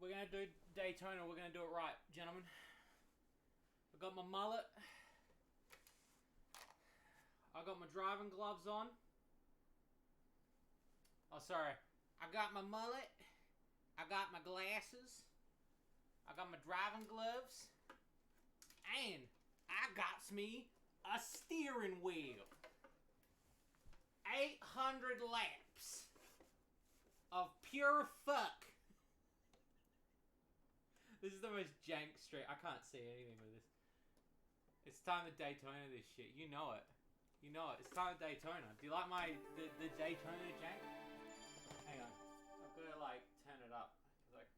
We're gonna do Daytona. We're gonna do it right, gentlemen. I got my mullet. I got my driving gloves on. Oh, sorry. I got my mullet. I got my glasses. I got my driving gloves. And I got me a steering wheel. 800 laps of pure fuck. This is the most jank street. I can't see anything with this. It's time to Daytona this shit. You know it. You know it. It's time to Daytona. Do you like my the Daytona jank? Hang on. I've got to like turn it up. Like,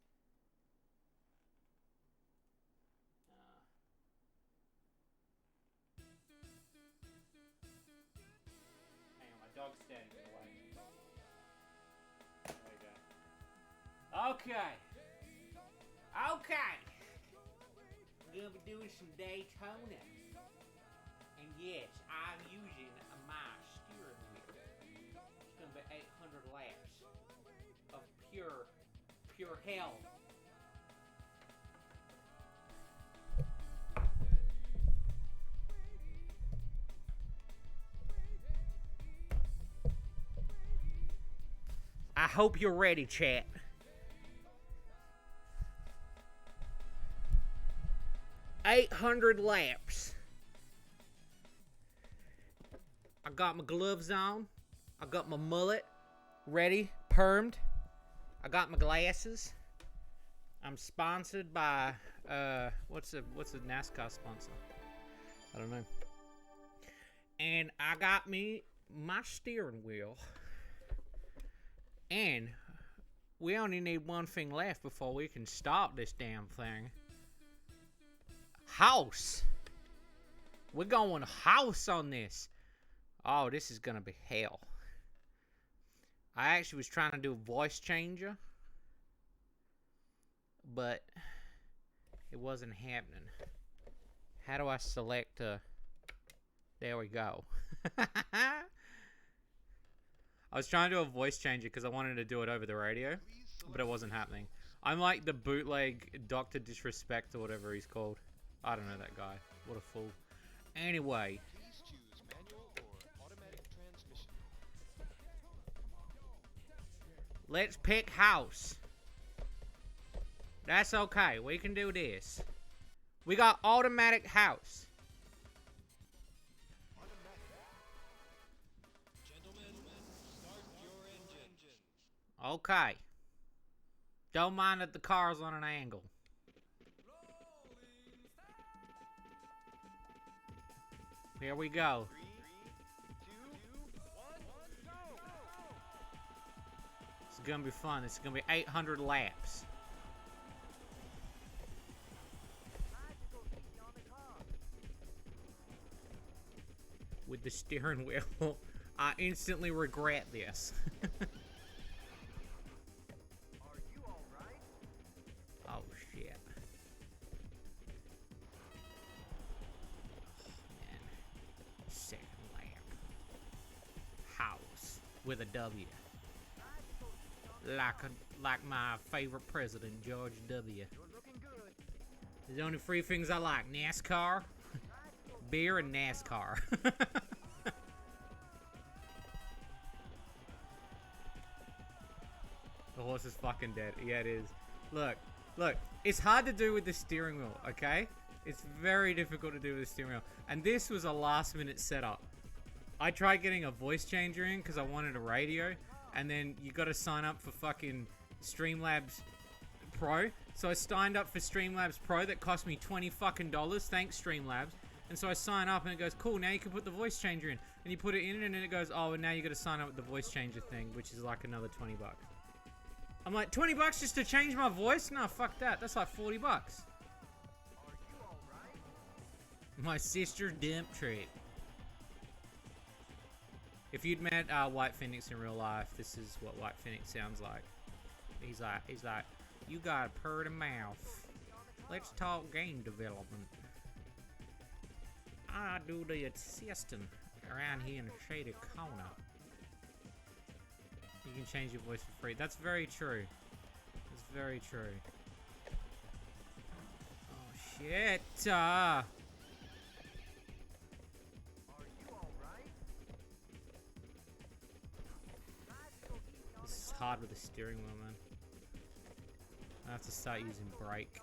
hang on, my dog's standing in the way. There we go. Okay. Okay. We're gonna be doing some Daytona. And yes, I'm using my steering wheel. It's gonna be 800 laps of pure hell. I hope you're ready, chat. $800 laps. I got my gloves on. I got my mullet ready, permed. I got my glasses. I'm sponsored by what's a NASCAR sponsor? I don't know. And I got me my steering wheel. And we only need one thing left before we can start this damn thing. House. We're going house on this. Oh, this is gonna be hell. I actually was trying to do a voice changer, but it wasn't happening. How do I select there we go. I was trying to do a voice changer because I wanted to do it over the radio, but it wasn't happening. I'm like the bootleg Dr. Disrespect or whatever he's called. I don't know that guy. What a fool. Anyway. Please choose manual or automatic transmission. Let's pick house. That's okay. We can do this. We got automatic house. Gentlemen, start your engine. Okay. Don't mind that the car's on an angle. Here we go. 3, 2, 1, go! It's gonna be fun. It's gonna be 800 laps. With the steering wheel, I instantly regret this. Are you all right? Oh shit. Second lap. House with a W. Like my favorite president, George W. There's only 3 things I like: NASCAR, beer, and NASCAR. The horse is fucking dead. Yeah, it is. Look. It's hard to do with the steering wheel, okay? It's very difficult to do with the steering wheel. And this was a last minute setup. I tried getting a voice changer in because I wanted a radio. And then you got to sign up for fucking Streamlabs Pro. So I signed up for Streamlabs Pro that cost me $20 fucking. Thanks, Streamlabs. And so I sign up and it goes, cool, now you can put the voice changer in. And you put it in and then it goes, oh, and now you got to sign up with the voice changer thing, which is like another $20. I'm like, $20 just to change my voice? No, fuck that. That's like $40. Are you all right? My sister's dump trick. If you'd met White Phoenix in real life, this is what White Phoenix sounds like. He's like, you got a purty mouth. Let's talk game development. I do the assistant around here in the Shady corner. You can change your voice for free. That's very true. That's very true. Shit. This is hard with the steering wheel, man. I have to start using brake.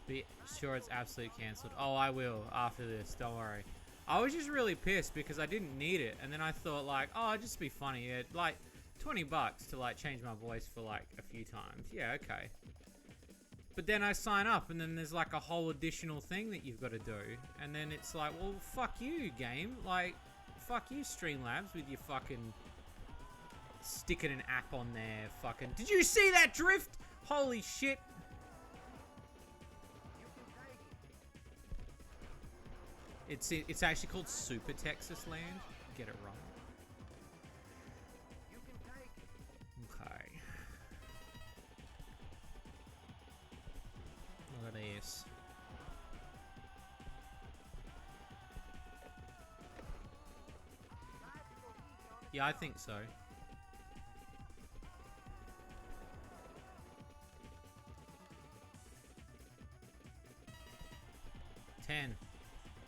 Be sure it's absolutely cancelled. Oh, I will after this. Don't worry. I was just really pissed because I didn't need it, and then I thought like, oh, it'd just be funny. Yeah, like $20 to like change my voice for like a few times. Yeah, okay. But then I sign up, and then there's like a whole additional thing that you've got to do, and then it's like, well, fuck you, game. Like, fuck you, Streamlabs, with your fucking sticking an app on there. Fucking. Did you see that drift? Holy shit. It's actually called Super Texas Land. Get it wrong. Okay. Look at this. Yeah, I think so.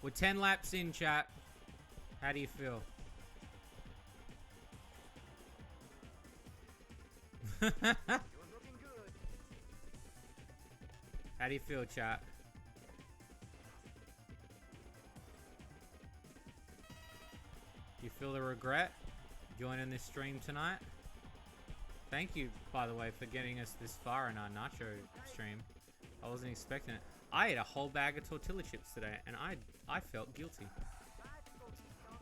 We're 10 laps in, chat. How do you feel? How do you feel, chat? Do you feel the regret joining this stream tonight? Thank you, by the way, for getting us this far in our nacho stream. I wasn't expecting it. I ate a whole bag of tortilla chips today, and I felt guilty.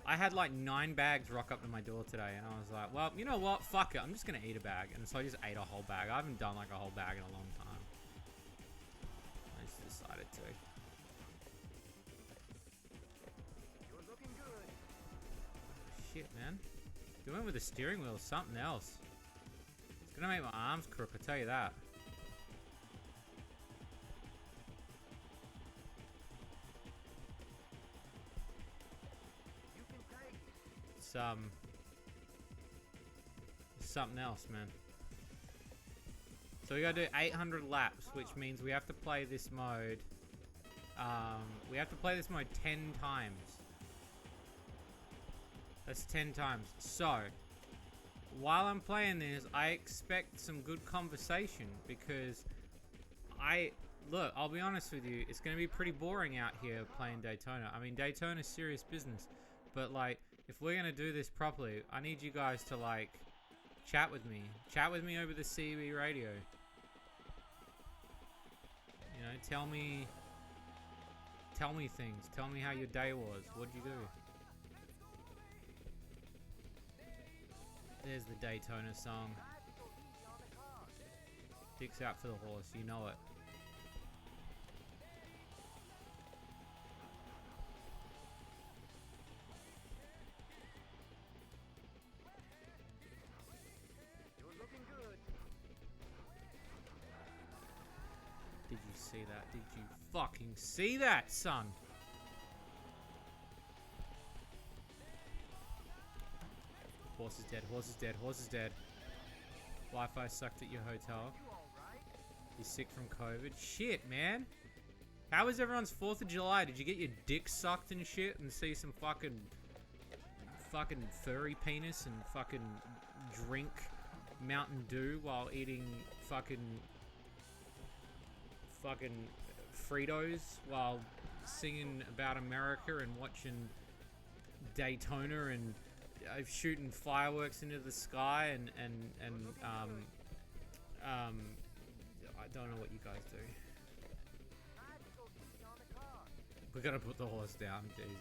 I had like 9 bags rock up to my door today, and I was like, well, you know what? Fuck it. I'm just going to eat a bag. And so I just ate a whole bag. I haven't done like a whole bag in a long time. I just decided to. Shit, man. Doing with the steering wheel is something else. It's going to make my arms crook, I tell you that. Something else, man. So we gotta do 800 laps, which means we have to play this mode. We have to play this mode 10 times. That's 10 times. So, while I'm playing this, I expect some good conversation because look, I'll be honest with you, it's gonna be pretty boring out here playing Daytona. I mean, Daytona's serious business, but like, if we're gonna do this properly, I need you guys to like chat with me. Chat with me over the CB radio. You know, tell me things. Tell me how your day was. What'd you do? There's the Daytona song. Dicks out for the horse, you know it. Did you see that? Did you fucking see that, son? Horse is dead, horse is dead, horse is dead. Wi-Fi sucked at your hotel. You're sick from COVID? Shit, man. How was everyone's 4th of July? Did you get your dick sucked and shit and see some fucking furry penis and fucking drink Mountain Dew while eating fucking Fritos while singing about America and watching Daytona and shooting fireworks into the sky and I don't know what you guys do. We're gonna put the horse down, Jesus.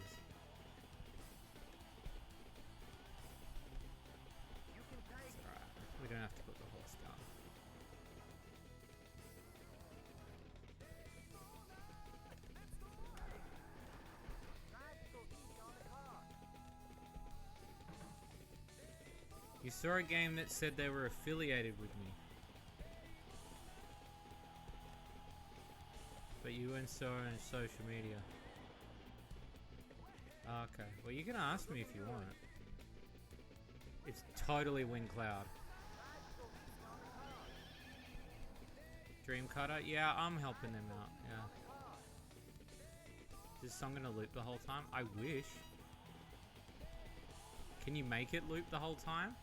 It's alright. We don't have to put the horse down. You saw a game that said they were affiliated with me. But you weren't so on social media. Okay. Well, you can ask me if you want. It's totally WinCloud. Dream Cutter? Yeah, I'm helping them out, yeah. Is this song gonna loop the whole time? I wish. Can you make it loop the whole time?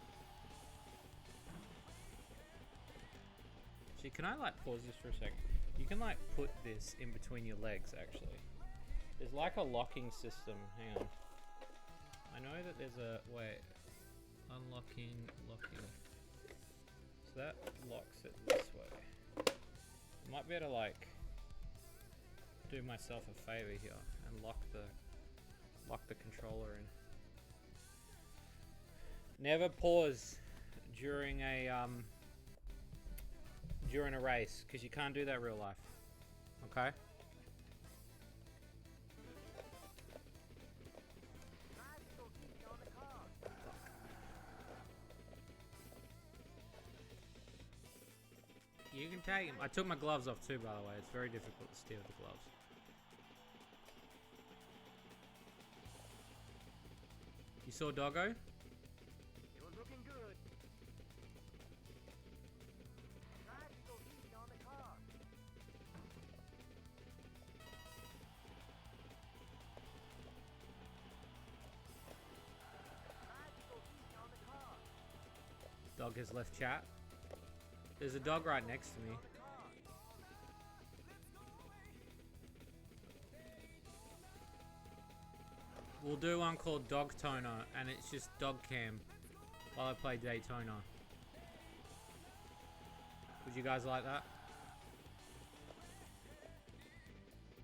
Actually, can I like pause this for a second? You can like put this in between your legs actually. There's like a locking system. Hang on. I know that there's a... Wait. Unlocking, locking. So that locks it this way. I might be able to like do myself a favor here and lock the controller in. Never pause during a race, because you can't do that real life. Okay? You can take him. I took my gloves off too, by the way. It's very difficult to steer with the gloves. You saw Doggo? It was looking good. Try to go easy on the car. Try to go easy on the car. Dog has left chat. There's a dog right next to me. We'll do one called Dog Toner, and it's just dog cam while I play Daytona. Would you guys like that?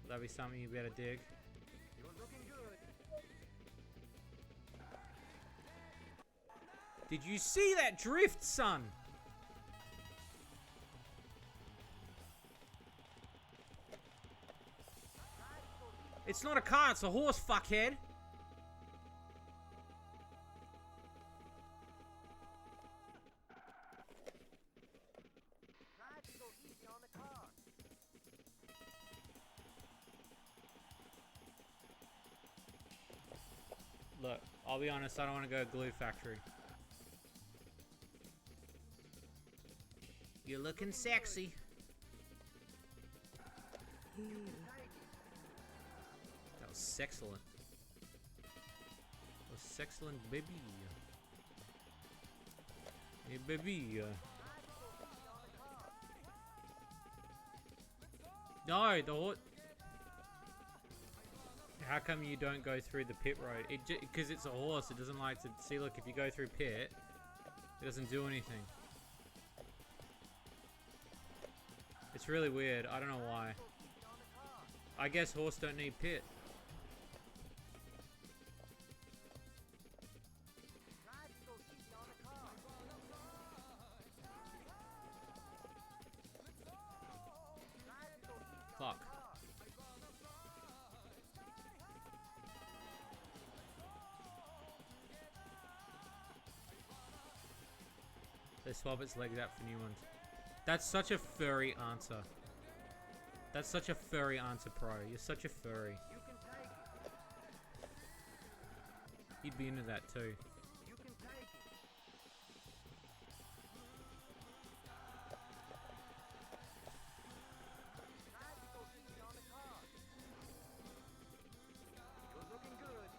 Would that be something you better dig? It was looking good. Did you see that drift, son? It's not a car, it's a horse, fuckhead. Try to go easy on the car. Look, I'll be honest, I don't want to go glue factory. You're looking sexy. That was excellent. That was excellent, baby. Hey, baby. No, the horse. How come you don't go through the pit road? Because it's a horse. It doesn't like to see. Look, if you go through pit, it doesn't do anything. It's really weird. I don't know why. I guess horse don't need pit. Fuck. They swap its legs out for new ones. That's such a furry answer. That's such a furry answer, Pro. You're such a furry. You can take it. You'd be into that too. You can take it. Try to go easy on the car. It was looking good.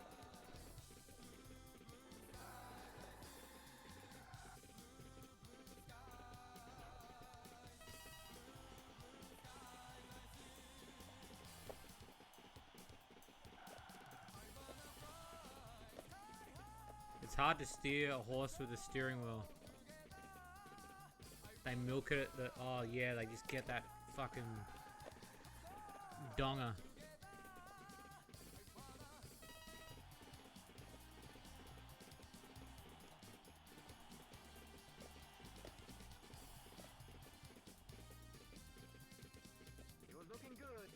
It's hard to steer a horse with a steering wheel. They milk it at the... Oh, yeah, they just get that fucking... donger. It was looking good.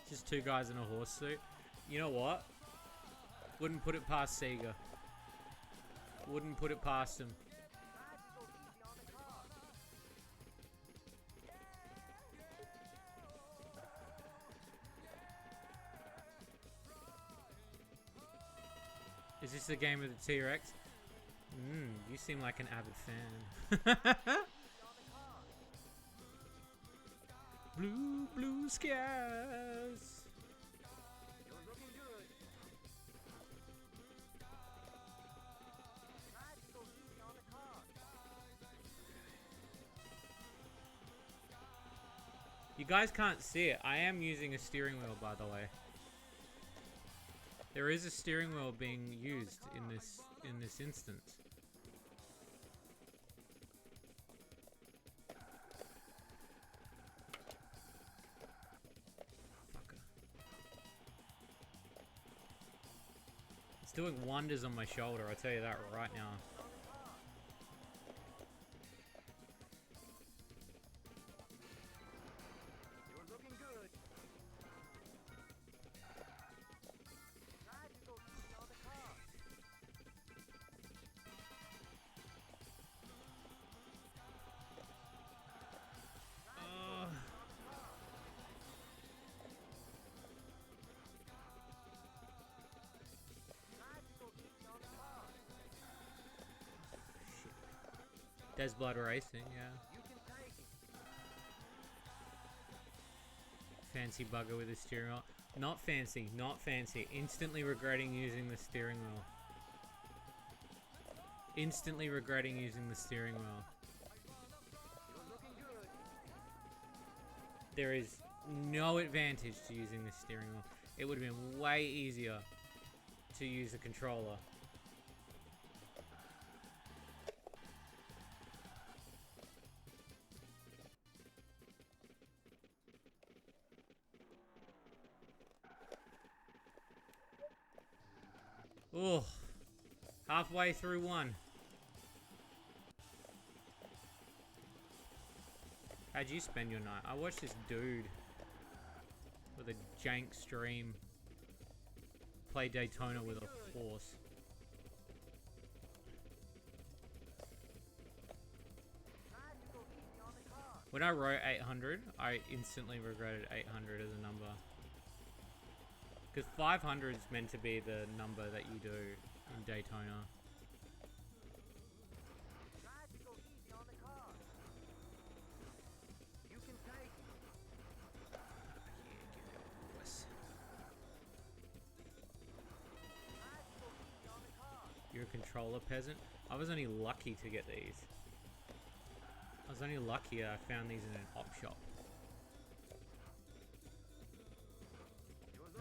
Just two guys in a horse suit. You know what? Wouldn't put it past Sega. Wouldn't put it past him. Try to go easy on the car. Is this the game of the T-Rex? You seem like an avid fan. Blue skies. You're looking good. Try to go easy on the car. You guys can't see it. I am using a steering wheel, by the way. There is a steering wheel being used in this instance. Fucker. It's doing wonders on my shoulder, I'll tell you that right now. You're looking good. Try to go easy on the car. Try to go easy on the car. Des Blood Racing, yeah. You can take it. Fancy bugger with a steering wheel. Not fancy, not fancy. Instantly regretting using the steering wheel. Instantly regretting using the steering wheel. You're looking good. There is no advantage to using the steering wheel. It would have been way easier to use a controller. Oh, halfway through one. How'd you spend your night? I watched this dude with a jank stream play Daytona with a horse. Try to go easy on the car. When I wrote 800, I instantly regretted 800 as a number. Because 500 is meant to be the number that you do in Daytona. Try to go easy on the car. You can take it. Try to go easy on the car. You're a controller peasant. I was only lucky to get these. I was only lucky I found these in an op shop.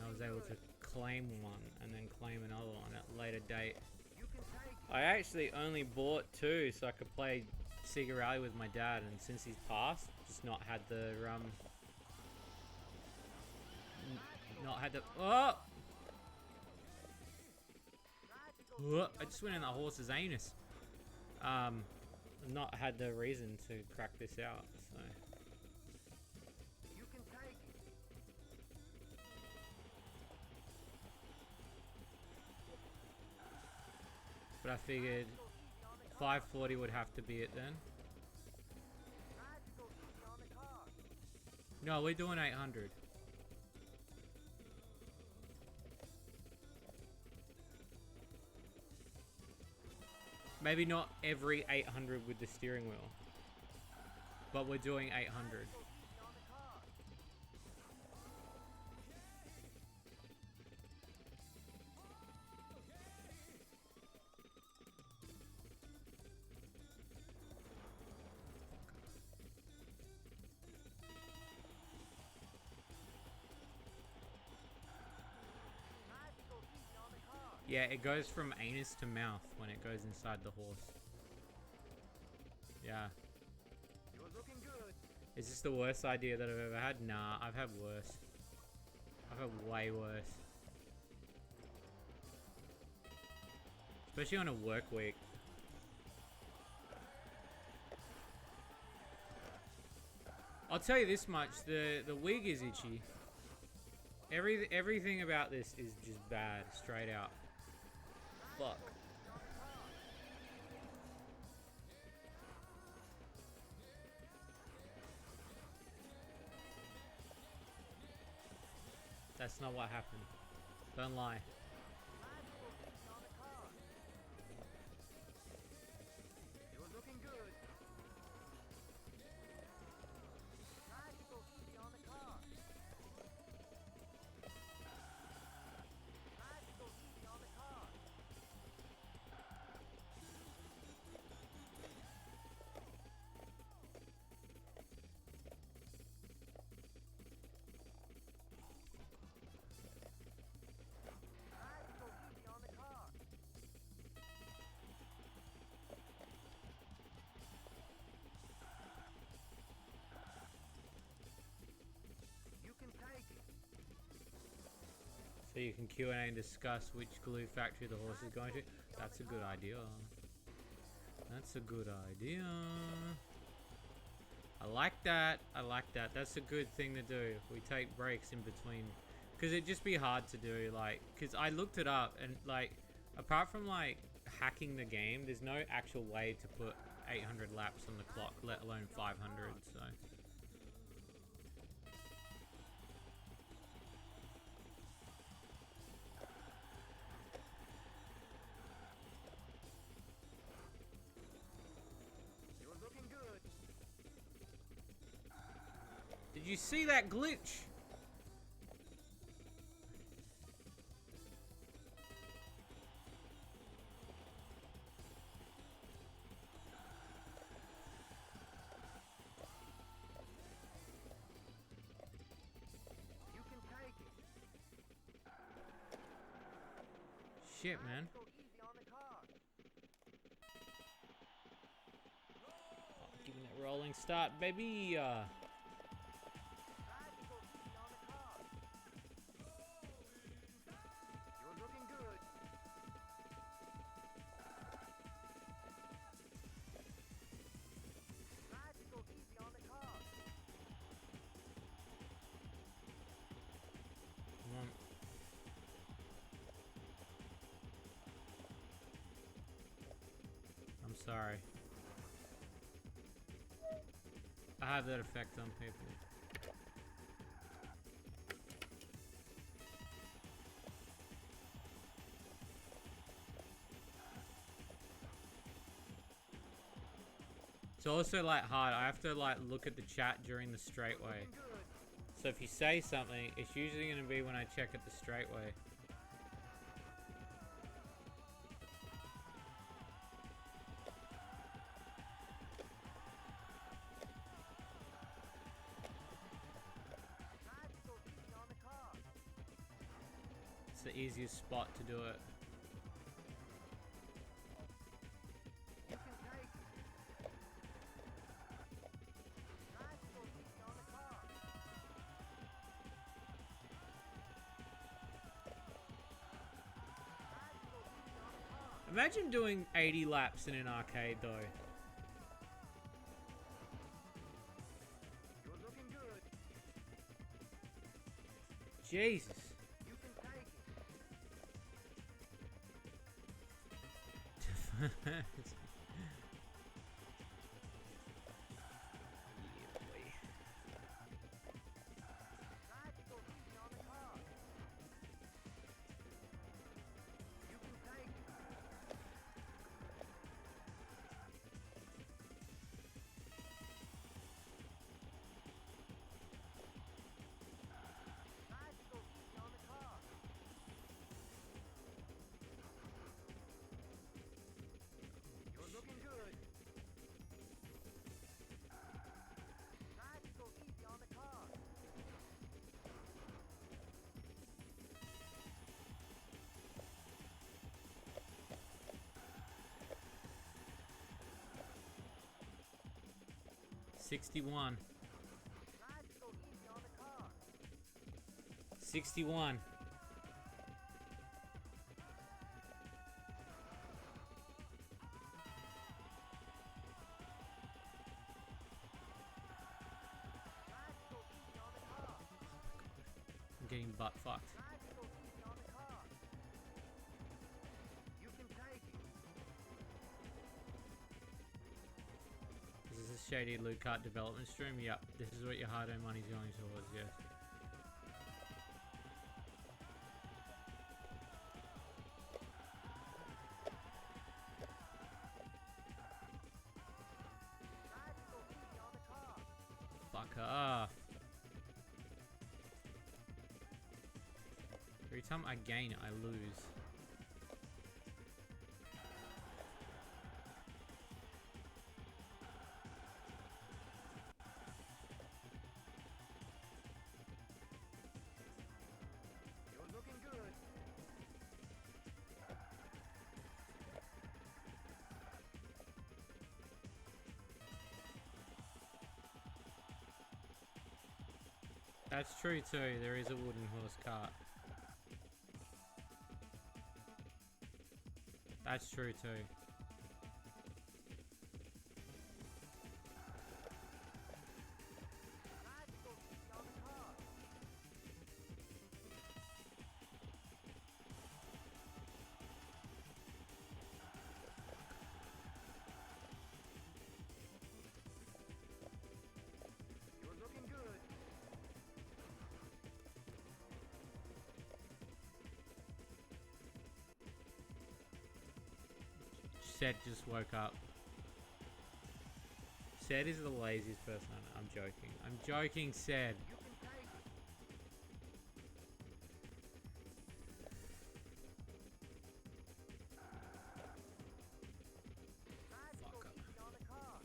I was able to claim one and then claim another one at a later date. You can take it. I actually only bought two so I could play Sega Rally with my dad, and since he's passed, just not had the oh! Try to go I just went in that horse's anus. Not had the reason to crack this out, so. You can take it. But I figured 540 would have to be it then. Try to go easy on the car. No, we're doing 800. Maybe not every 800 with the steering wheel, but we're doing 800. Yeah, it goes from anus to mouth when it goes inside the horse. Yeah. You're looking good. Is this the worst idea that I've ever had? Nah, I've had worse. I've had way worse. Especially on a work week. I'll tell you this much, the wig is itchy. Everything about this is just bad, straight out. Fuck. That's not what happened. Don't lie. So you can Q&A and discuss which glue factory the horse is going to. That's a good idea. That's a good idea. I like that. I like that. That's a good thing to do. We take breaks in between. Because it'd just be hard to do, like... Because I looked it up, and, like... Apart from, like, hacking the game, there's no actual way to put 800 laps on the clock, let alone 500, so... You're looking good. Did you see that glitch? You can take it. Shit, man. Go easy on the car. Giving that rolling start, baby. Try to go easy on the car. You're looking good. Try to go easy on the car. Come on. I'm sorry. I have that effect on people. It's also like hard. I have to like look at the chat during the straightaway. Looking good. So if you say something, it's usually going to be when I check at the straightaway. Try to go easy on the car. It's the easiest spot to do it. You can take it. Try to go easy on the car. Try to go easy on the car. Imagine doing 80 laps in an arcade though. You're looking good. Jesus. You can take it. Try to go easy on the car. You can take it. 61. Try to go easy on the car. 61. Try to go easy on the car. I'm getting butt fucked. Try to go easy on the car. You can take it. This is a Shady loot cart development stream. Yep, this is what your hard-earned money's going towards, yes. Try to go easy on the car. Fuck off. Every time I gain it, I lose. You're looking good. That's true too, there is a wooden horse cart. That's true too. Bicycle seat on the car. You're looking good. Seth just woke up. Seth is the laziest person. I'm joking. I'm joking, Seth. You can take it. Bicycle Fuck. seat on the car.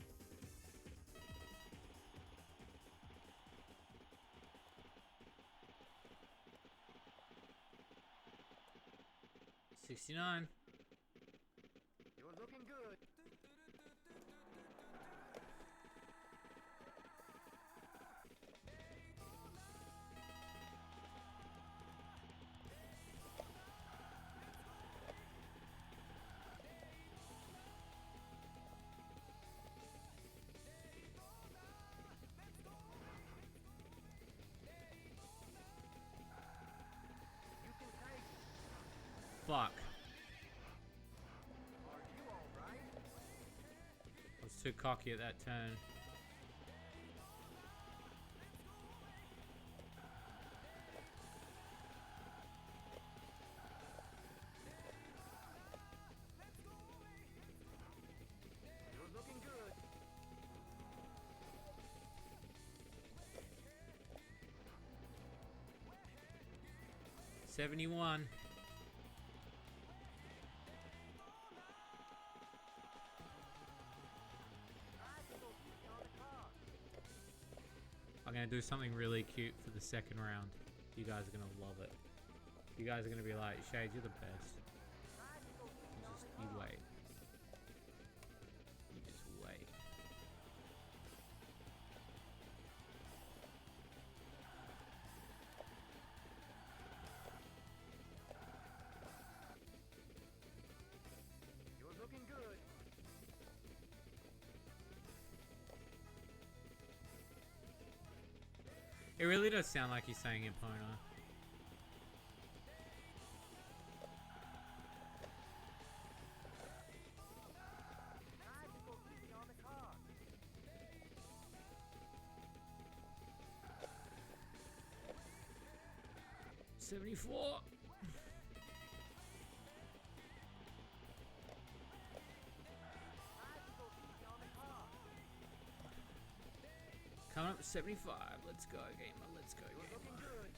69. You're looking good. You can take it. Fuck. Are you all right? I was too cocky at that turn. You're looking good. $71. Bicycle seat on the car. I'm gonna do something really cute for the second round. You guys are gonna love it. You guys are gonna be like, Shade, you're the best. Bicycle seat on Just the you car. wait. You just wait. You're looking good. It really does sound like he's saying Epona. Bicycle seat on the car. 74. Bicycle seat on the car. Coming up to 75. Let's go, gamer. Let's go, You're looking gamer. good.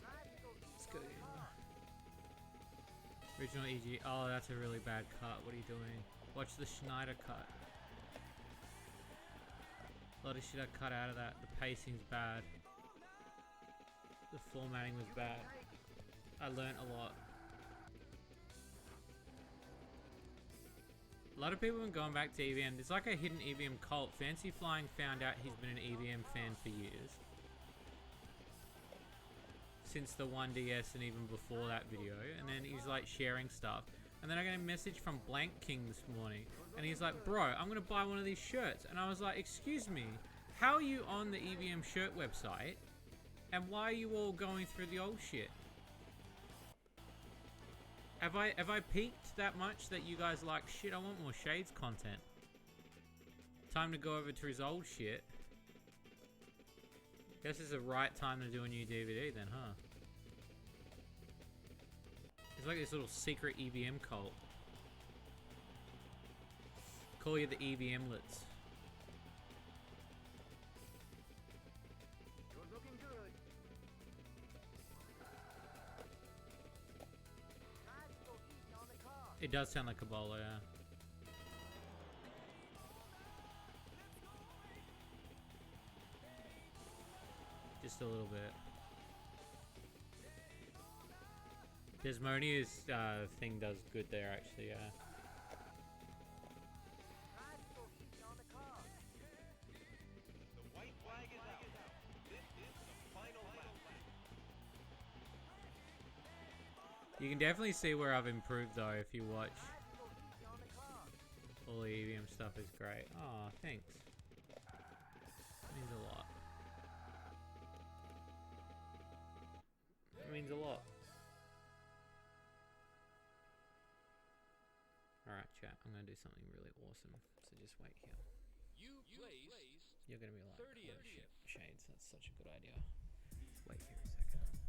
Bicycle Let's seat go, on the gamer. car. Original EG. Oh, that's a really bad cut. What are you doing? Watch the Schneider cut. A lot of shit I cut out of that. The pacing's bad. The formatting was You bad. can take it. I learnt a lot. A lot of people have been going back to EVM. It's like a hidden EVM cult. Fancy Flying found out he's been an EVM fan for years. Since the 1DS and even before that video. And then he's like sharing stuff. And then I got a message from Blank King this morning. And he's like, bro, I'm going to buy one of these shirts. And I was like, excuse me, how are you on the EVM shirt website? And why are you all going through the old shit? Have I peaked that much that you guys like, shit, I want more Shades content? Time to go over to his old shit. Guess it's the right time to do a new DVD then, huh? It's like this little secret EVM cult. Call you the EVMlets. You're looking good. Bicycle seat on the car. It does sound like a bowler, yeah. Just a little bit. Desmonia's thing does good there, actually, yeah. Bicycle seat on the car. The white flag is out. This is the final lap. You can definitely see where I've improved though if you watch. Tactical heat on the car. All the EVM stuff is great. Oh, thanks. Means a lot. It means a lot. Alright, chat. I'm gonna do something really awesome. So just wait here. You placed You're gonna be like, 30th. oh shit, Shades, that's such a good idea. Just wait here a second.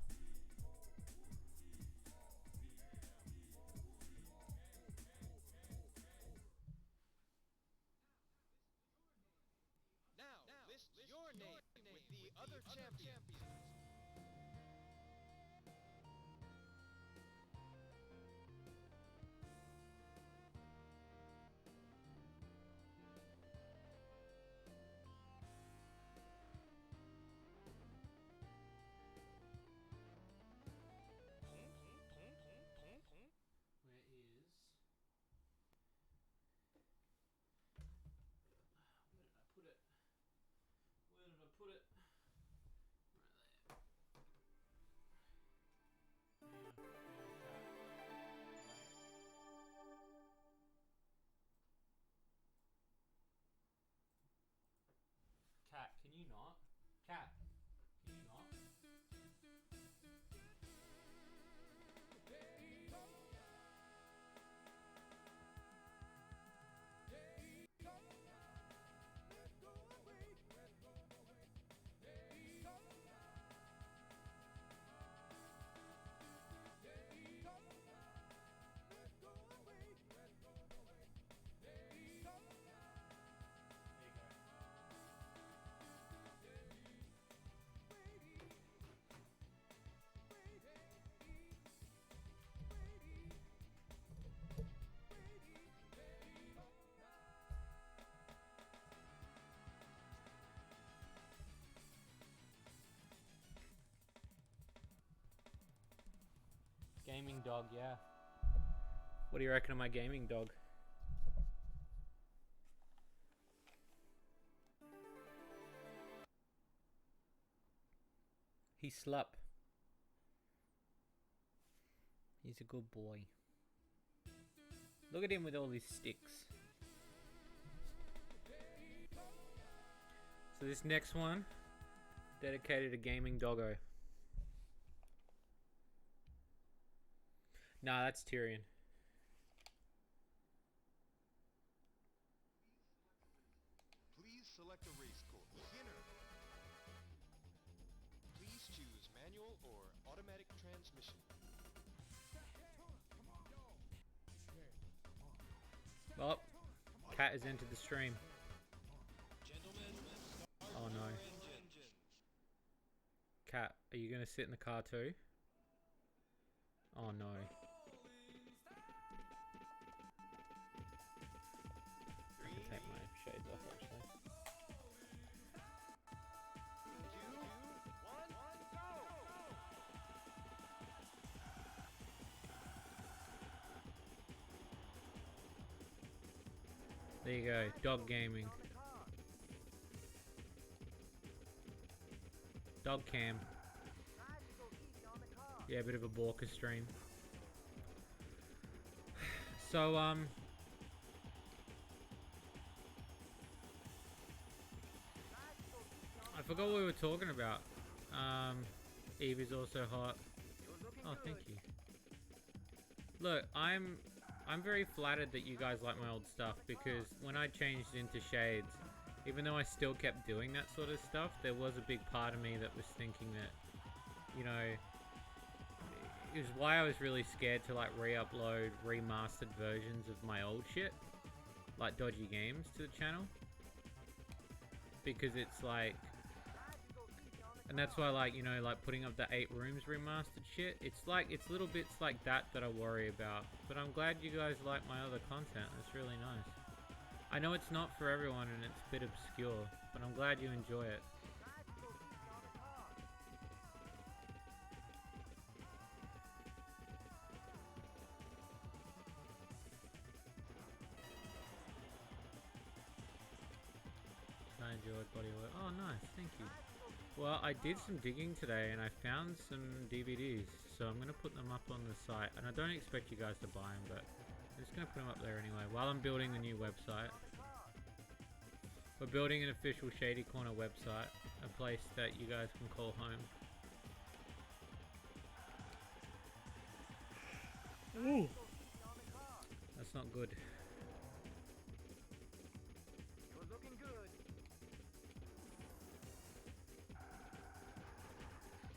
Now list your name with the other champions. Where is... Where did I put it? Where did I put it? Right there. Cat, can you not? Cat, can you not? There you go. Gaming dog, yeah. What do you reckon of my gaming dog? He slept. He's a good boy. Look at him with all these sticks. So this next one, dedicated to gaming doggo. Nah, that's Tyrion. Please select a race course. Beginner. Please choose manual or automatic transmission. Oh, Cat has entered the stream. Gentlemen, start Oh no. your engines. Cat, are you gonna sit in the car too? Oh no. I can take my shades off actually. 2, 1, go! There you go, dog gaming. On the car. Dog cam. Tactical heat on the car. Yeah, a bit of a Borka stream. So, Tactical heat on I forgot what we were talking about. Eve is also hot. You're looking Oh, good. thank you. Look, I'm very flattered that you guys like my old stuff because when I changed into Shades, even though I still kept doing that sort of stuff, there was a big part of me that was thinking that, you know, it was why I was really scared to like re-upload remastered versions of my old shit, like dodgy games, to the channel, because it's like, Tactical heat on the and that's why, like, you know, like putting up the 8 rooms remastered shit, it's like, it's little bits like that that I worry about. But I'm glad you guys like my other content. It's really nice. I know it's not for everyone and it's a bit obscure, but I'm glad you enjoy it. Tactical heat on the car. I enjoyed bodywork. Oh, nice. Thank you. Tactical heat Well, I did some digging today and I found some DVDs, so I'm going to put them up on the site. And I don't expect you guys to buy them, but I'm just going to put them up there anyway while I'm building the new website. We're building an official Shady Corner website, a place that you guys can call home. Ooh. That's not good. You're looking good.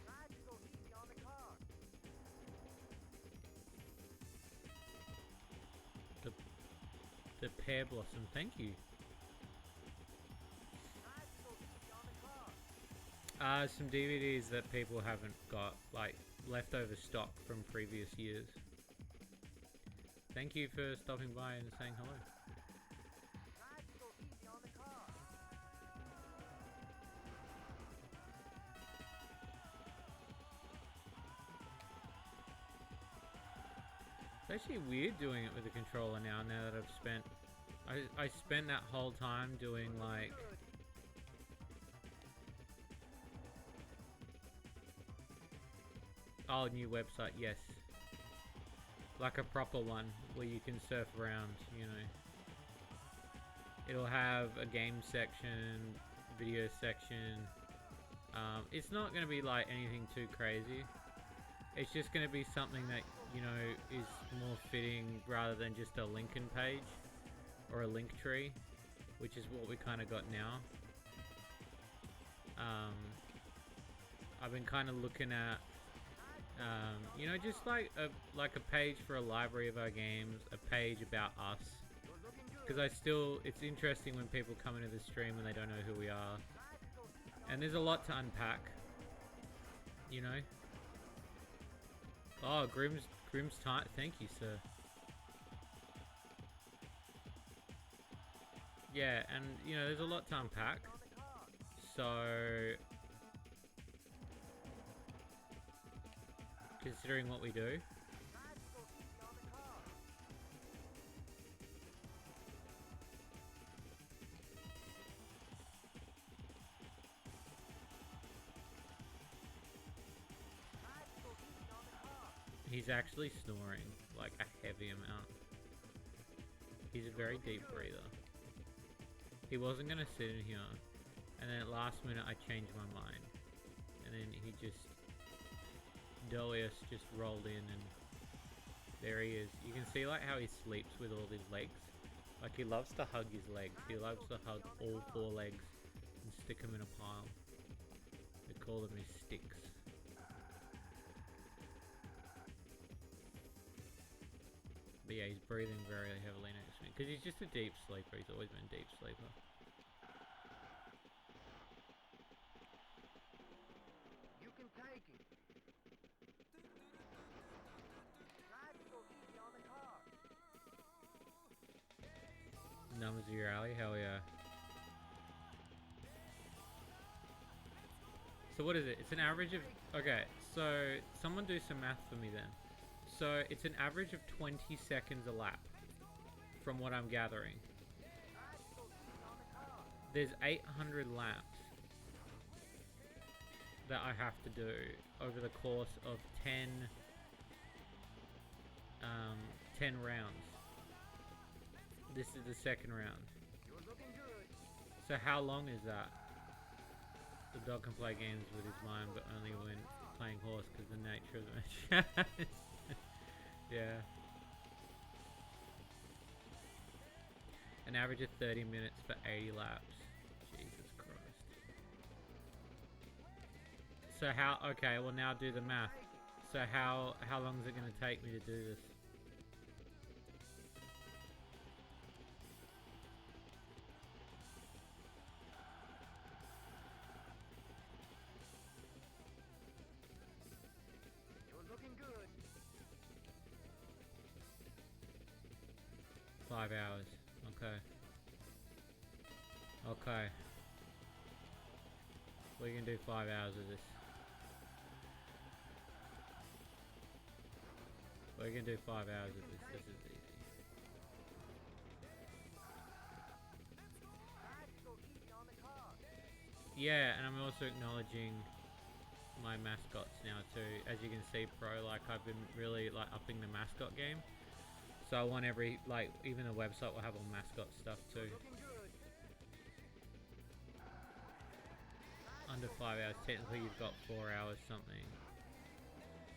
Try to go easy on the car. The pear blossom, thank you. Try to go easy on the car. Some DVDs that people haven't got, like leftover stock from previous years. Thank you for stopping by and saying hello. Try to go easy on the car. It's actually weird doing it with the controller now that I've spent... I spent that whole time doing like... Oh, new website, yes. Like a proper one where you can surf around, you know. It'll have a game section, video section. It's not going to be like anything too crazy. It's just going to be something that, you know, is more fitting rather than just a Lincoln page or a link tree, which is what we kind of got now. I've been kind of looking at you know, just like a page for a library of our games, a page about us. Because it's interesting when people come into the stream and they don't know who we are. And there's a lot to unpack, you know. Oh, Grimm's time. Thank you, sir. Yeah, and you know, there's a lot to unpack. So considering what we do. He's actually snoring, like a heavy amount. He's a very deep breather. He wasn't gonna sit in here, and then at last minute I changed my mind. And then he just... Dolius just rolled in and there he is. You can see like how he sleeps with all his legs. Like he loves to hug his legs. He loves to hug all 4 legs and stick them in a pile. They call them his sticks. But yeah, he's breathing very heavily next to me. Because he's just a deep sleeper. He's always been a deep sleeper. You can take it. Try to go easy on the car. Numbers of your alley? Hell yeah. So what is it? It's an average of... Okay, so someone do some math for me then. So it's an average of 20 seconds a lap, from what I'm gathering. There's 800 laps that I have to do over the course of 10 rounds. This is the second round. You're looking good. So how long is that? The dog can play games with his mind, but only when playing horse because the nature of the match. Yeah. An average of 30 minutes for 80 laps. Jesus Christ. So how... Okay, well now do the math. So how long is it going to take me to do this? You're looking good. 5 hours. Okay. Okay. We can do 5 hours of this. We can do 5 hours of this. This is easy. Try to go easy on the car. Yeah, and I'm also acknowledging my mascots now too. As you can see, Pro, like I've been really like upping the mascot game. So I want every, like, even the website will have all mascot stuff too. Under 5 hours, technically you've got 4 hours something.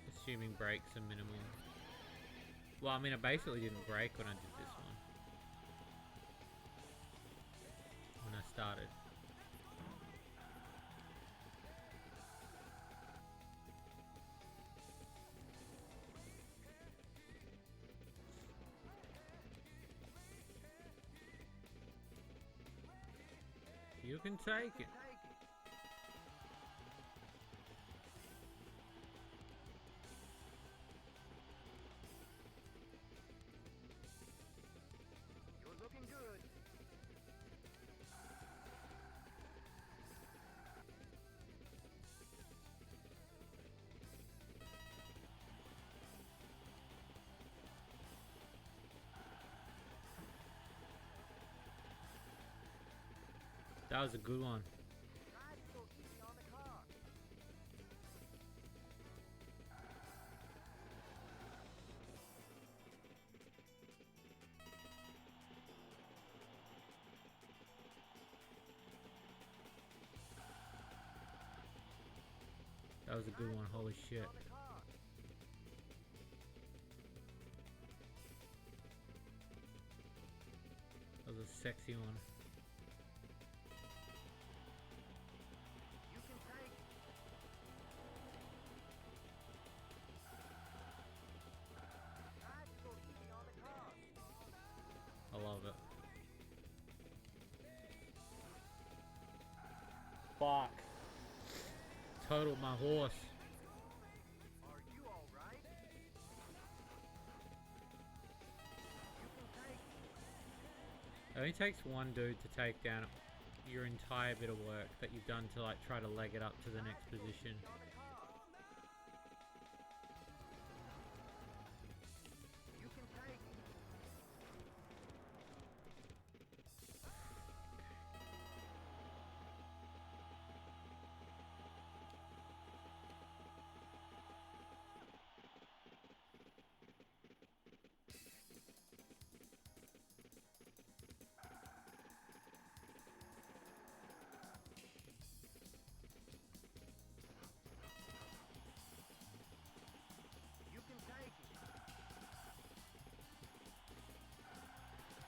Assuming breaks are minimal. Well, I mean, I basically didn't break when I did this one. When I started. You can take it. You're looking good. That was a good one. Try to go easy on the car. That was a good one. Holy shit. On the car. That was a sexy one. You can take it. Try to go easy on the car. I love it. Fuck. Totaled my horse. Are you all right? You can take it. It only takes one dude to take down your entire bit of work that you've done to like try to leg it up to the next position. On the car. You can take it. You can take it.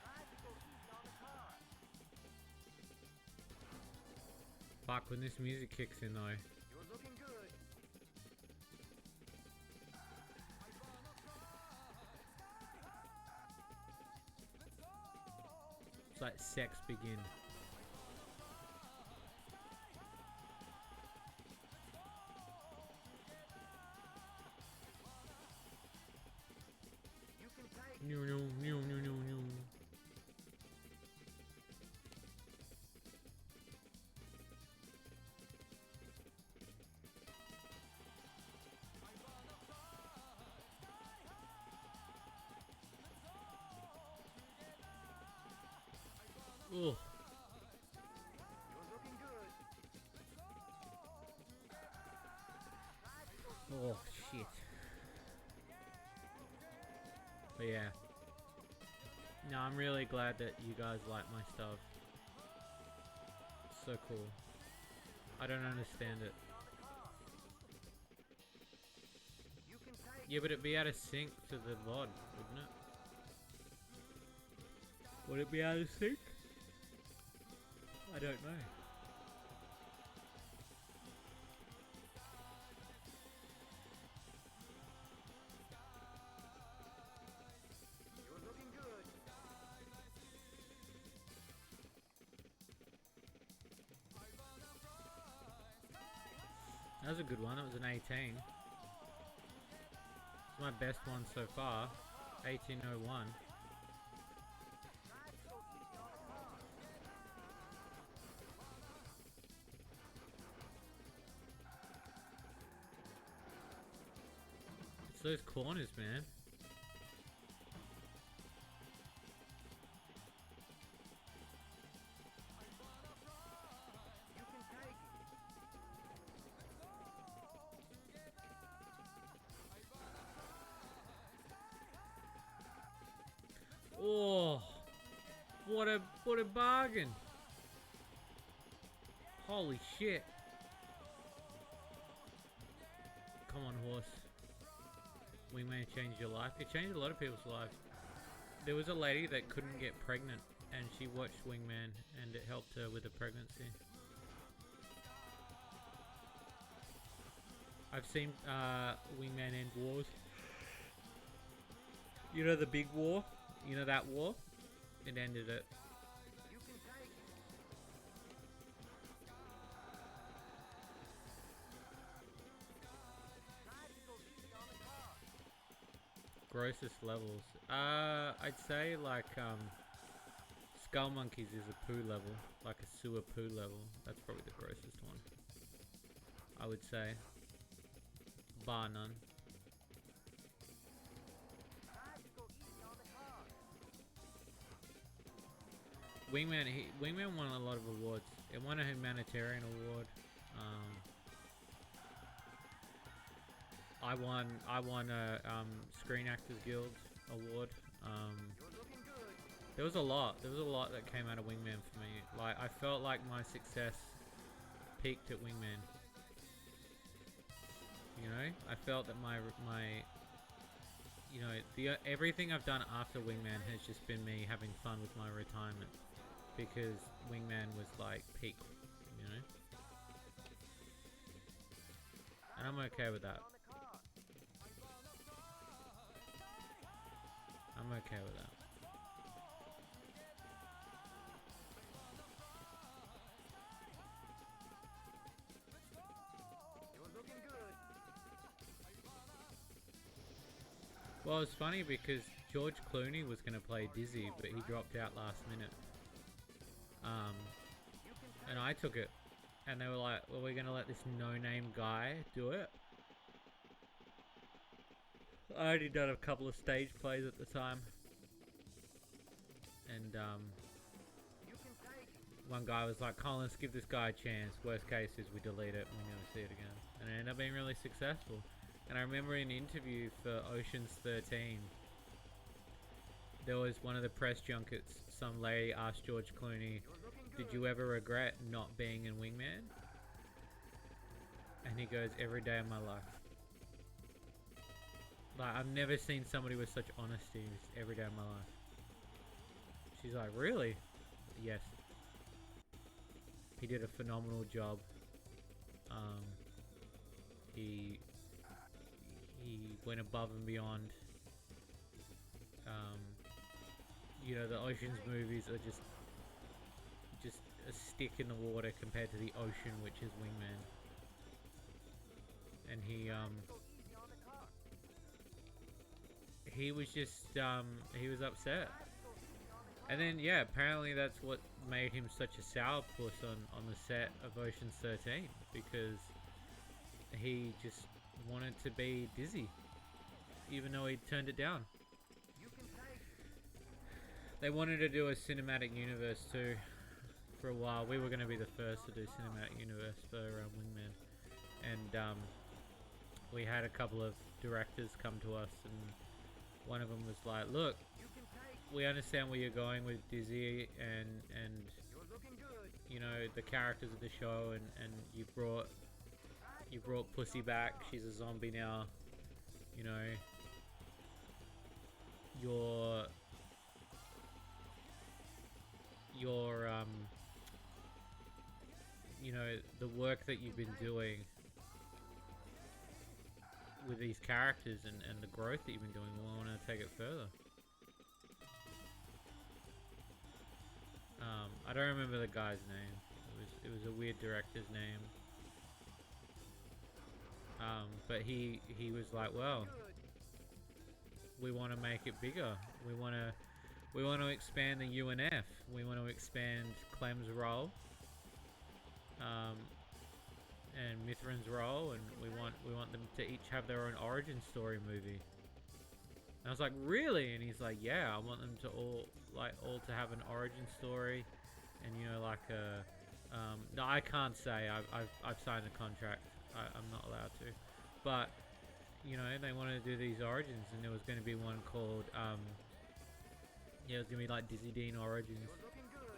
Try to go easy on the car. Fuck, when this music kicks in though. You're looking good. It's like sex begin. You can take it. No, no, no, no, no, no. Ugh. You're looking good. Oh shit. But yeah. No, I'm really glad that you guys like my stuff. It's so cool. I don't understand it. You can take Yeah, but it'd be out of sync to the VOD, wouldn't it? Would it be out of sync? I don't know. You're looking good. That was a good one. That was an 18. It's my best one so far. 1801. Try to go easy on the car. It's those corners, man. You can take it. bargain. Holy shit. Come on, horse. Wingman changed your life. It changed a lot of people's lives. There was a lady that couldn't get pregnant, and she watched Wingman, and it helped her with a pregnancy. I've seen Wingman end wars. You know the big war? You know that war? It ended it. You can take it. Try to go easy on the car. Grossest levels. I'd say like Skull Monkeys is a poo level, like a sewer poo level. That's probably the grossest one. I would say, bar none. Try to go easy on the car. Wingman won a lot of awards. It won a humanitarian award. I won a Screen Actors Guild award. You're looking good. There was a lot that came out of Wingman for me. Like, I felt like my success peaked at Wingman. You know, I felt that my you know, everything I've done after Wingman has just been me having fun with my retirement, because Wingman was like peak, you know. And I'm okay with that. On the car. I'm okay with that. You're looking good. Well, it's funny because George Clooney was going to play Dizzy, but he dropped out last minute. And I took it. And they were like, well, we're going to let this no-name guy do it. I already done a couple of stage plays at the time. And You can take it. one guy was like, Colin, let's give this guy a chance. Worst case is we delete it and we never see it again. And it ended up being really successful. And I remember in an interview for Ocean's 13, there was one of the press junkets, some lady asked George Clooney, You're looking did good. you ever regret not being in Wingman? And he goes, every day of my life. Like, I've never seen somebody with such honesty every day of my life. She's like, really? Yes. He did a phenomenal job. He went above and beyond. You know, the Ocean's movies are just a stick in the water compared to the ocean, which is Wingman. And Go easy on the car. he was just he was upset. Try to go easy on the car. And then yeah, apparently that's what made him such a sourpuss on the set of Ocean's 13, because he just wanted to be Dizzy, even though he turned it down. You can take it. They wanted to do a cinematic universe too. For a while, we were going to be the first to do cinematic universe for Wingman, and we had a couple of directors come to us, and one of them was like, "Look, You can take it. we understand where you're going with Dizzy, and You're looking good. you know the characters of the show, and you brought Pussy back. She's a zombie now. You know, your you know, the work that you've been doing with these characters and the growth that you've been doing, we want to take it further." I don't remember the guy's name. It was a weird director's name. But he was like, well, Good. we want to make it bigger. We want to expand the UNF. We want to expand Clem's role, and Mithrin's role, and we want them to each have their own origin story movie. And I was like, really? And he's like, yeah, I want them to all to have an origin story, and you know, like a no, I can't say. I've signed a contract. I'm not allowed to, but you know, they wanted to do these origins, and there was going to be one called yeah, it was going to be like Dizzy Dean Origins. You're looking good.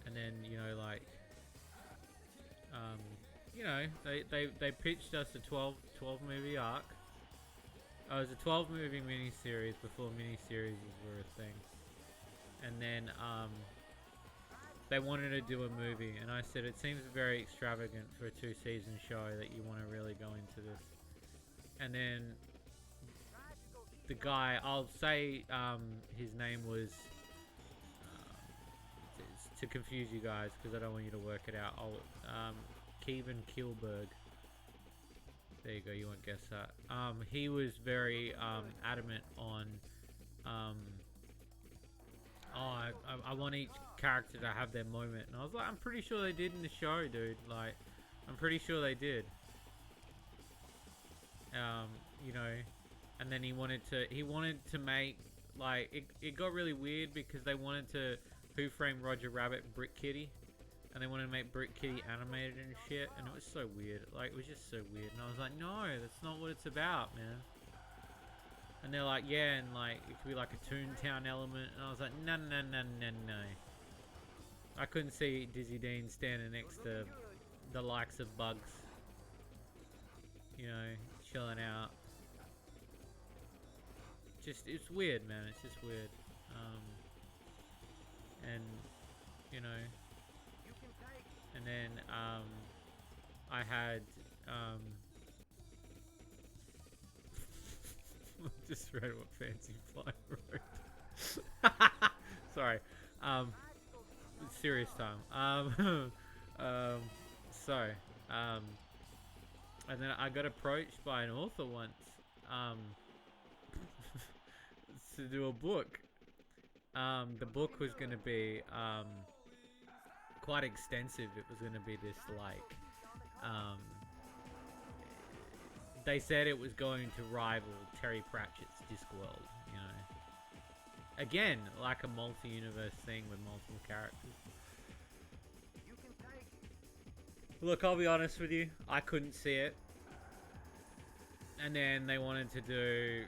And then, you know, like, you know, they pitched us a 12 movie arc. It was a 12 movie miniseries before miniseries were a thing. And then, they wanted to do a movie, and I said, it seems very extravagant for a 2-season show that you want to really go into this. And then the guy, I'll say his name was, to confuse you guys because I don't want you to work it out, Kevin Kilberg. There you go, you won't guess that. He was very adamant on, I want each character to have their moment. And I was like, I'm pretty sure they did in the show, dude. Like, I'm pretty sure they did. You know, and then he wanted to make, like, it got really weird because they wanted to Who Framed Roger Rabbit and Brick Kitty. And they wanted to make Brick Kitty animated and shit. And it was so weird. Like, it was just so weird. And I was like, no, that's not what it's about, man. And they're like, yeah, and like, it could be like a Toontown element. And I was like, no. I couldn't see Dizzy Dean standing next to the likes of Bugs. You know, chilling out. Just, it's weird, man. It's just weird. And, you know, and then, I had, just read what Fancy Fly wrote. Sorry. Serious time. And then I got approached by an author once, to do a book. The book was going to be, quite extensive. It was going to be this, like, they said it was going to rival Terry Pratchett's Discworld, you know. Again, like a multi-universe thing with multiple characters. Look, I'll be honest with you, I couldn't see it. And then they wanted to do,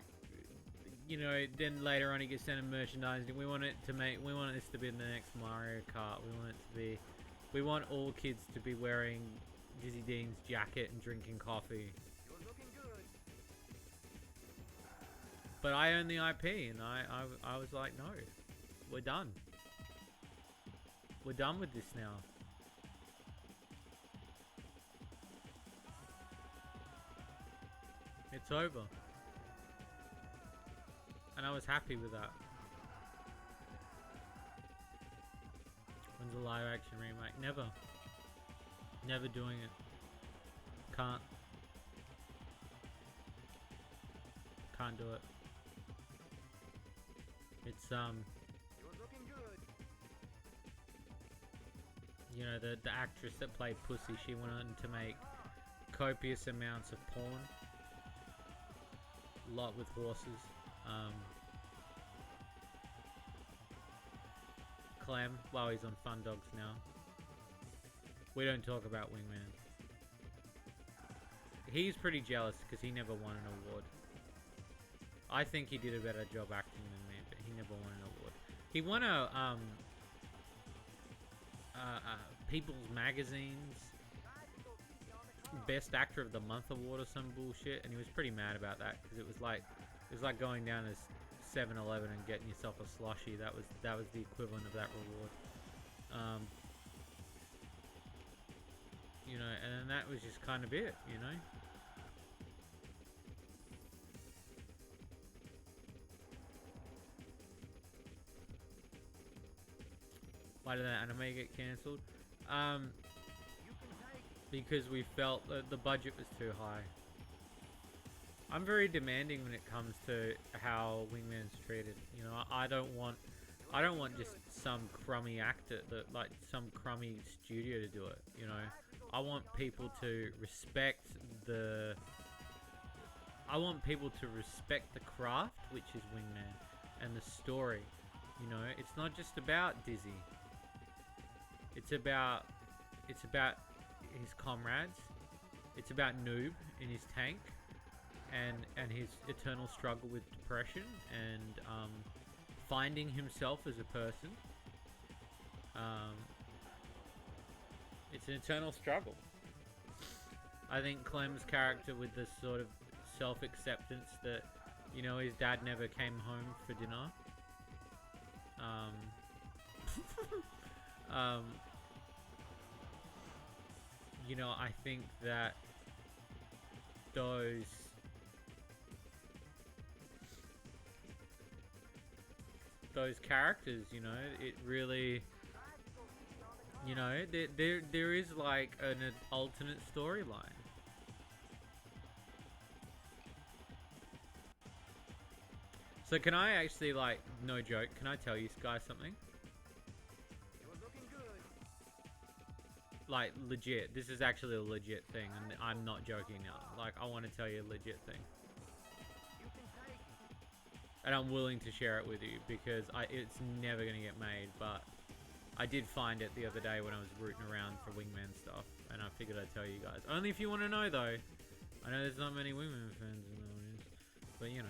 you know, then later on he gets sent a merchandising. We want this to be the next Mario Kart. We want all kids to be wearing Dizzy Dean's jacket and drinking coffee. But I own the IP, and I was like, no, we're done. We're done with this now. It's over. And I was happy with that. When's the live action remake? Never. Never doing it. Can't. Can't do it. It's you know, the actress that played Pussy, she went on to make copious amounts of porn. A lot with horses. Clem, well, he's on Fun Dogs now. We don't talk about Wingman. He's pretty jealous because he never won an award. I think he did a better job acting than me, but he never won an award. He won a People's Magazine's Best Actor of the Month award or some bullshit, and he was pretty mad about that because it was like going down as 7-Eleven and getting yourself a slushie. That was the equivalent of that reward. You know, and then that was just kind of it, you know. Why did that anime get cancelled? Because we felt that the budget was too high. I'm very demanding when it comes to how Wingman's treated. You know, I don't want just some crummy actor, like some crummy studio to do it. You know, I want people to respect the. I want people to respect the craft, which is Wingman, and the story. You know, it's not just about Dizzy. It's about his comrades. It's about Noob in his tank, and his eternal struggle with depression and finding himself as a person. It's an eternal struggle. I think Clem's character with this sort of self-acceptance that, you know, his dad never came home for dinner. You know, I think that those characters, you know, it really, you know, there is like an alternate storyline. So can I actually, like, no joke, can I tell you guys something? You're looking good. Like, legit, this is actually a legit thing, and I'm not joking now. Like, I want to tell you a legit thing. You can take it. And I'm willing to share it with you, because it's never going to get made, but I did find it the other day when I was rooting around for Wingman stuff, and I figured I'd tell you guys. Only if you want to know, though. I know there's not many Wingman fans in the audience, but you know.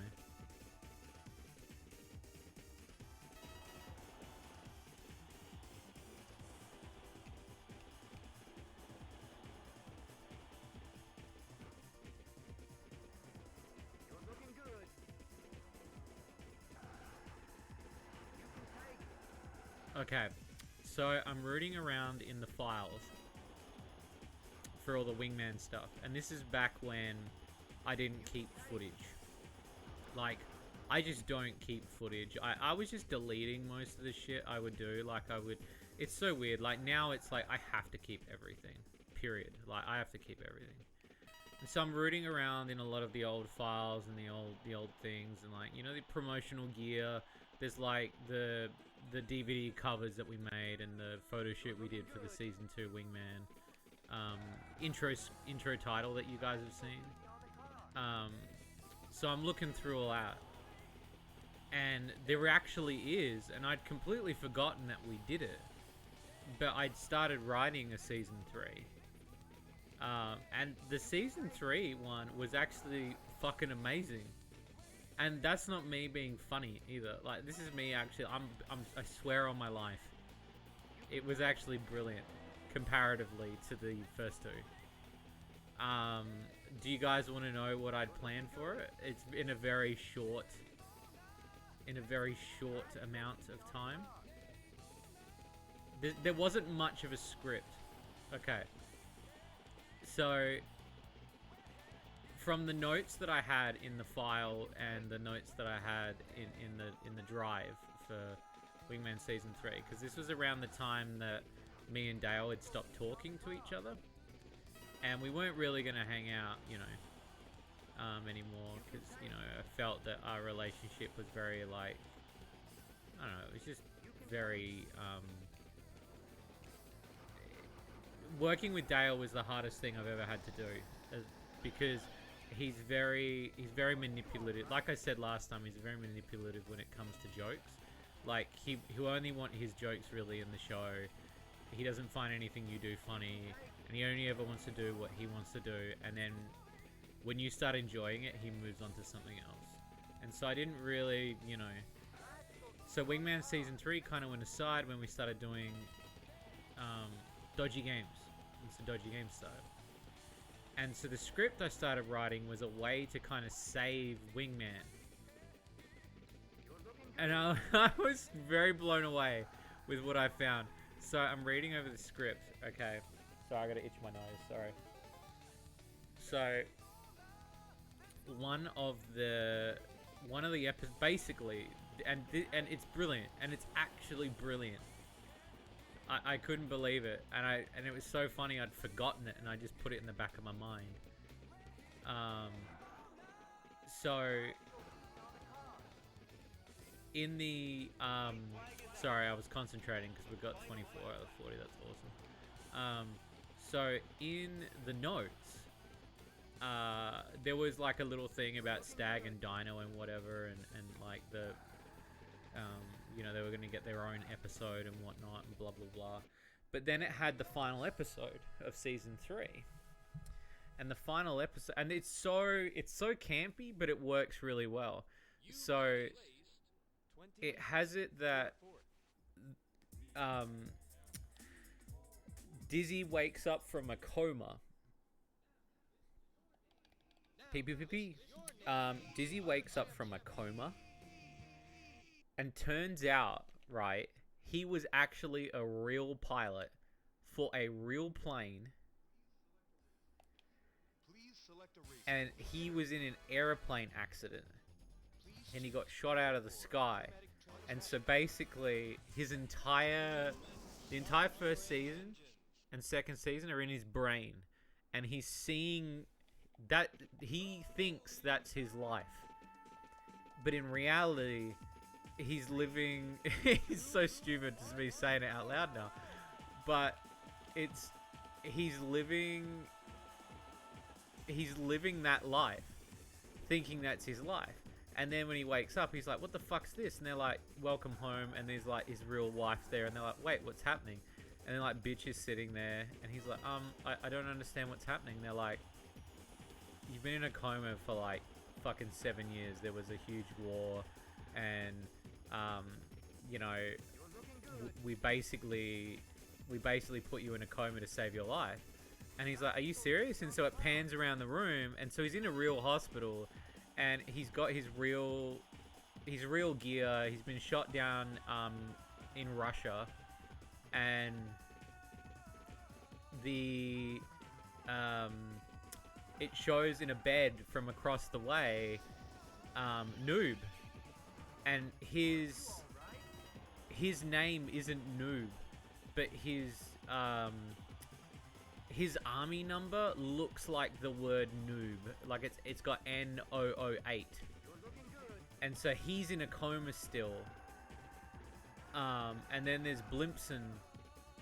You're looking good. You can take it. Okay, so I'm rooting around in the files for all the Wingman stuff, and this is back when I didn't keep footage. Like, I just don't keep footage. I was just deleting most of the shit I would do. Like, it's so weird. Like, now it's like I have to keep everything, period. Like, I have to keep everything. And so I'm rooting around in a lot of the old files and the old things, and, like, you know, the promotional gear. There's like the DVD covers that we made and the photo shoot we did for the season 2 Wingman intro title that you guys have seen. So I'm looking through all that, and there actually is, and I'd completely forgotten that we did it, but I'd started writing a season 3. And the season 3 one was actually fucking amazing. And that's not me being funny either. Like, this is me actually, I swear on my life, it was actually brilliant comparatively to the first 2. Do you guys want to know what I'd planned for it? It's in a very short amount of time. There wasn't much of a script. Okay. So, from the notes that I had in the file and the notes that I had in the drive for Wingman Season 3, because this was around the time that me and Dale had stopped talking to each other, and we weren't really going to hang out, you know, anymore, because, you know, I felt that our relationship was very, like, I don't know, it was just very, working with Dale was the hardest thing I've ever had to do, because he's very manipulative. Like I said last time, he's very manipulative when it comes to jokes. Like, he only want his jokes really in the show. He doesn't find anything you do funny, and he only ever wants to do what he wants to do, and then when you start enjoying it, he moves on to something else. And so I didn't really, you know, so Wingman Season 3 kind of went aside when we started doing Dodgy Games. It's the Dodgy Games started. And so the script I started writing was a way to kind of save Wingman. And I was very blown away with what I found. So I'm reading over the script. Okay. Sorry, I gotta itch my nose. Sorry. So one of the episodes, basically, and it's brilliant, and it's actually brilliant. I couldn't believe it, and it was so funny. I'd forgotten it, and I just put it in the back of my mind. So in the sorry, I was concentrating because we've got 24 out of 40. That's awesome. So in the notes, there was like a little thing about Stag and Dino and whatever, and like the you know, they were going to get their own episode and whatnot and blah, blah, blah. But then it had the final episode of season 3. And the final episode, and it's so campy, but it works really well. So it has it that Dizzy wakes up from a coma. P. Dizzy wakes up from a coma. And turns out, right, he was actually a real pilot for a real plane. Please select a race And he was in an airplane accident. And he got shot out of the sky. And so basically, the entire first season and second season are in his brain. And he's seeing that, he thinks that's his life. But in reality, he's living, he's so stupid to be saying it out loud now. But he's living that life, thinking that's his life. And then when he wakes up, he's like, what the fuck's this? And they're like, welcome home. And there's like his real wife there. And they're like, wait, what's happening? And then like, bitch is sitting there. And he's like, I don't understand what's happening. And they're like, you've been in a coma for like fucking 7 years. There was a huge war. And, you know, we basically put you in a coma to save your life. And he's like, are you serious? And so it pans around the room. And so he's in a real hospital. And he's got his real gear. He's been shot down in Russia, and it shows in a bed from across the way, Noob, and his name isn't Noob, but his army number looks like the word noob. Like it's got N008. And so he's in a coma still. And then there's Blimpson.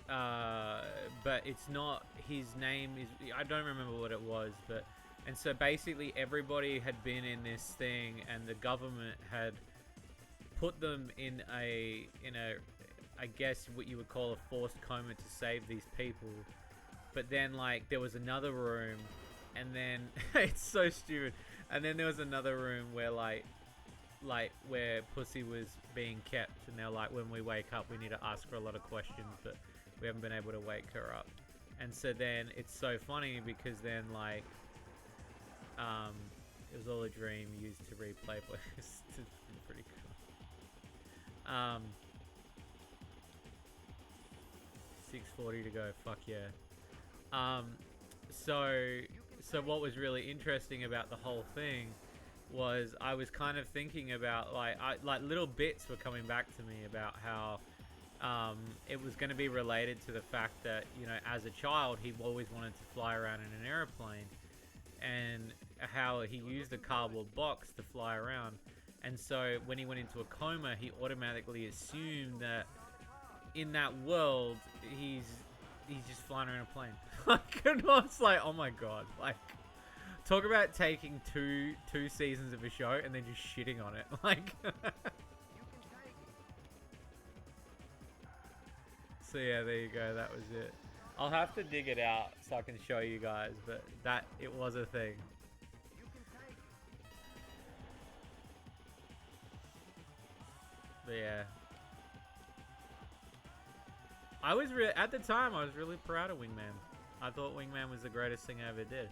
But it's not, his name is, I don't remember what it was, but, and so basically everybody had been in this thing, and the government had put them in a I guess what you would call a forced coma to save these people. But then, like, there was another room, and then it's so stupid. And then there was another room where, like where Pussy was being kept, and they're like, when we wake up, we need to ask her a lot of questions, but we haven't been able to wake her up. And so then it's so funny because then, like, it was all a dream used to replay players. It's pretty cool. 6:40 to go. Fuck yeah. So what was really interesting about the whole thing was I was kind of thinking about, like little bits were coming back to me about how it was going to be related to the fact that, you know, as a child he always wanted to fly around in an airplane, and how he used a cardboard box to fly around. And so when he went into a coma, he automatically assumed that in that world he's just flying around a plane. Like, and I was like, oh my god, like, talk about taking two seasons of a show and then just shitting on it. Like, so yeah, there you go, that was it. I'll have to dig it out so I can show you guys, but that, it was a thing. But yeah, I was at the time I was really proud of Wingman. I thought Wingman was the greatest thing I ever did.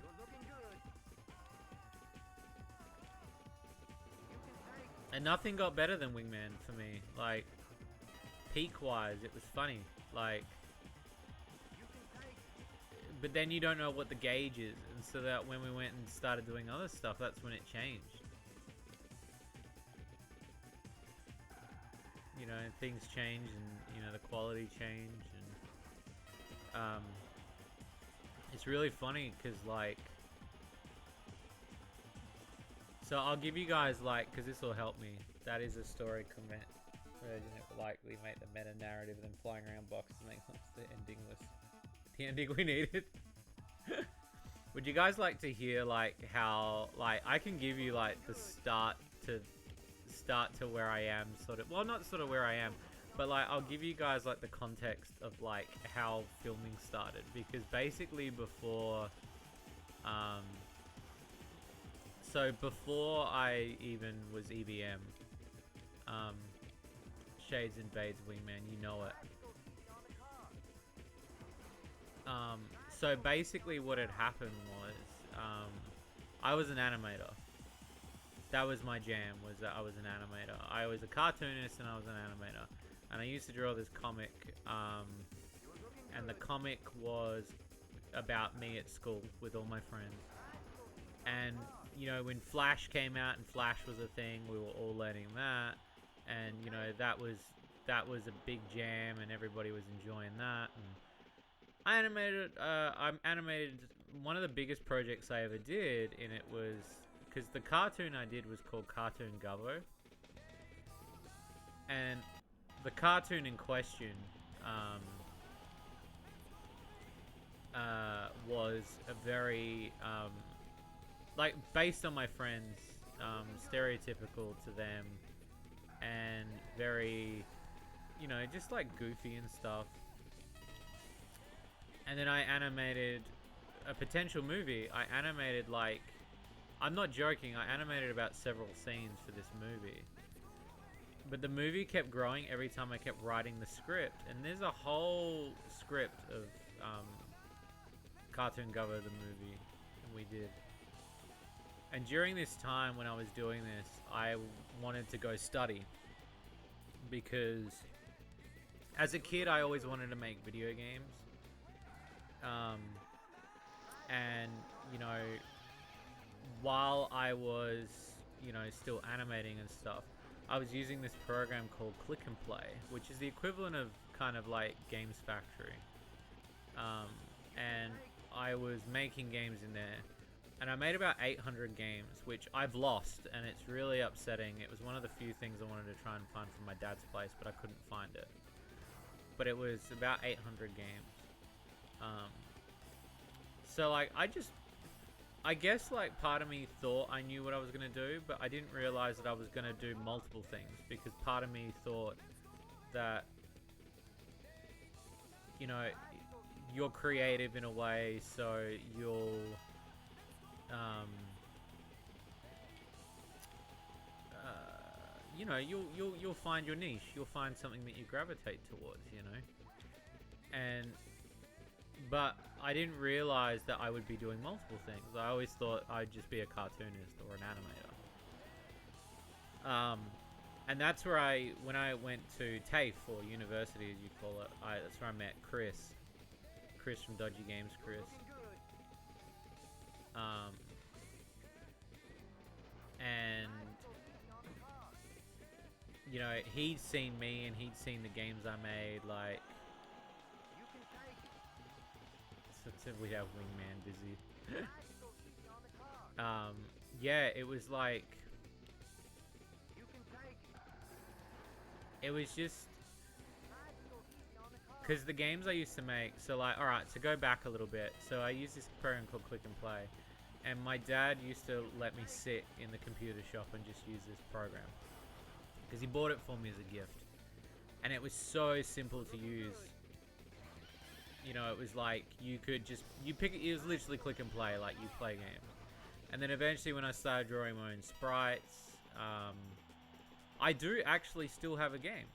And nothing got better than Wingman for me. Like, peak-wise, it was funny. Like, but then you don't know what the gauge is, and so that when we went and started doing other stuff, that's when it changed. You know, things change, and, you know, the quality changed, and it's really funny because, like, so I'll give you guys, like, because this will help me. That is a story comment version. It will likely make the meta narrative than flying around boxes make sense. The ending was the ending we needed. Would you guys like to hear, like, how, like, I can give you, like, the start to where I am, sort of, well, not sort of where I am, but, like, I'll give you guys, like, the context of, like, how filming started, because basically before, so before I even was EBM, Shades invades Wingman, you know it. So basically what had happened was, I was an animator. That was my jam, was that I was an animator. I was a cartoonist and I was an animator. And I used to draw this comic, and the comic was about me at school with all my friends. And, you know, when Flash came out and Flash was a thing, we were all learning that. And, you know, that was a big jam and everybody was enjoying that. And I animated one of the biggest projects I ever did, and it was, because the cartoon I did was called Cartoon Gubbo. And the cartoon in question, was a very, like, based on my friends, stereotypical to them, and very, you know, just like goofy and stuff. And then I animated a potential movie. I animated, like, I'm not joking, I animated about several scenes for this movie. But the movie kept growing every time I kept writing the script. And there's a whole script of Cartoon Gubbo, the movie, and we did. And during this time when I was doing this, I wanted to go study. Because as a kid, I always wanted to make video games. And, you know, while I was, you know, still animating and stuff, I was using this program called Click and Play, which is the equivalent of kind of like Games Factory. And I was making games in there, and I made about 800 games, which I've lost, and it's really upsetting. It was one of the few things I wanted to try and find from my dad's place, but I couldn't find it. But it was about 800 games. So like, I guess like part of me thought I knew what I was going to do, but I didn't realize that I was going to do multiple things, because part of me thought that, you know, you're creative in a way, so you'll, you know, you'll find your niche. You'll find something that you gravitate towards, you know. But I didn't realize that I would be doing multiple things. I always thought I'd just be a cartoonist or an animator. And that's where when I went to TAFE, or university as you call it, that's where I met Chris from Dodgy Games, Chris. And, you know, he'd seen me and he'd seen the games I made, like, so we have Wingman busy. Yeah, it was like, it was just, because the games I used to make, so like, alright, so go back a little bit. So I used this program called Click and Play, and my dad used to let me sit in the computer shop and just use this program, because he bought it for me as a gift. And it was so simple to use. You know, it was like, you could just, it was literally click and play, like you play games. And then eventually when I started drawing my own sprites, I do actually still have a game,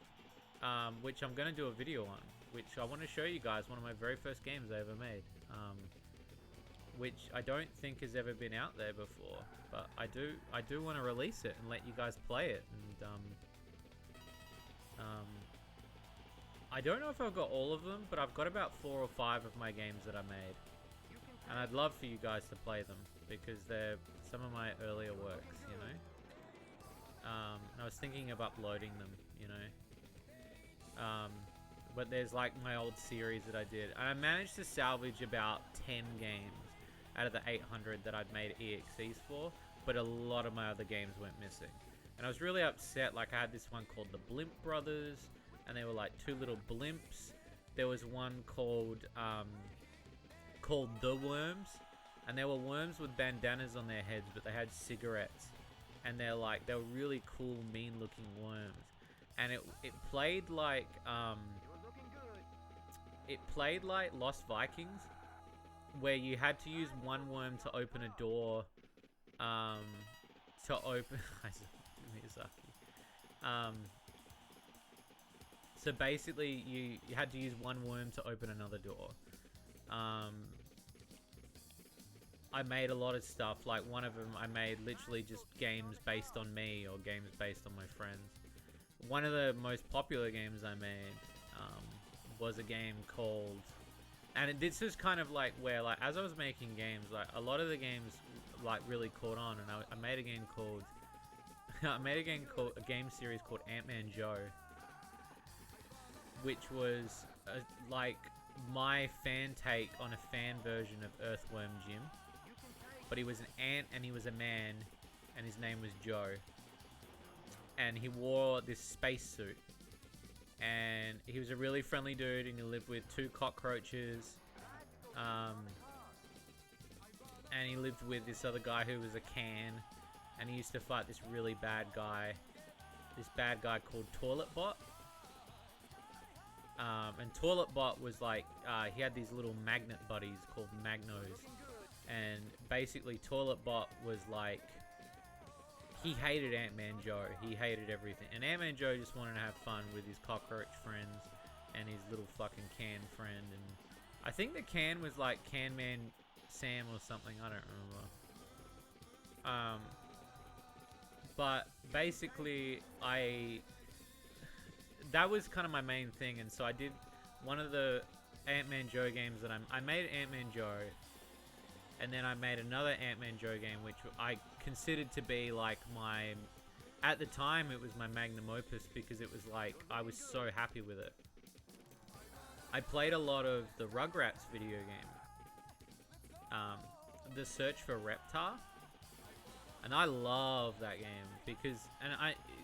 which I'm going to do a video on, which I want to show you guys, one of my very first games I ever made, which I don't think has ever been out there before, but I do want to release it and let you guys play it. And I don't know if I've got all of them, but I've got about 4 or 5 of my games that I made. And I'd love for you guys to play them, because they're some of my earlier works, you know. I was thinking of uploading them, you know. But there's like my old series that I did. And I managed to salvage about 10 games out of the 800 that I'd made EXEs for, but a lot of my other games went missing. And I was really upset. Like, I had this one called the Blimp Brothers, and they were like 2 little blimps. There was one called The Worms, and they were worms with bandanas on their heads, but they had cigarettes, and they were really cool, mean looking worms. And it played like Lost Vikings, where you had to use one worm to open a door, so basically you had to use one worm to open another door. I made a lot of stuff. Like one of them, I made literally just games based on me or games based on my friends. One of the most popular games I made was a game called, and this is kind of like where, like, as I was making games, like a lot of the games like really caught on, and I made a game called a game series called Ant-Man Joe, which was like my fan take on a fan version of Earthworm Jim. But he was an ant and he was a man, and his name was Joe. And he wore this spacesuit. And he was a really friendly dude, and he lived with 2 cockroaches. And he lived with this other guy who was a can. And he used to fight this really bad guy. This bad guy called Toilet Bot. And Toilet Bot was like, he had these little magnet buddies called Magnos. And basically Toilet Bot was like, he hated Ant-Man Joe. He hated everything. And Ant-Man Joe just wanted to have fun with his cockroach friends and his little fucking can friend. And I think the can was like Can Man Sam or something. I don't remember. But basically that was kind of my main thing. And so I did one of the Ant-Man Joe games that I made Ant-Man Joe. And then I made another Ant-Man Joe game, which I considered to be like my... At the time, it was my magnum opus because it was like, I was so happy with it. I played a lot of the Rugrats video game. The Search for Reptar. And I love that game because...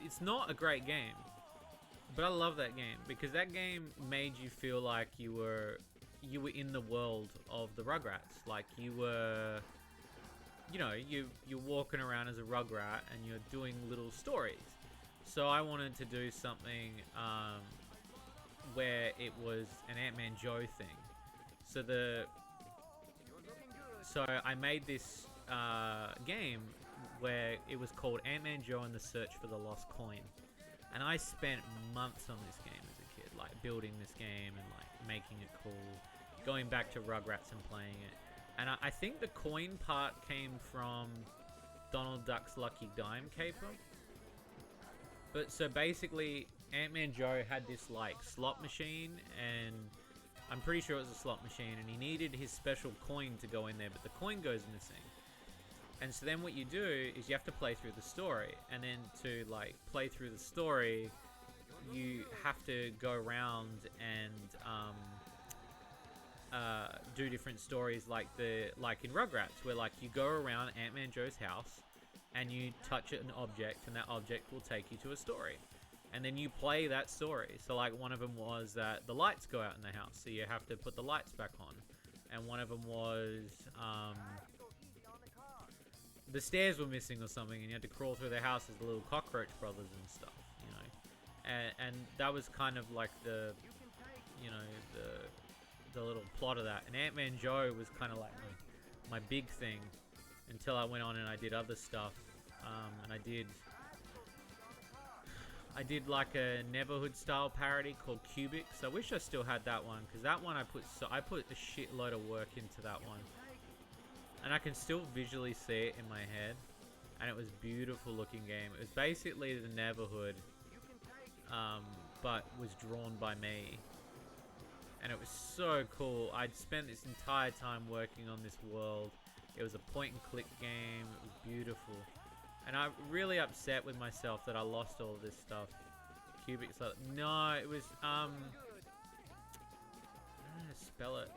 it's not a great game. But I love that game because that game made you feel like you were in the world of the Rugrats. Like you were, you know, you're walking around as a Rugrat and you're doing little stories. So I wanted to do something where it was an Ant-Man Joe thing. So I made this game where it was called Ant-Man Joe and the Search for the Lost Coin. And I spent months on this game as a kid, like building this game and like making it cool, going back to Rugrats and playing it. And I think the coin part came from Donald Duck's Lucky Dime Caper. But so basically, Ant-Man Joe had this like slot machine, and I'm pretty sure it was a slot machine, and he needed his special coin to go in there, but the coin goes missing. And so then what you do is you have to play through the story, and then to like play through the story, you have to go around and do different stories like in Rugrats, where like you go around Ant-Man Joe's house and you touch an object, and that object will take you to a story, and then you play that story. So like one of them was that the lights go out in the house, so you have to put the lights back on, and one of them was the stairs were missing or something, and you had to crawl through the house as the little cockroach brothers and stuff, you know. And that was kind of like the, you know, the little plot of that. And Ant-Man Joe was kind of like my big thing until I went on and I did other stuff. And I did like a Neverhood style parody called Cubics. I wish I still had that one, because that one I put a shitload of work into that one. And I can still visually see it in my head. And it was a beautiful looking game. It was basically the Neverhood, but was drawn by me. And it was so cool. I'd spent this entire time working on this world. It was a point and click game. It was beautiful. And I'm really upset with myself that I lost all of this stuff. Cubics, no, it was, I don't know how to spell it.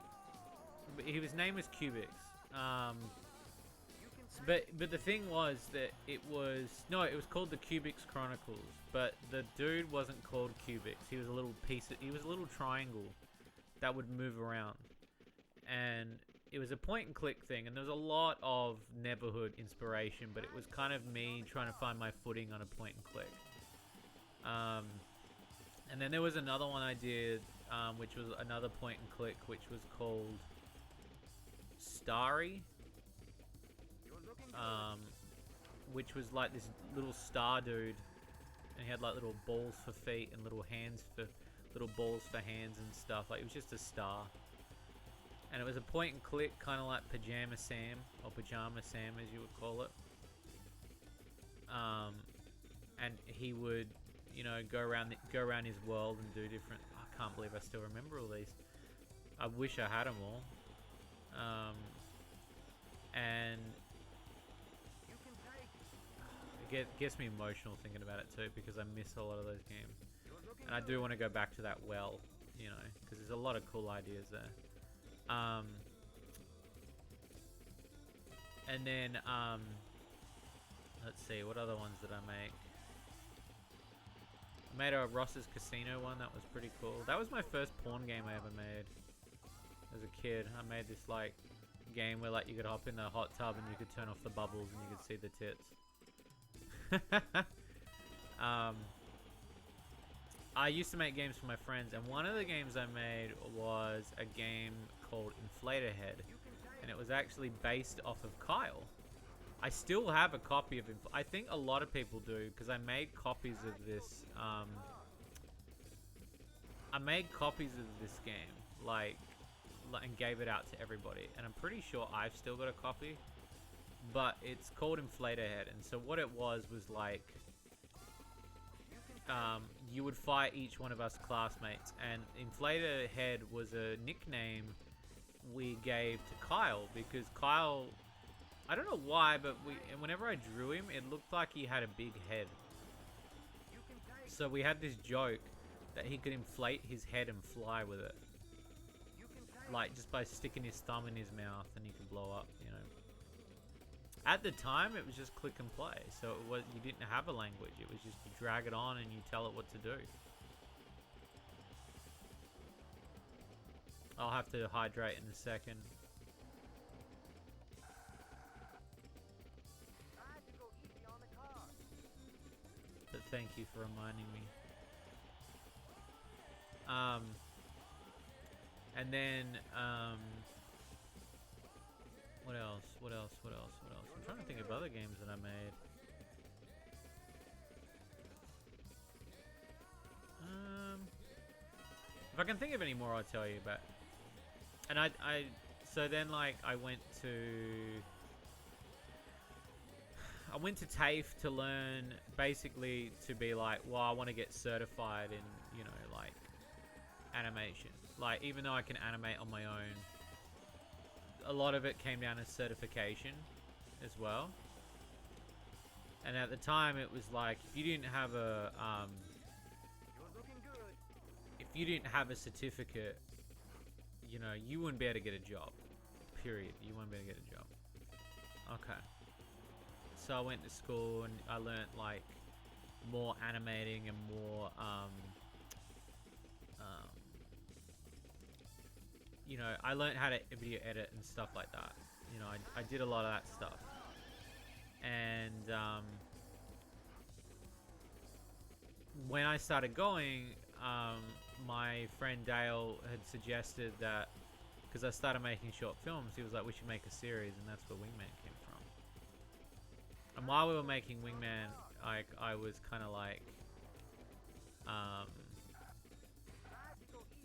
But his name was Cubics. But the thing was that it was called the Cubics Chronicles, but the dude wasn't called Cubics. He was a little he was a little triangle that would move around, and it was a point and click thing, and there was a lot of Neverhood inspiration, but it was kind of me trying to find my footing on a point and click. And then there was another one I did, which was another point and click, which was called Starry, which was like this little star dude, and he had like little balls for feet and little balls for hands and stuff. Like, it was just a star. And it was a point and click, kind of like Pajama Sam, or Pajama Sam as you would call it. And he would, you know, go around his world and do different. I can't believe I still remember all these. I wish I had them all. And it gets me emotional thinking about it too, because I miss a lot of those games, and I do want to go back to that well, you know, because there's a lot of cool ideas there. And then let's see, what other ones did I make? I made a Ross's Casino one. That was pretty cool. That was my first porn game I ever made as a kid. I made this like game where like you could hop in the hot tub and you could turn off the bubbles and you could see the tits. I used to make games for my friends, and one of the games I made was a game called Inflator Head, and it was actually based off of Kyle. I still have a copy of it. I think a lot of people do, because I made copies of this. I made copies of this game, like, and gave it out to everybody. And I'm pretty sure I've still got a copy. But it's called Inflator Head, and so what it was like, you would fight each one of us classmates, and Inflator Head was a nickname we gave to Kyle, because Kyle, I don't know why, but whenever I drew him, it looked like he had a big head. So we had this joke that he could inflate his head and fly with it. Like, just by sticking his thumb in his mouth and he could blow up, you know. At the time, it was just click and play. So it was, you didn't have a language. It was just you drag it on and you tell it what to do. I'll have to hydrate in a second. But thank you for reminding me. And then, what else? I'm trying to think of other games that I made. If I can think of any more, I'll tell you. But, and so then like I went to TAFE to learn, basically to be like, well, I want to get certified in, you know, like animation. Like, even though I can animate on my own, a lot of it came down to certification as well. And at the time, it was like, if you didn't have a certificate, you know, you wouldn't be able to get a job. Period. You wouldn't be able to get a job. Okay. So I went to school and I learnt like more animating and more you know, I learned how to video edit and stuff like that. You know, I did a lot of that stuff. And when I started going, my friend Dale had suggested that, because I started making short films, he was like, we should make a series, and that's where Wingman came from. And while we were making Wingman, I was kind of like,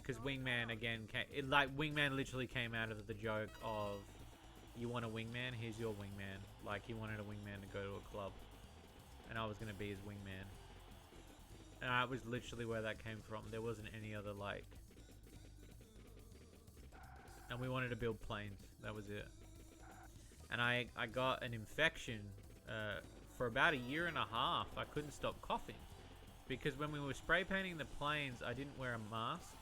because Wingman again Wingman literally came out of the joke of, you want a wingman, here's your wingman. Like, he wanted a wingman to go to a club, and I was gonna be his wingman. And that was literally where that came from. There wasn't any other, like, and we wanted to build planes. That was it. And I got an infection for about a year and a half. I couldn't stop coughing, because when we were spray painting the planes, I didn't wear a mask.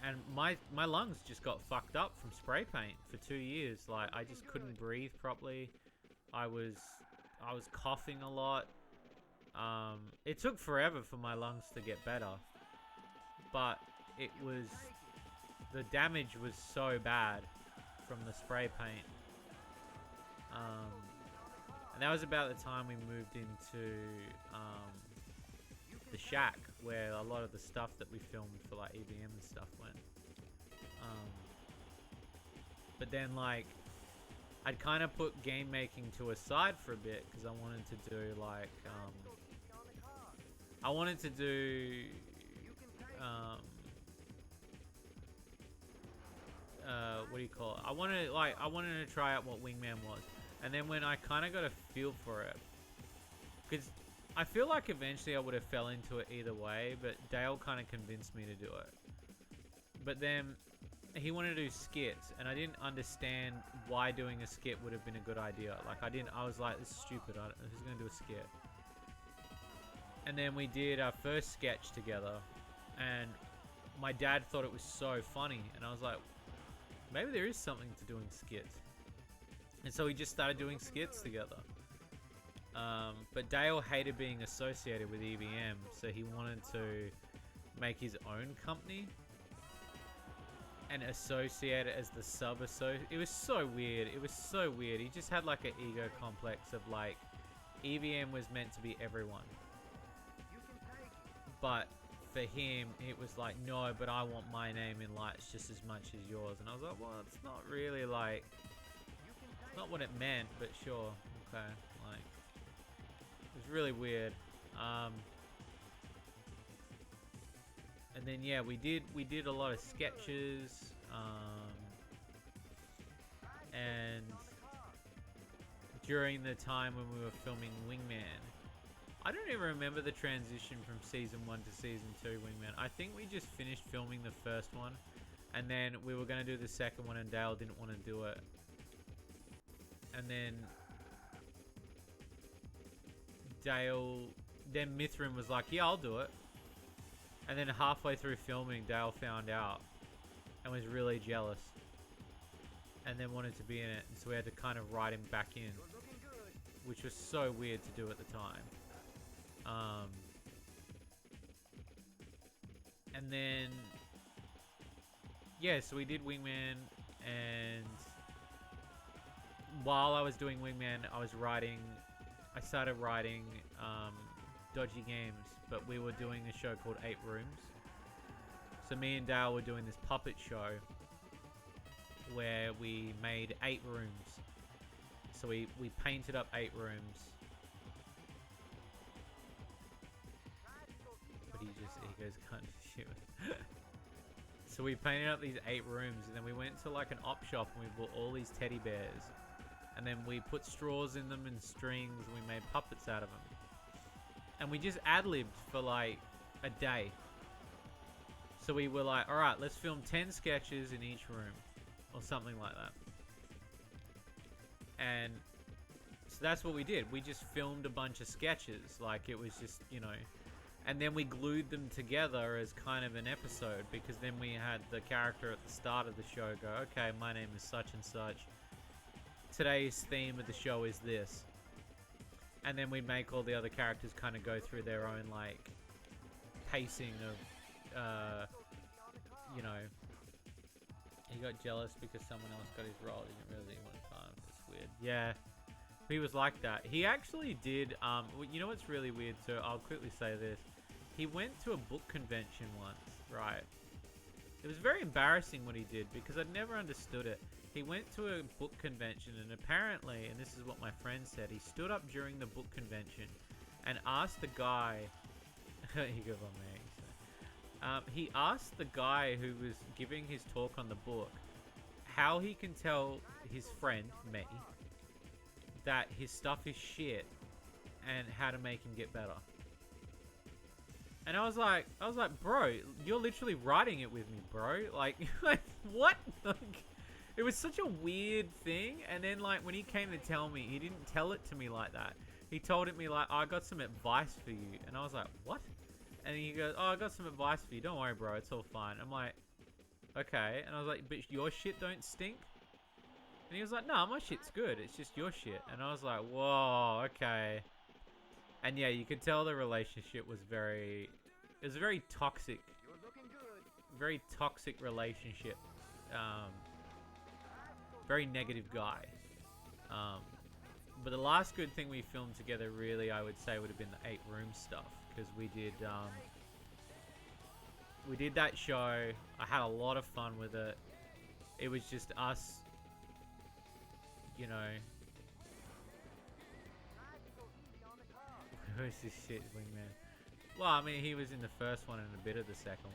And my lungs just got fucked up from spray paint for 2 years. Like, I just couldn't breathe properly. I was coughing a lot. It took forever for my lungs to get better. But the damage was so bad from the spray paint. And that was about the time we moved into the shack, where a lot of the stuff that we filmed for like EBM and stuff went. But then, like, I'd kind of put game making to a side for a bit, because I wanted to do like what do you call it? I wanted to try out what Wingman was, and then when I kind of got a feel for it, because I feel like eventually I would have fell into it either way, but Dale kind of convinced me to do it. But then he wanted to do skits, and I didn't understand why doing a skit would have been a good idea. Like I was like, this is stupid. Who's gonna do a skit? And then we did our first sketch together, and my dad thought it was so funny, and I was like, maybe there is something to doing skits. And so we just started doing skits together. But Dale hated being associated with EVM, so he wanted to make his own company and associate it as the sub-associate. It was so weird. It was so weird. He just had like an ego complex of like, EVM was meant to be everyone. But for him, it was like, no, but I want my name in lights just as much as yours. And I was like, well, it's not really like, it's not what it meant, but sure. Okay, like, it was really weird. And then yeah, we did a lot of sketches, and during the time when we were filming Wingman, I don't even remember the transition from season 1 to season 2 Wingman. I think we just finished filming the first one, and then we were gonna do the second one, and Dale didn't want to do it, and then Mithrin was like, yeah, I'll do it. And then halfway through filming, Dale found out and was really jealous, and then wanted to be in it, and so we had to kind of write him back in, which was so weird to do at the time. And then yeah, so we did Wingman, and while I was doing Wingman, I started writing Dodgy Games, but we were doing a show called 8 Rooms. So me and Dale were doing this puppet show where we made 8 rooms. So we painted up 8 rooms. But he goes, can't shoot. So we painted up these 8 rooms, and then we went to like an op shop and we bought all these teddy bears. And then we put straws in them and strings, and we made puppets out of them. And we just ad-libbed for like a day. So we were like, alright, let's film 10 sketches in each room. Or something like that. And so that's what we did. We just filmed a bunch of sketches. Like, it was just, you know. And then we glued them together as kind of an episode. Because then we had the character at the start of the show go, okay, my name is such and such. Today's theme of the show is this. And then we make all the other characters kind of go through their own, like, pacing of, you know, he got jealous because someone else got his role. He didn't really want time. It's weird. Yeah, he was like that. He actually did, you know what's really weird too? I'll quickly say this. He went to a book convention once, right? It was very embarrassing what he did because I'd never understood it. He went to a book convention, and apparently, and this is what my friend said, he stood up during the book convention and asked the guy, he goes on me, so. He asked the guy who was giving his talk on the book how he can tell his friend, me, that his stuff is shit and how to make him get better. And I was like, bro, you're literally writing it with me, bro. Like what? Like, it was such a weird thing. And then, like, when he came to tell me, he didn't tell it to me like that. He told it me like, oh, I got some advice for you. And I was like, what? And he goes, oh, I got some advice for you. Don't worry, bro. It's all fine. I'm like, okay. And I was like, but your shit don't stink? And he was like, no, my shit's good. It's just your shit. And I was like, whoa, okay. And yeah, you could tell the relationship was it was a very toxic. You're looking good. Very toxic relationship. Very negative guy. But the last good thing we filmed together, really, I would say, would have been the 8 room stuff, because we did that show. I had a lot of fun with it. It was just us, you know. Who's this shit, Wingman? Well, I mean, he was in the first one and a bit of the second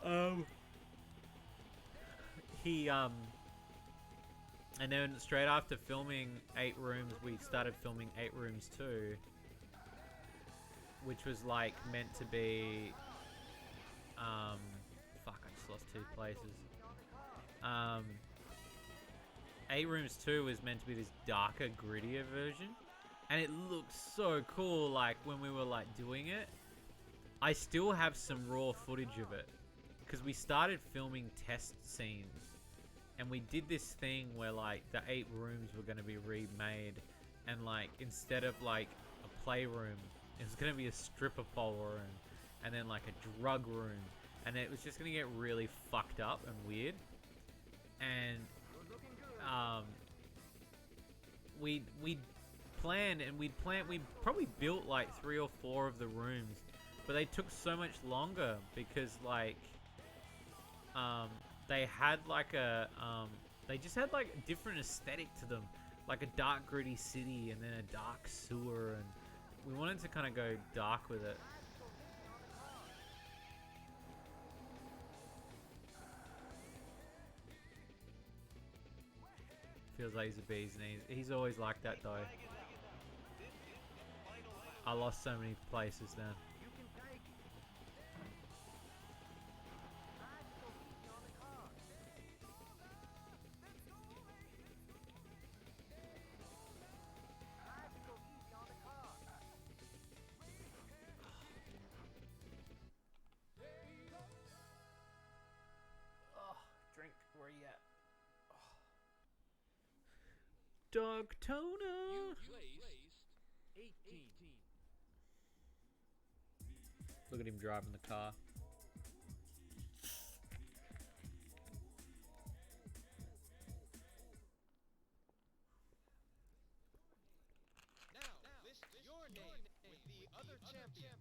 one. he and then straight after filming 8 Rooms, we started filming 8 Rooms 2, which was like meant to be fuck, I just lost 2 places. 8 Rooms 2 was meant to be this darker, grittier version, and it looked so cool. Like when we were like doing it, I still have some raw footage of it because we started filming test scenes, and we did this thing where like the 8 rooms were going to be remade, and like instead of like a playroom, it was going to be a stripper pole room, and then like a drug room, and it was just going to get really fucked up and weird. And we planned, and we probably built like 3 or 4 of the rooms, but they took so much longer because like they had like a they just had like a different aesthetic to them, like a dark gritty city and then a dark sewer, and we wanted to kind of go dark with it. Feels like he's a bee's knees. He's always like that though. I lost so many places then. Drink, where you at? Daytona. Placed 18. Look at him driving the car. Now, list your name with the other champions.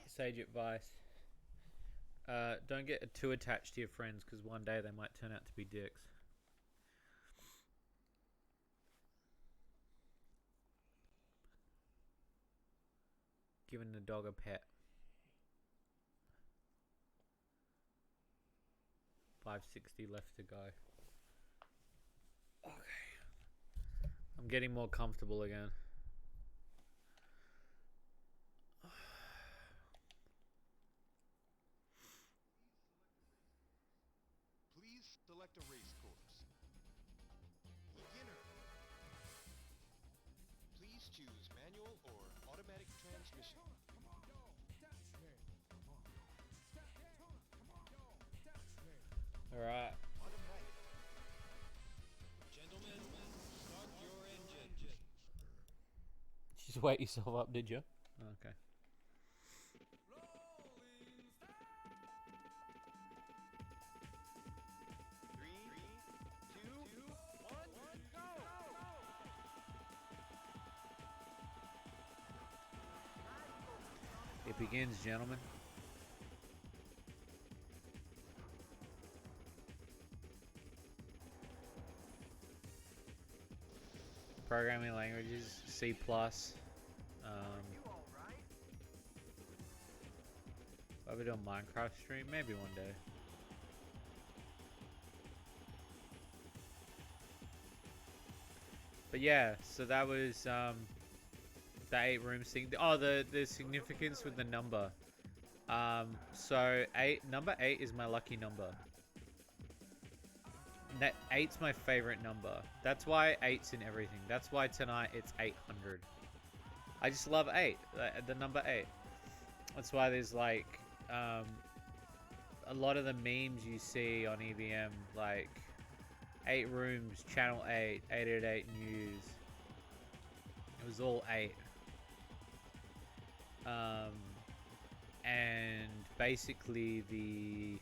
Sage advice. Don't get too attached to your friends, because one day they might turn out to be dicks. Giving the dog a pet. 560 left to go. Okay. I'm getting more comfortable again. Please select a race course. Beginner. Please choose manual or automatic transmission. All right. Automatic. Gentlemen, start your engine. Just wait yourself up, did you? Okay. Three, two, one, go! It begins, gentlemen. Programming languages, C++. I'll be doing Minecraft stream, maybe one day. But yeah, so that was the 8 rooms thing. Oh, the significance with the number. So number 8 is my lucky number. That 8's my favorite number. That's why 8's in everything. That's why tonight it's 800. I just love 8, the number 8. That's why there's like a lot of the memes you see on EVM, like 8 rooms, channel 8, 888 news. It was all 8. And basically the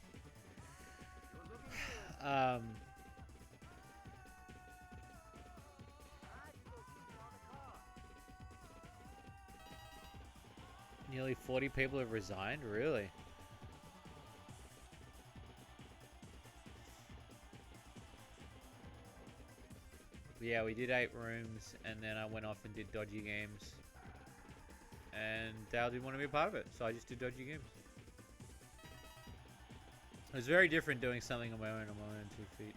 nearly 40 people have resigned, really? Yeah, we did 8 rooms, and then I went off and did dodgy games. And Dale didn't want to be a part of it, so I just did dodgy games. It was very different doing something on my own 2 feet.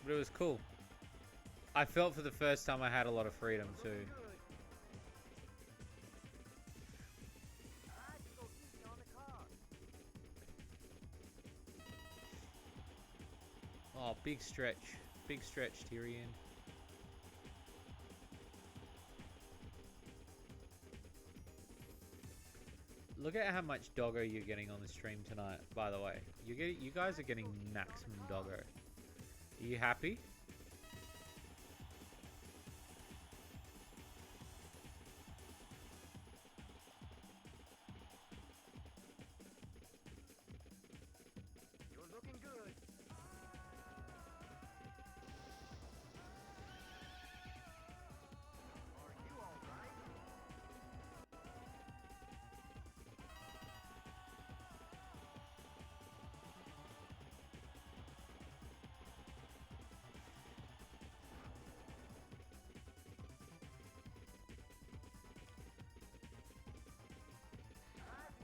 But it was cool. I felt for the first time I had a lot of freedom too. Go easy on the car. Oh, big stretch. Big stretch, Tyrion. Look at how much doggo you're getting on the stream tonight, by the way. You guys are getting maximum doggo. Are you happy? You're looking good. Are you all right?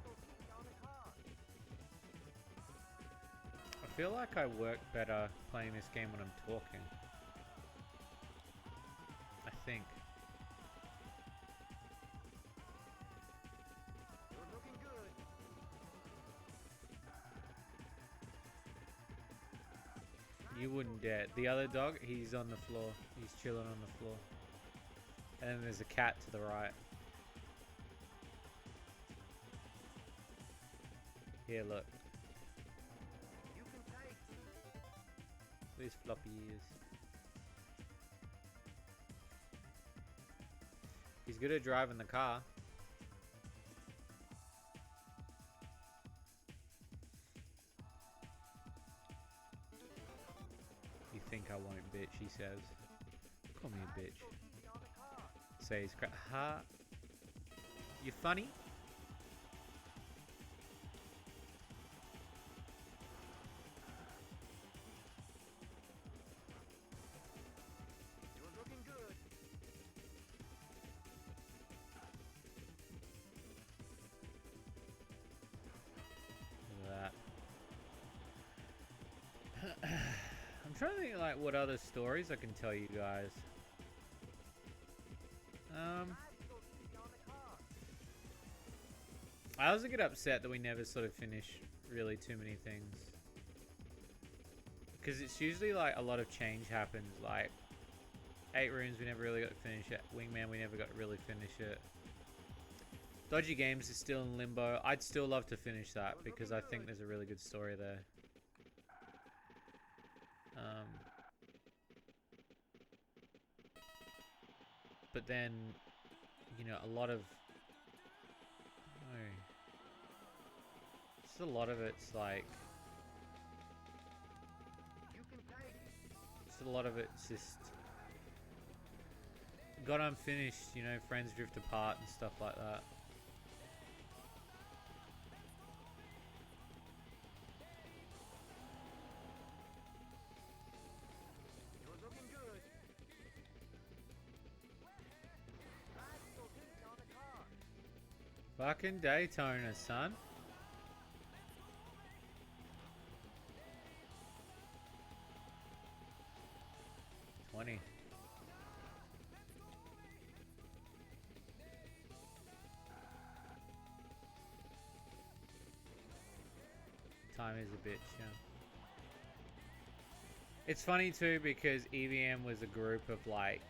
Go easy on the car. I feel like I work better playing this game when I'm talking. I think. You're looking good. You wouldn't dare. The other dog, he's on the floor. He's chilling on the floor. And then there's a cat to the right. Here, look. You can take. These floppy ears. He's good at driving the car. You think I won't, bitch, he says. Call me a bitch. Go easy on the car. Say he's crap. Ha. You funny? You're looking good. Look at that. I'm trying to think like what other stories I can tell you guys. Go easy on the car. I also get upset that we never sort of finish really too many things. Because it's usually like a lot of change happens. Like 8 rooms we never really got to finish it. Wingman we never got to really finish it. Dodgy Games is still in limbo. I'd still love to finish that because I think there's a really good story there. But then, you know, a lot of... Oh, just a lot of it's like... You can take. Just a lot of it's just... Got unfinished, you know, friends drift apart and stuff like that. You're looking good. Go easy on the car. Fucking Daytona, son. Time is a bitch, yeah. It's funny too because EVM was a group of like...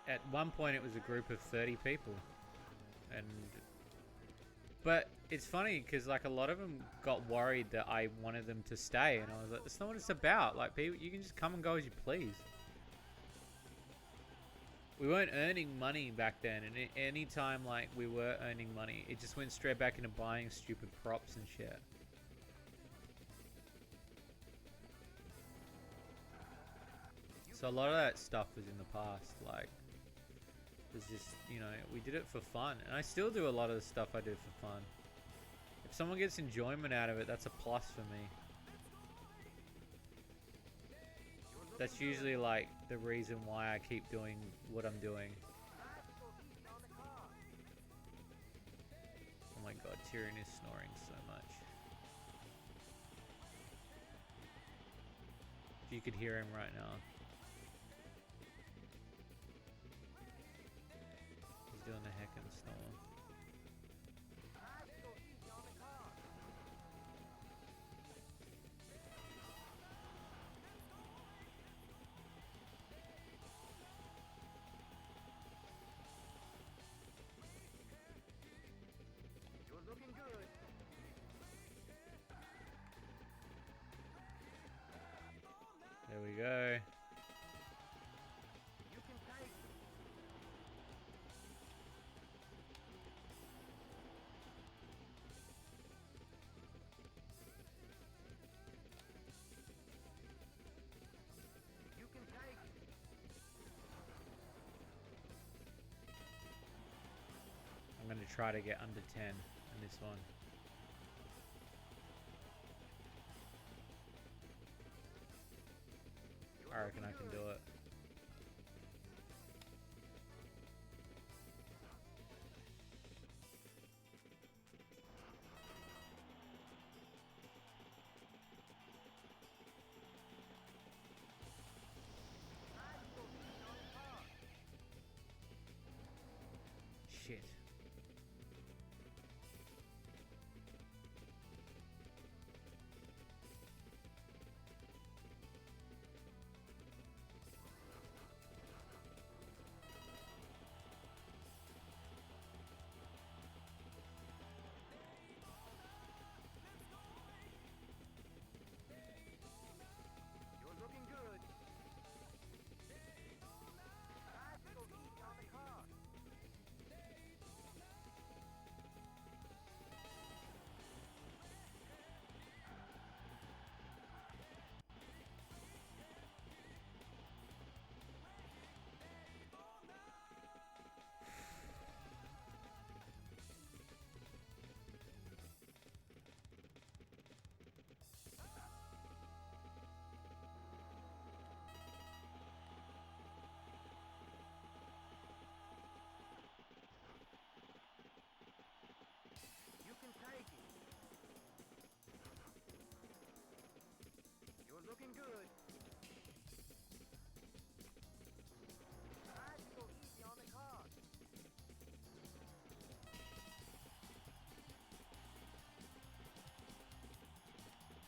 At one point it was a group of 30 people. And... But it's funny because like a lot of them got worried that I wanted them to stay. And I was like, that's not what it's about. Like, people, you can just come and go as you please. We weren't earning money back then. And any time like we were earning money, it just went straight back into buying stupid props and shit. So a lot of that stuff was in the past, like, it was just, you know, we did it for fun. And I still do a lot of the stuff I do for fun. If someone gets enjoyment out of it, that's a plus for me. You're That's usually like the reason why I keep doing what I'm doing. Oh my god, Tyrion is snoring so much. You could hear him right now. He's doing the heckin' snore. You're looking good. There we go. You can take it. You can take it. I'm gonna try to get under 10 in this one. I reckon I can do it. Shit. You're looking good. Nice go easy on the car. You can take it. You're looking good. Nice go easy on the car.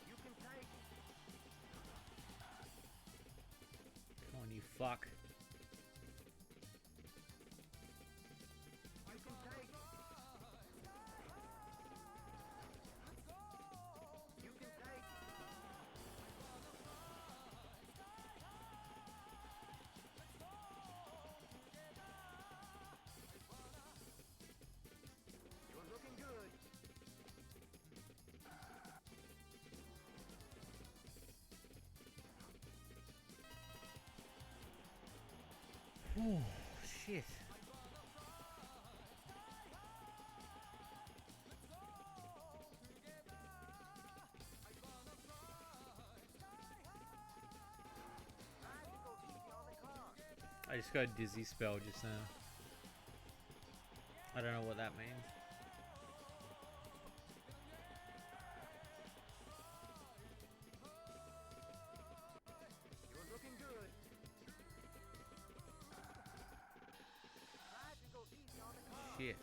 You can take it. Come on, you fuck. You can take it. You can take it. You're looking good. Oh, shit. Nice go easy on the car. I just got a dizzy spell just now. I don't know what that means. You're looking good. Nice go easy on the car. Shit.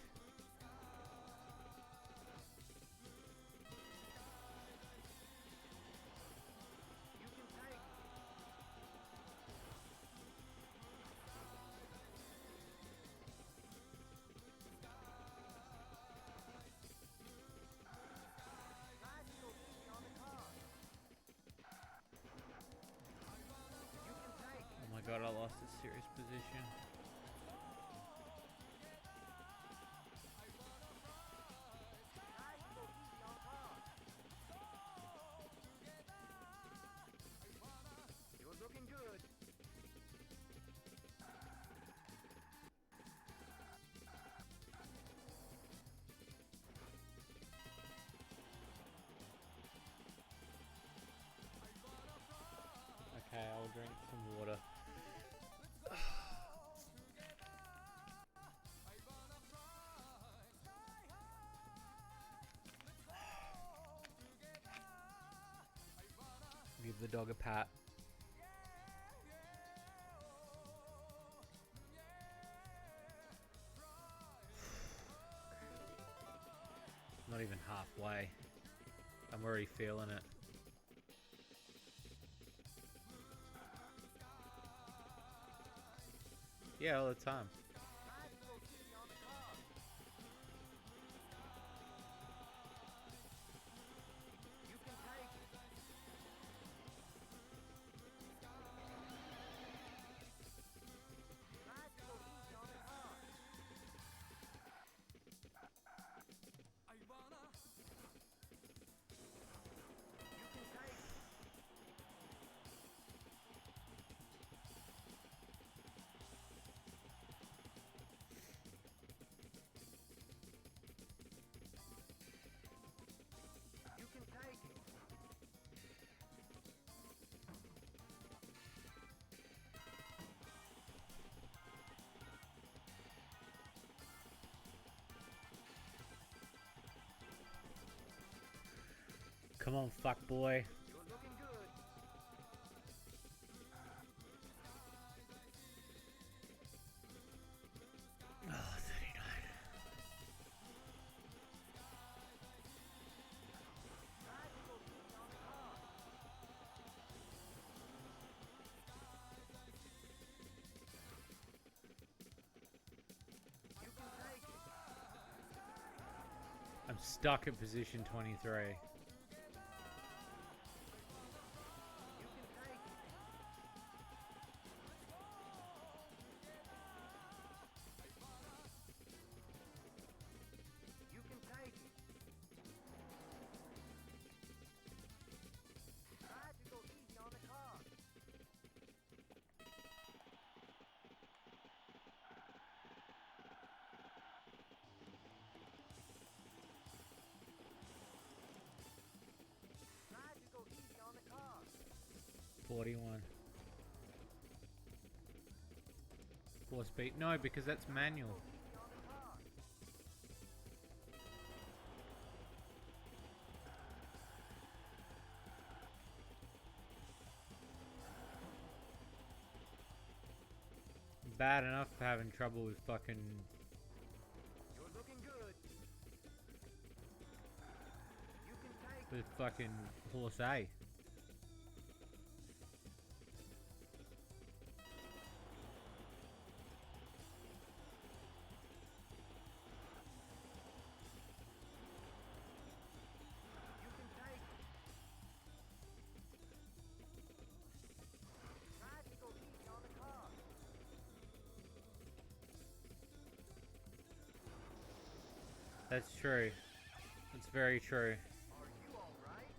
You can take it. Nice go easy on the car. You can take it. Oh my god, I lost a serious position. Nice go easy on the car. You're looking good. Okay, I'll drink some water. Give the dog a pat. Not even halfway. I'm already feeling it. Yeah, all the time. Come on, fuck boy. You're looking good. Oh, 39. I'm stuck at position 23. Try to go easy on the car. 41. 4 speed. No, because that's manual. Easy on the car. Bad enough for having trouble with fucking You're looking good. You can take with fucking horse A. You can take it. Try to go easy on the car. That's true. That's very true. Are you all right?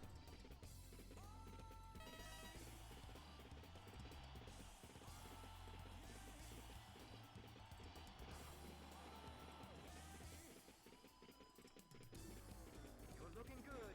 You're looking good.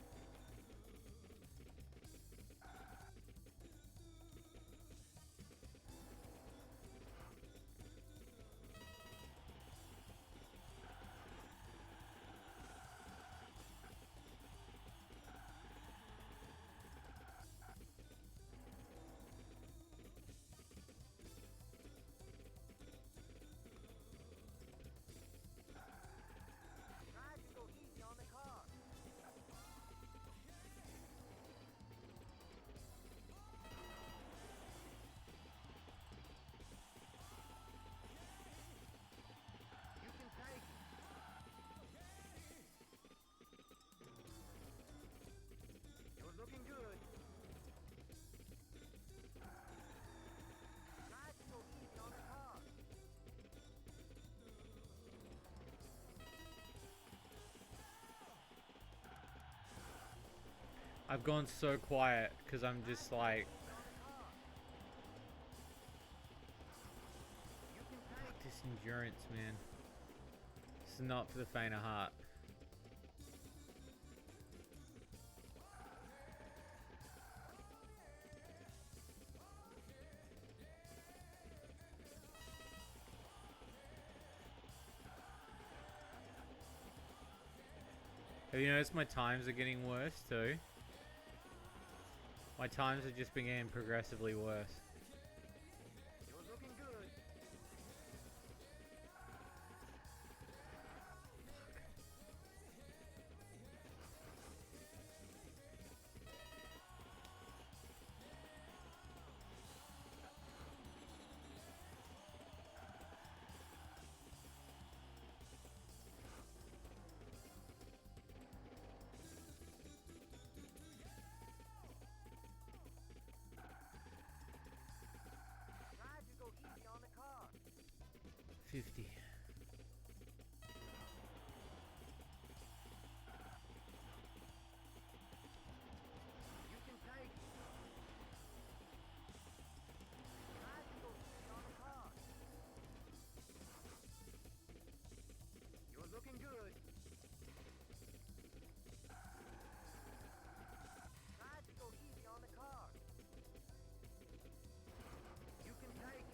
Try to go easy on the car. You can take it. You're looking good. Try to go easy on the car. I've gone so quiet because I'm just like, You can take fuck this endurance, man. This is not for the faint of heart. Have you noticed my times are getting worse too? My times have just been getting progressively worse. You're looking good. Try to go easy on the car. 50. You can take it. Try to go easy on the car. You're looking good. Try to go easy on the car. You can take it.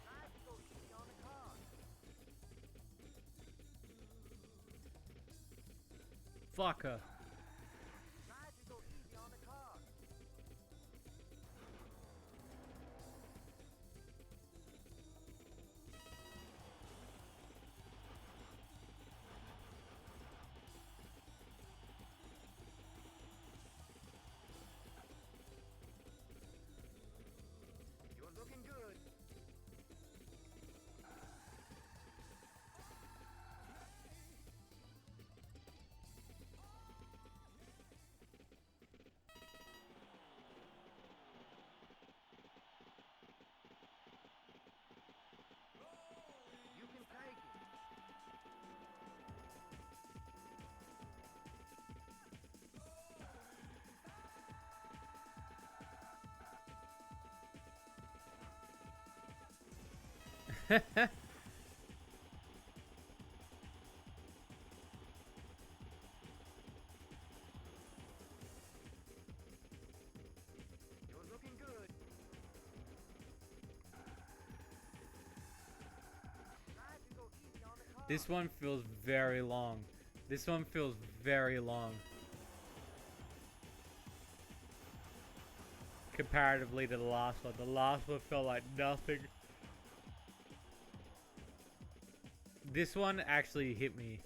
Try to go easy on the car. Fucker. Try to go easy on the car. You're looking good. You can take it. You're looking good. Try to go easy on the car. This one feels very long. This one feels very long. Comparatively to the last one. The last one felt like nothing. This one actually hit me.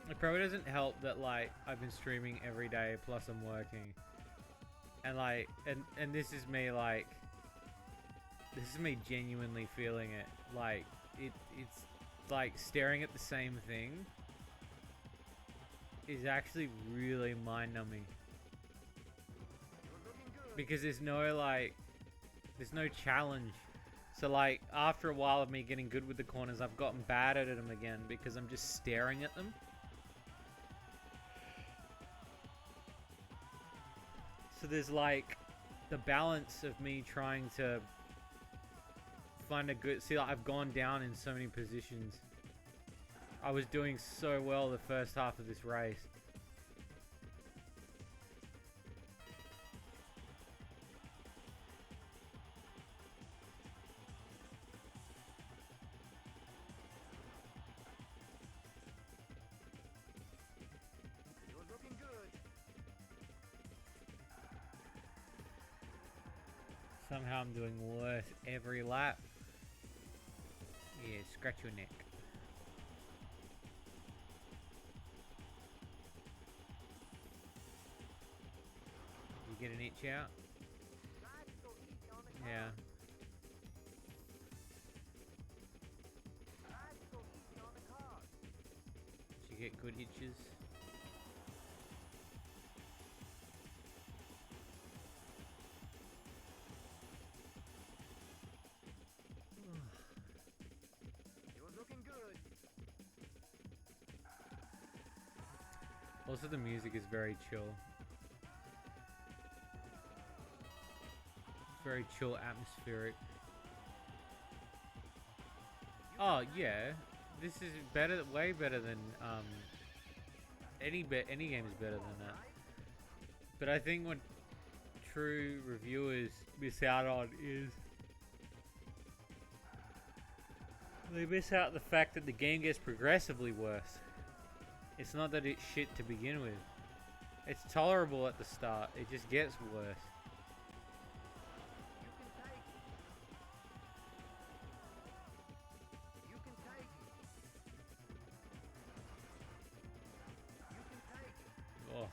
It probably doesn't help that like I've been streaming every day plus I'm working. And like and this is me like this is me genuinely feeling it. Like it's like staring at the same thing is actually really mind numbing. You're looking good. Because there's no challenge. So like after a while of me getting good with the corners, I've gotten bad at them again because I'm just staring at them. So there's like the balance of me trying to find a good... See, like, I've gone down in so many positions. I was doing so well the first half of this race. You're looking good. Somehow I'm doing worse every lap. Yeah, scratch your neck. You get an itch out? Try to go easy on the car. Yeah. Try to go easy on the car. Did you get good itches? You're looking good. Also, the music is very chill. Very chill, atmospheric. Oh yeah, this is better, way better than any game is better than that. But I think what true reviewers miss out on is they miss out the fact that the game gets progressively worse. It's not that it's shit to begin with. It's tolerable at the start. It just gets worse. You can take it. You can take it. Oh.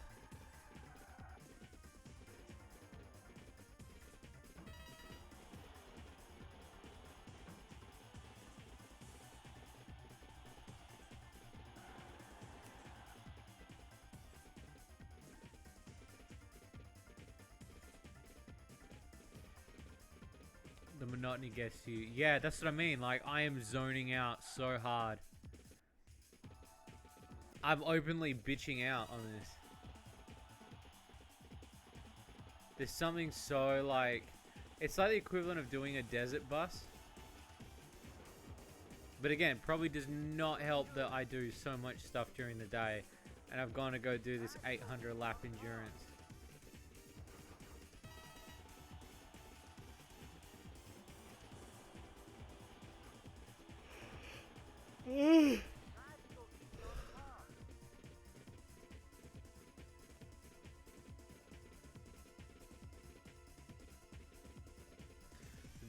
The monotony gets you. Yeah, that's what I mean. Like, I am zoning out so hard. I'm openly bitching out on this. There's something so, like... It's like the equivalent of doing a desert bus. But again, probably does not help that I do so much stuff during the day. And I've gone to go do this 800 lap endurance.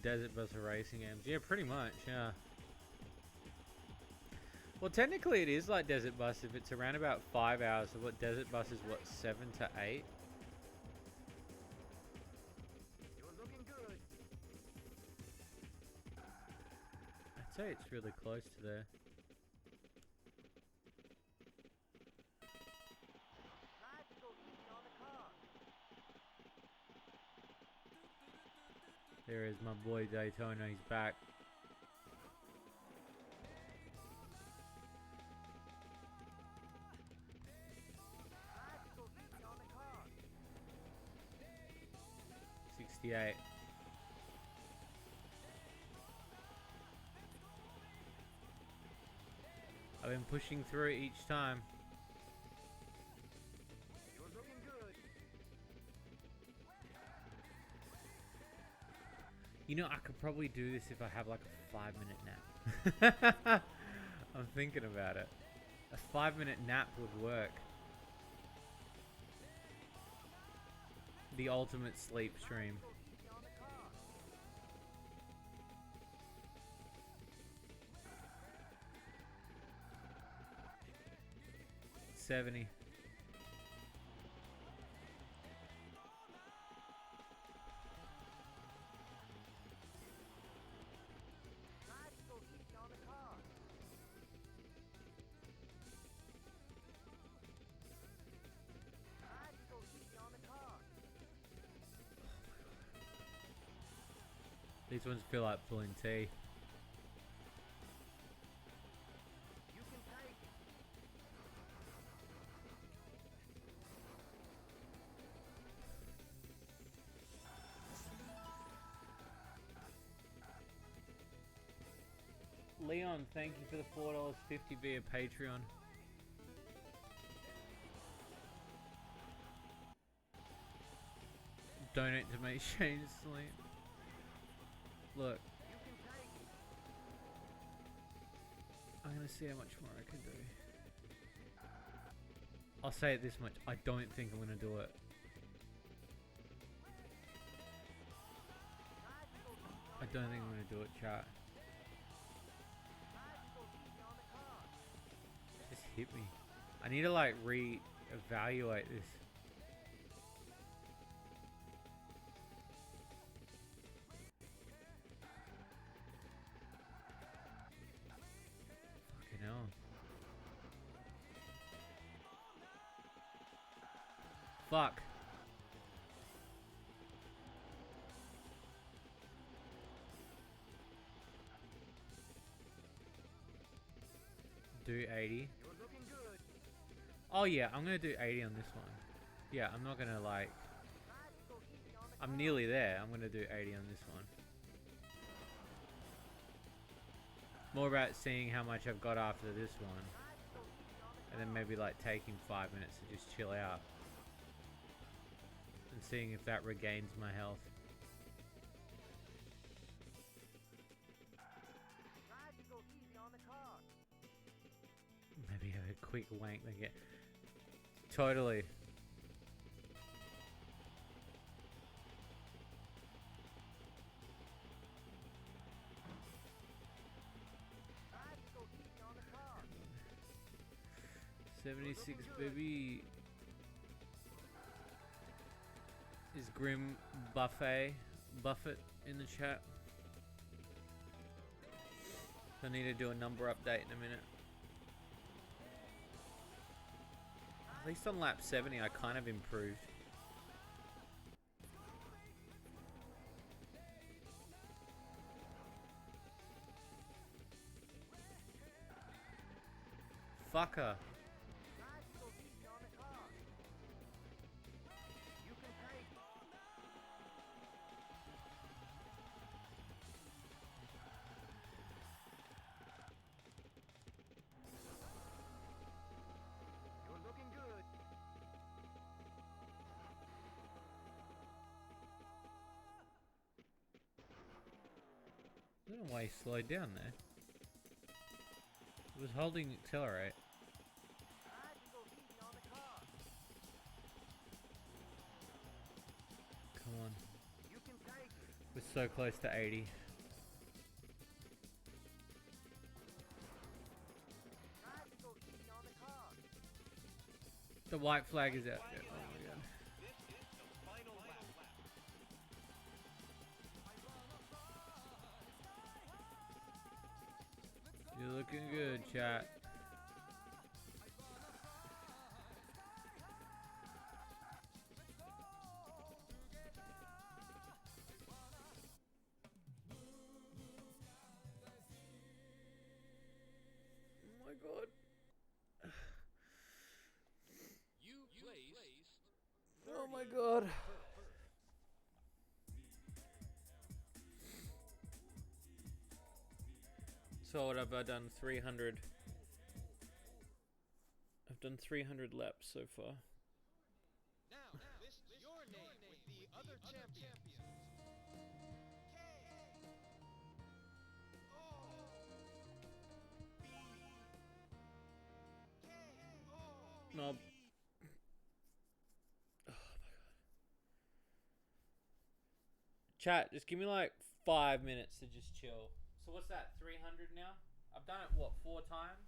Desert bus racing games. Yeah, pretty much, yeah. Well, technically it is like Desert Bus if it's around about 5 hours. So what Desert Bus is, what, 7 to 8? You're looking good. I'd say it's really close to there. Tried to go easy on the car. There is my boy Daytona, he's back. Tried to go easy on the car. 68. I've been pushing through it each time. You're looking good. You know, I could probably do this if I have like a 5-minute nap. I'm thinking about it. A 5-minute nap would work. The ultimate sleep stream. Go easy on the car. 70. Tried to go easy on the car. Tried to go easy on the car. These ones feel like pulling teeth. You can take it. Leon, thank you for the $4.50 via Patreon. Donate to make Shane sleep. Look, You can take it. I'm gonna see how much more I can do. I'll say it this much, I don't think I'm gonna do it. Tried to go easy on I don't think I'm gonna do it, chat. Tried to go easy on the car. Just hit me. I need to like re-evaluate this. Fucking hell. Fuck. Do 80. You're looking good. Oh yeah, I'm gonna do 80 on this one. Yeah, I'm not gonna like... Tried to go easy on the I'm nearly there. I'm gonna do 80 on this one. More about seeing how much I've got after this one. Tried to go easy on the And then maybe like taking 5 minutes to just chill out. and seeing if that regains my health. Try to go easy on the car. Maybe have a quick wank then get... Totally. Try to go easy on the car. 76 baby. Is Grim Buffet Buffett in the chat? I need to do a number update in a minute. At least on lap 70 I kind of improved. Fucker. Try to go easy on the car. You can take it. You're looking good. I don't know why he slowed down there. He was holding accelerate. Try to go easy on the car. Come on. You can take it. We're so close to 80. Try to go easy on the car. The white flag is out there. Oh my god. This is the final lap. You're looking good, chat. Oh my god. You placed Oh my god. So what have I done? 300. I've done 300 laps so far. now. List your name with the other champions. No. Oh my god. Chat, just give me like 5 minutes to just chill. So what's that? 300 now? I've done it what, 4 times?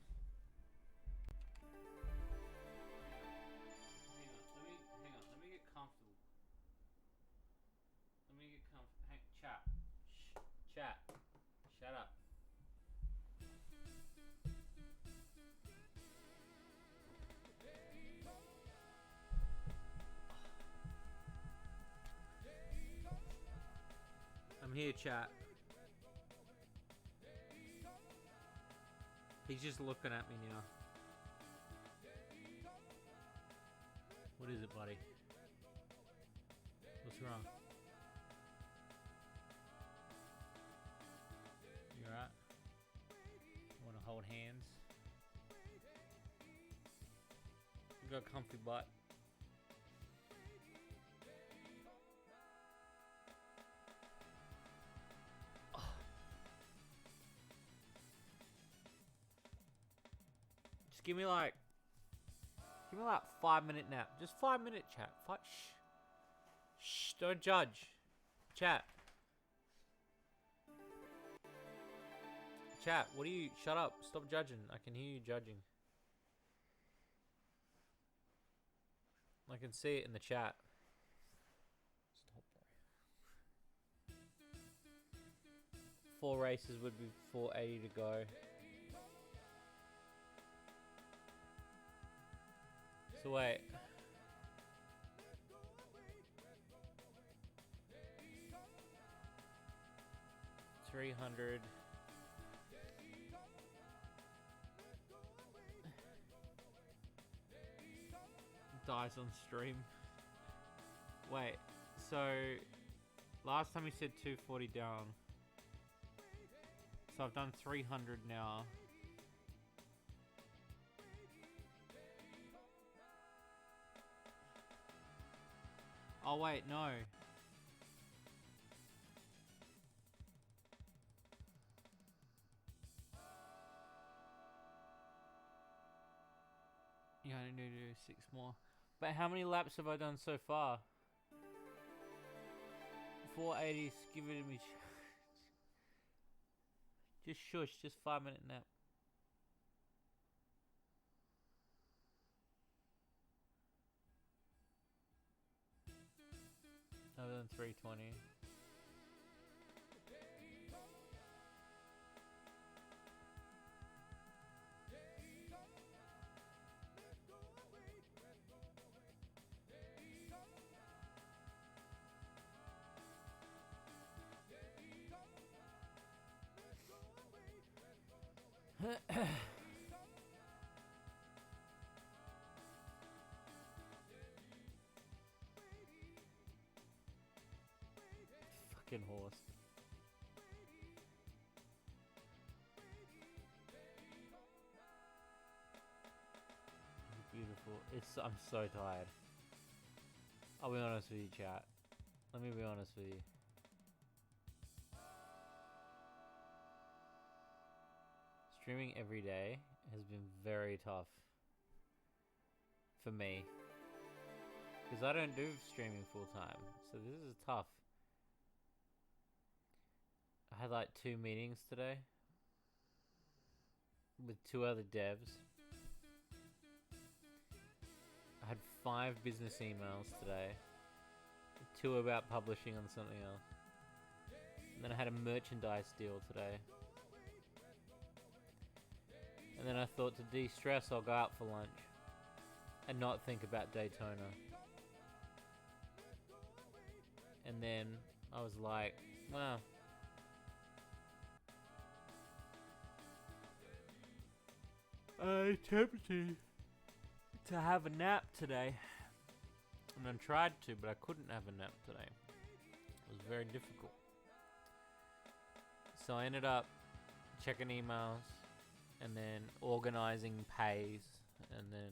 Let me get comfortable. Let me get comfortable. Hey, chat. Shh. Chat. Shut up. I'm here, chat. He's just looking at me now. What is it, buddy? What's wrong? You alright? Want to hold hands? You got a comfy butt. Just give me like 5-minute nap. Just 5-minute chat. Shh. Don't judge. Chat. Chat, what are you? Shut up. Stop judging. I can hear you judging. I can see it in the chat. Stop, bro. 4 races would be 480 to go. So wait. 300. Dies on stream. Wait, so last time he said 240 down. So I've done 300 now. Oh wait, no. Yeah, I need to do 6 more. But how many laps have I done so far? 480, give it to me. Just shush, just 5-minute nap. Other than 320. Fucking horse. Beautiful. I'm so tired. I'll be honest with you, chat. Let me be honest with you. Streaming every day has been very tough for me. Because I don't do streaming full time. So this is tough. I had like 2 meetings today with 2 other devs. I had 5 business emails today. 2 about publishing on something else. And then I had a merchandise deal today. And then I thought to de-stress, I'll go out for lunch. And not think about Daytona. And then I was like, wow. I tempted to have a nap today. And I tried to, but I couldn't have a nap today. It was very difficult. So I ended up checking emails and then organizing pays, and then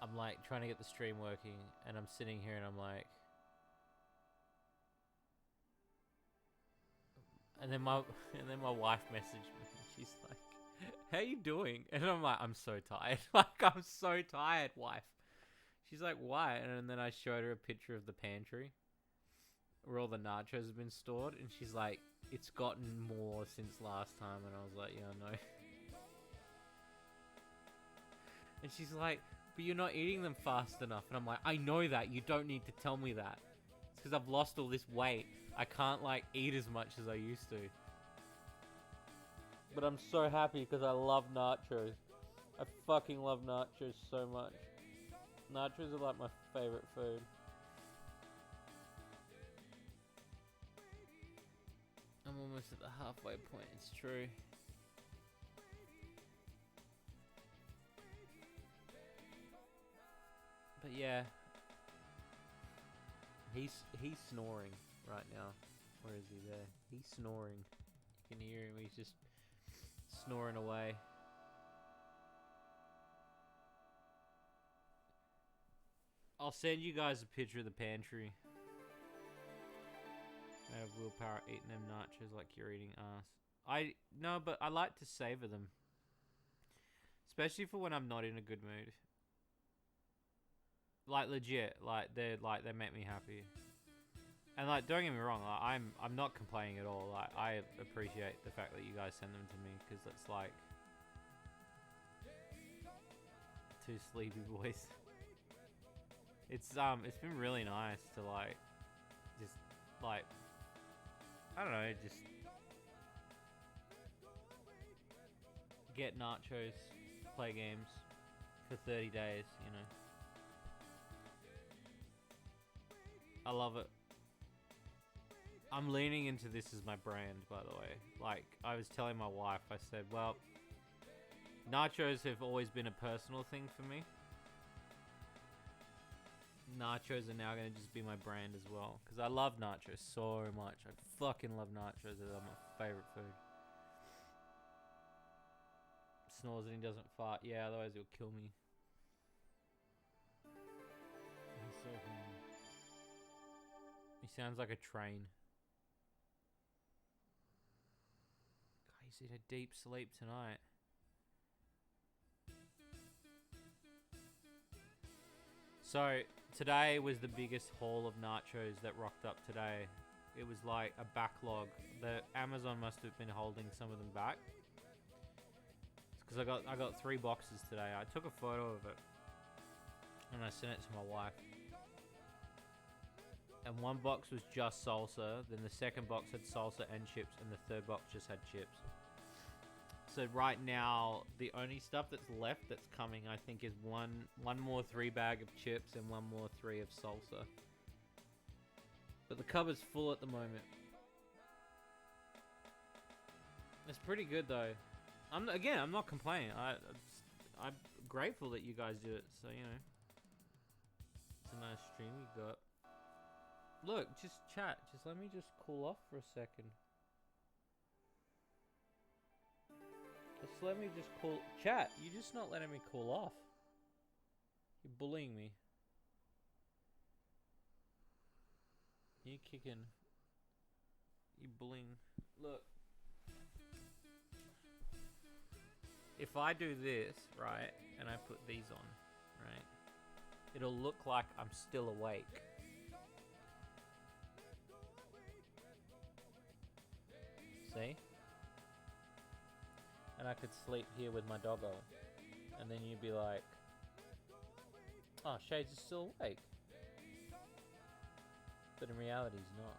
I'm like trying to get the stream working, and I'm sitting here and I'm like, and then my wife messaged me. She's like, how you doing? And I'm like, I'm so tired. Like, I'm so tired, wife. She's like, why? And then I showed her a picture of the pantry where all the nachos have been stored, and she's like, it's gotten more since last time. And I was like, yeah, I know. And she's like, but you're not eating them fast enough. And I'm like, I know that. You don't need to tell me that. It's because I've lost all this weight. I can't, like, eat as much as I used to. But I'm so happy because I love nachos. I fucking love nachos so much. Nachos are like my favorite food. I'm almost at the halfway point, it's true. But yeah. He's snoring right now. Where is he there? He's snoring. You can hear him, he's just snoring away. I'll send you guys a picture of the pantry. I have willpower eating them nachos like you're eating ass. No, but I like to savor them. Especially for when I'm not in a good mood. Like legit, like they make me happy. And like, don't get me wrong, like, I'm not complaining at all. Like, I appreciate the fact that you guys send them to me, because it's like 2 sleepy boys. It's been really nice to like, just like, I don't know, just get nachos, play games for 30 days, you know. I love it. I'm leaning into this as my brand, by the way. Like, I was telling my wife, I said, well, nachos have always been a personal thing for me. Nachos are now going to just be my brand as well. Because I love nachos so much. I fucking love nachos. They're my favorite food. Snores and he doesn't fart. Yeah, otherwise he'll kill me. sounds like a train. He's in a deep sleep tonight. So, today was the biggest haul of nachos that rocked up today. It was like a backlog. The Amazon must have been holding some of them back. Because I got 3 boxes today. I took a photo of it. And I sent it to my wife. And one box was just salsa. Then the second box had salsa and chips. And the third box just had chips. So right now, the only stuff that's left that's coming, I think, is one more 3-bag of chips and one more 3 of salsa. But the cupboard's full at the moment. It's pretty good though. I'm not complaining. I'm grateful that you guys do it. So you know, it's a nice stream you got. Look, just chat. Just let me just cool off for a second. Just let me just cool... Chat, you're just not letting me cool off. You're bullying me. You're kicking. You're bullying. Look. If I do this, right, and I put these on, right, it'll look like I'm still awake. See? And I could sleep here with my doggo. And then you'd be like, oh, Shades is still awake. But in reality, he's not.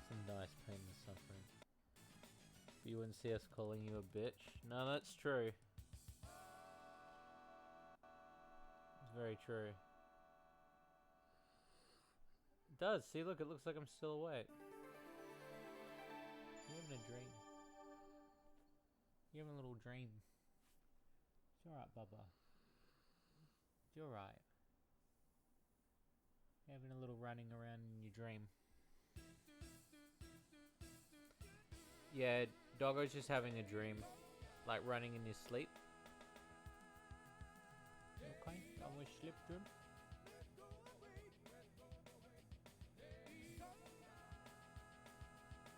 Some nice pain and suffering. You wouldn't see us calling you a bitch. No, that's true. It's very true. It does. See, look, it looks like I'm still awake. You're having a dream. You're having a little dream. It's alright, Bubba. You're alright. You're having a little running around in your dream. Yeah, Doggo's just having a dream. Like running in his sleep. Okay, I'm with sleep dream.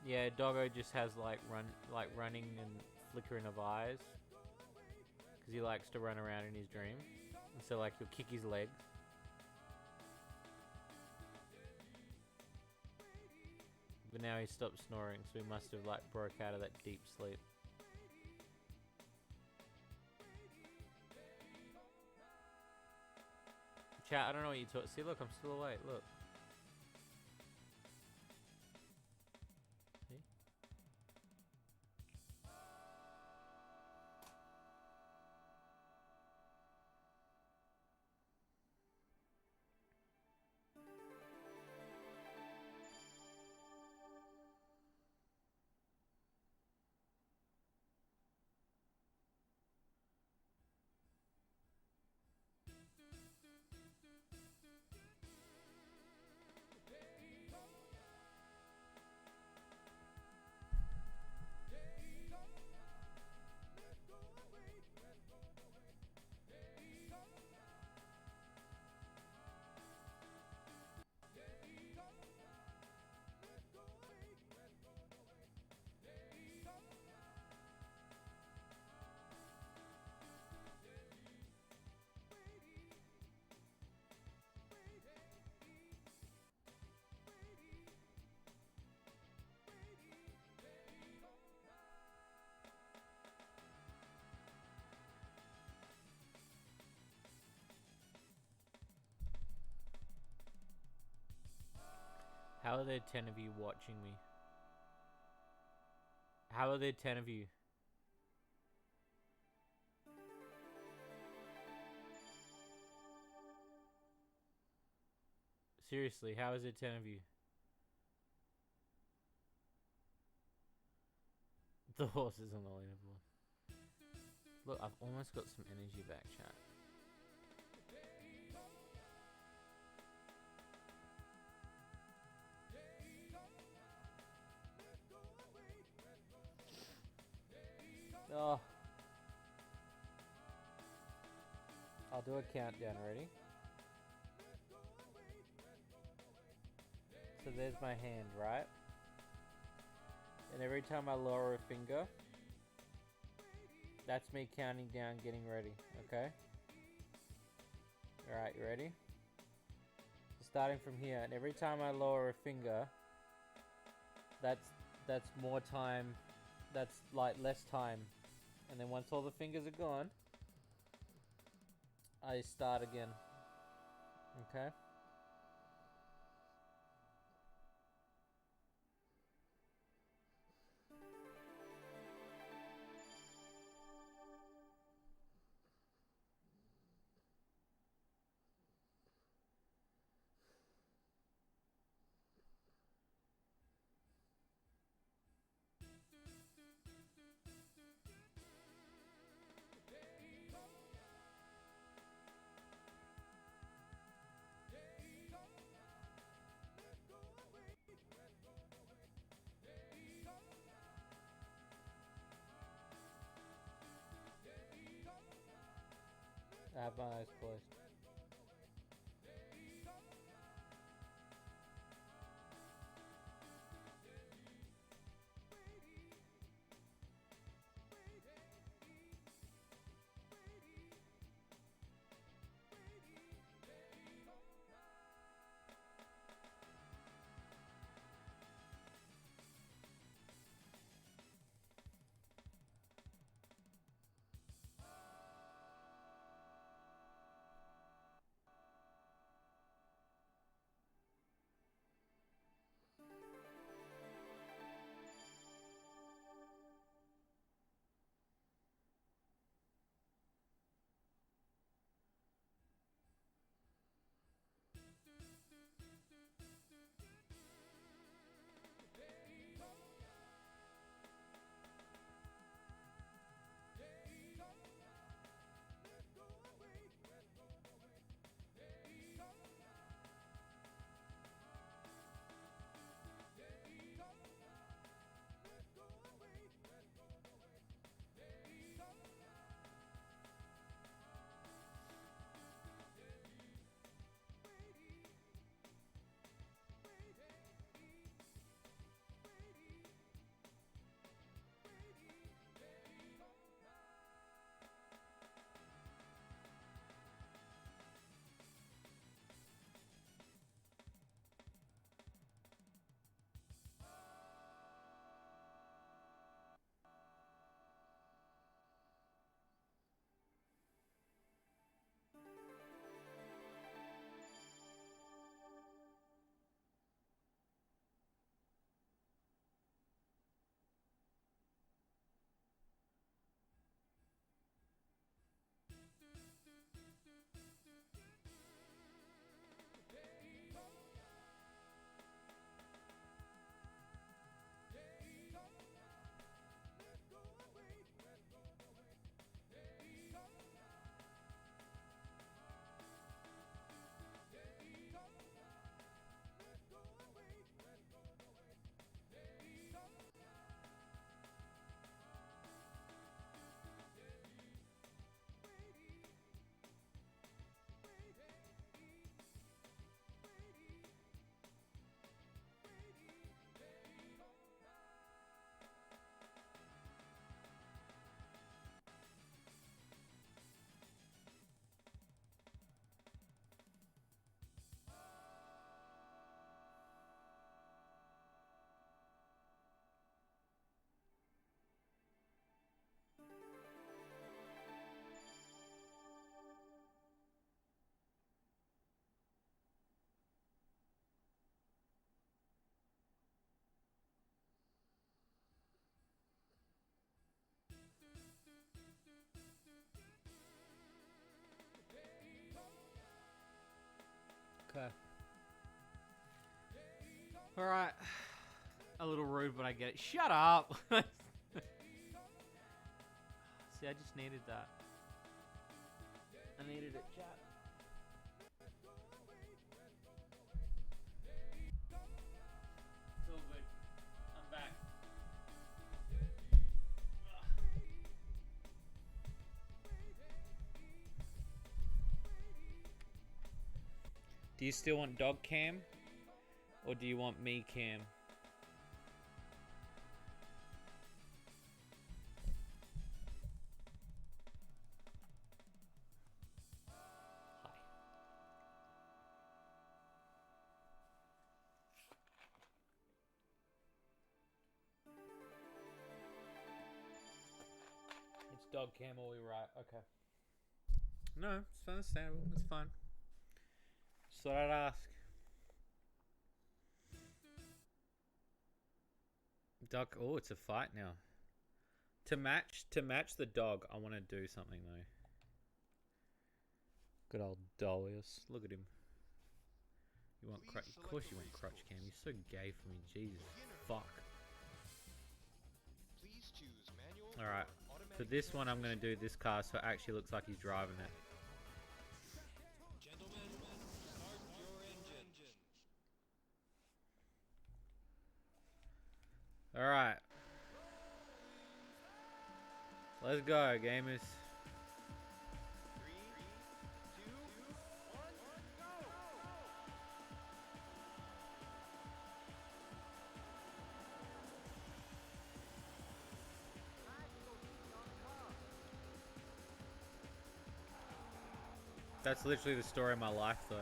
Yeah, Doggo just has like running and flickering of eyes. Because he likes to run around in his dream. And so like he'll kick his legs. But now he stopped snoring, so he must have like broke out of that deep sleep. Chat, I don't know what you talk. See, look, I'm still awake. Look. See? How are there 10 of you watching me? How are there 10 of you? Seriously, how is there 10 of you? The horse is on the leaderboard. Look, I've almost got some energy back, chat. Oh. I'll do a countdown, ready? So there's my hand, right? And every time I lower a finger, that's me counting down, getting ready, okay? Alright, you ready? So starting from here, and every time I lower a finger, that's more time, that's like less time. And then once all the fingers are gone, I start again. Okay? I have my eyes closed. Okay. Alright. A little rude, but I get it. Shut up! See, I just needed that. I needed it, chat. It's all good. I'm back. Do you still want dog cam? Or do you want me cam? Hi. It's dog cam all we right. Okay. No, it's understandable. It's fine. Just thought I'd ask. Duck. Oh, it's a fight now. To match the dog, I want to do something though. Good old Dolius. Look at him. You want crutch? Of course you want crutch cam. You're so gay for me. Jesus. Fuck. Please choose manual All right. or automatic For this one, I'm gonna do this car so it actually looks like he's driving it. Gentlemen, start your engine. All right. Let's go, gamers. 3, 2, 1, go! That's literally the story of my life, though.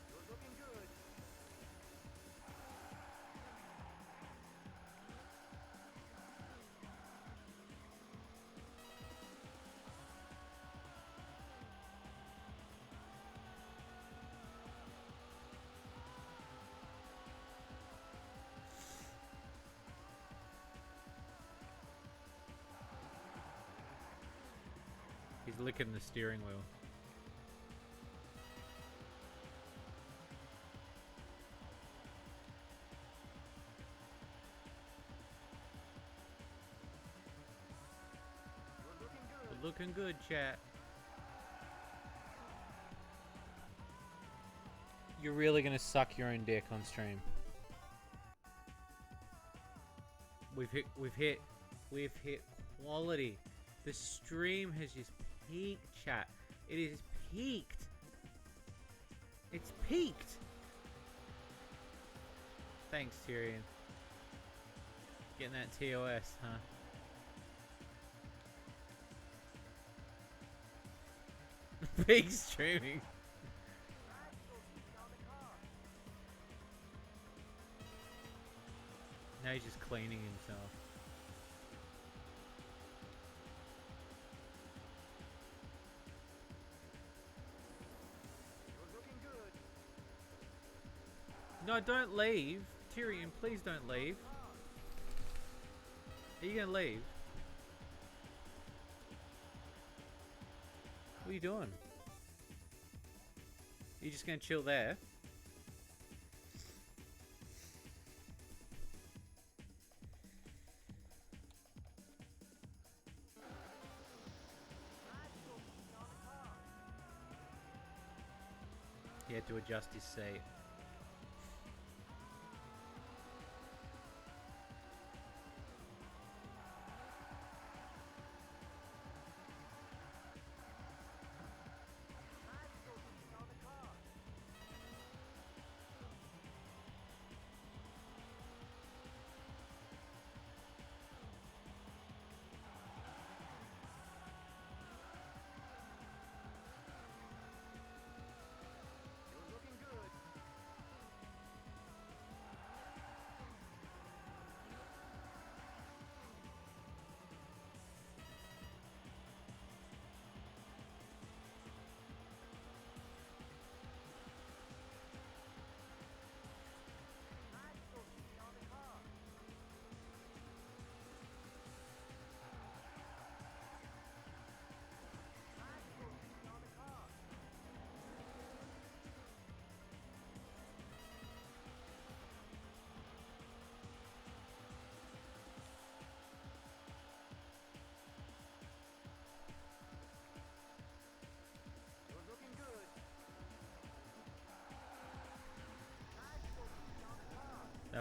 You're looking good. He's licking the steering wheel. You're looking good. We're looking good, chat. You're really gonna suck your own dick on stream. We've hit quality. The stream has just peaked, chat. It is peaked. It's peaked. Thanks, Tyrion. Getting that TOS, huh? Big streaming. Now he's just cleaning himself. You're looking good. No, don't leave. Tyrion, please don't leave. Are you gonna leave? What are you doing? You just gonna chill there? He had to adjust his seat. You're looking good.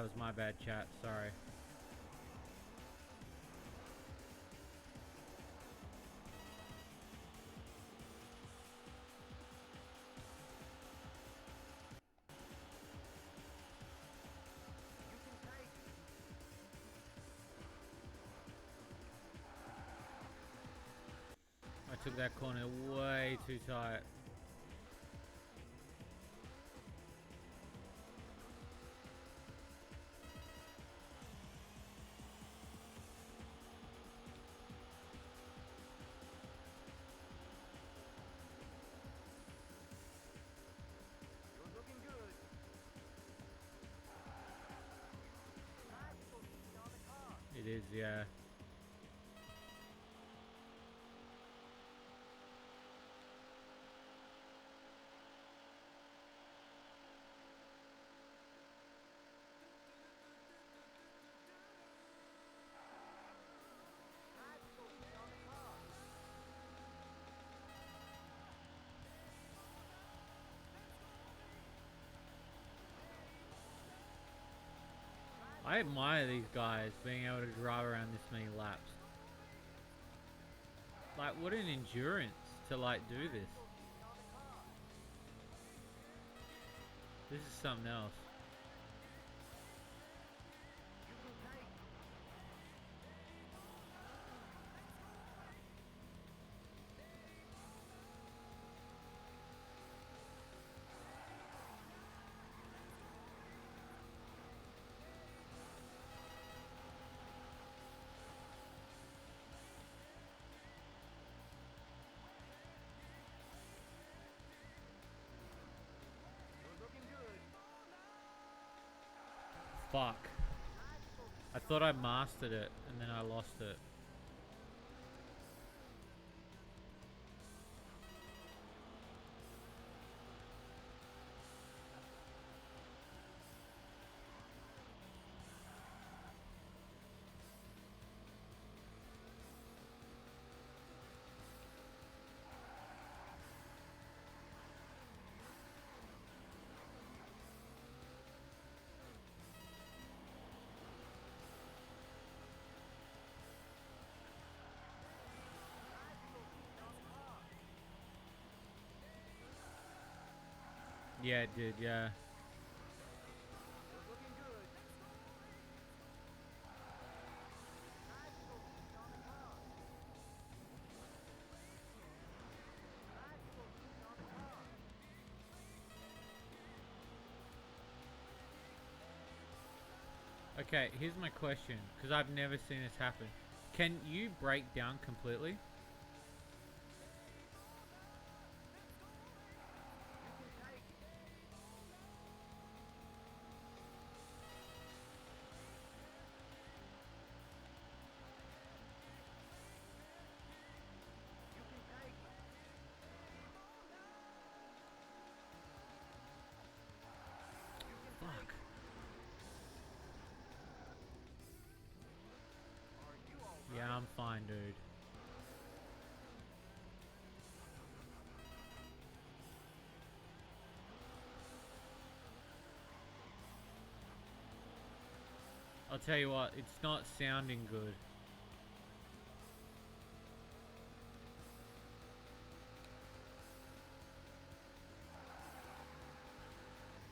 That was my bad, chat. Sorry. You can take it. I took that corner way too tight. You're looking good. Nice position on the car. It is, yeah. Nice position on the car. I admire these guys being able to drive around this many laps. Like, what an endurance to, like, do this. Position on the car. This is something else. You can take it. You're looking good. Fuck. Nice position. I thought I mastered it, and then I lost it. Nice position on the car. Yeah, it did, yeah. You're looking good. Nice position on the car. Nice position on the car. Okay, here's my question, because I've never seen this happen. Can you break down completely? You can take it. You can take it. You can Fuck. take it. Are you all right? Yeah, I'm fine, dude. I'll tell you what, it's not sounding good.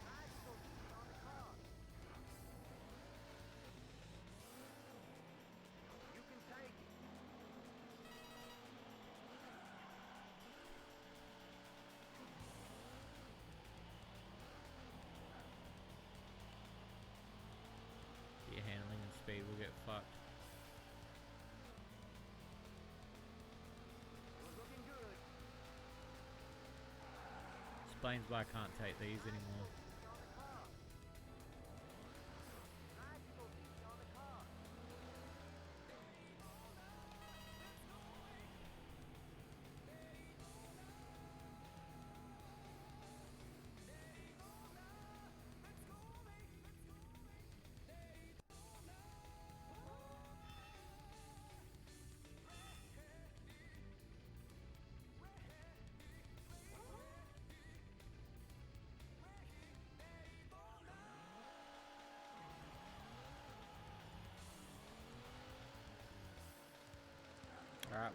Nice position on the car. You can take it. Your handling and speed will get fucked. You're looking good. Explains why I can't take these anymore. Position on the car. Nice position on the car.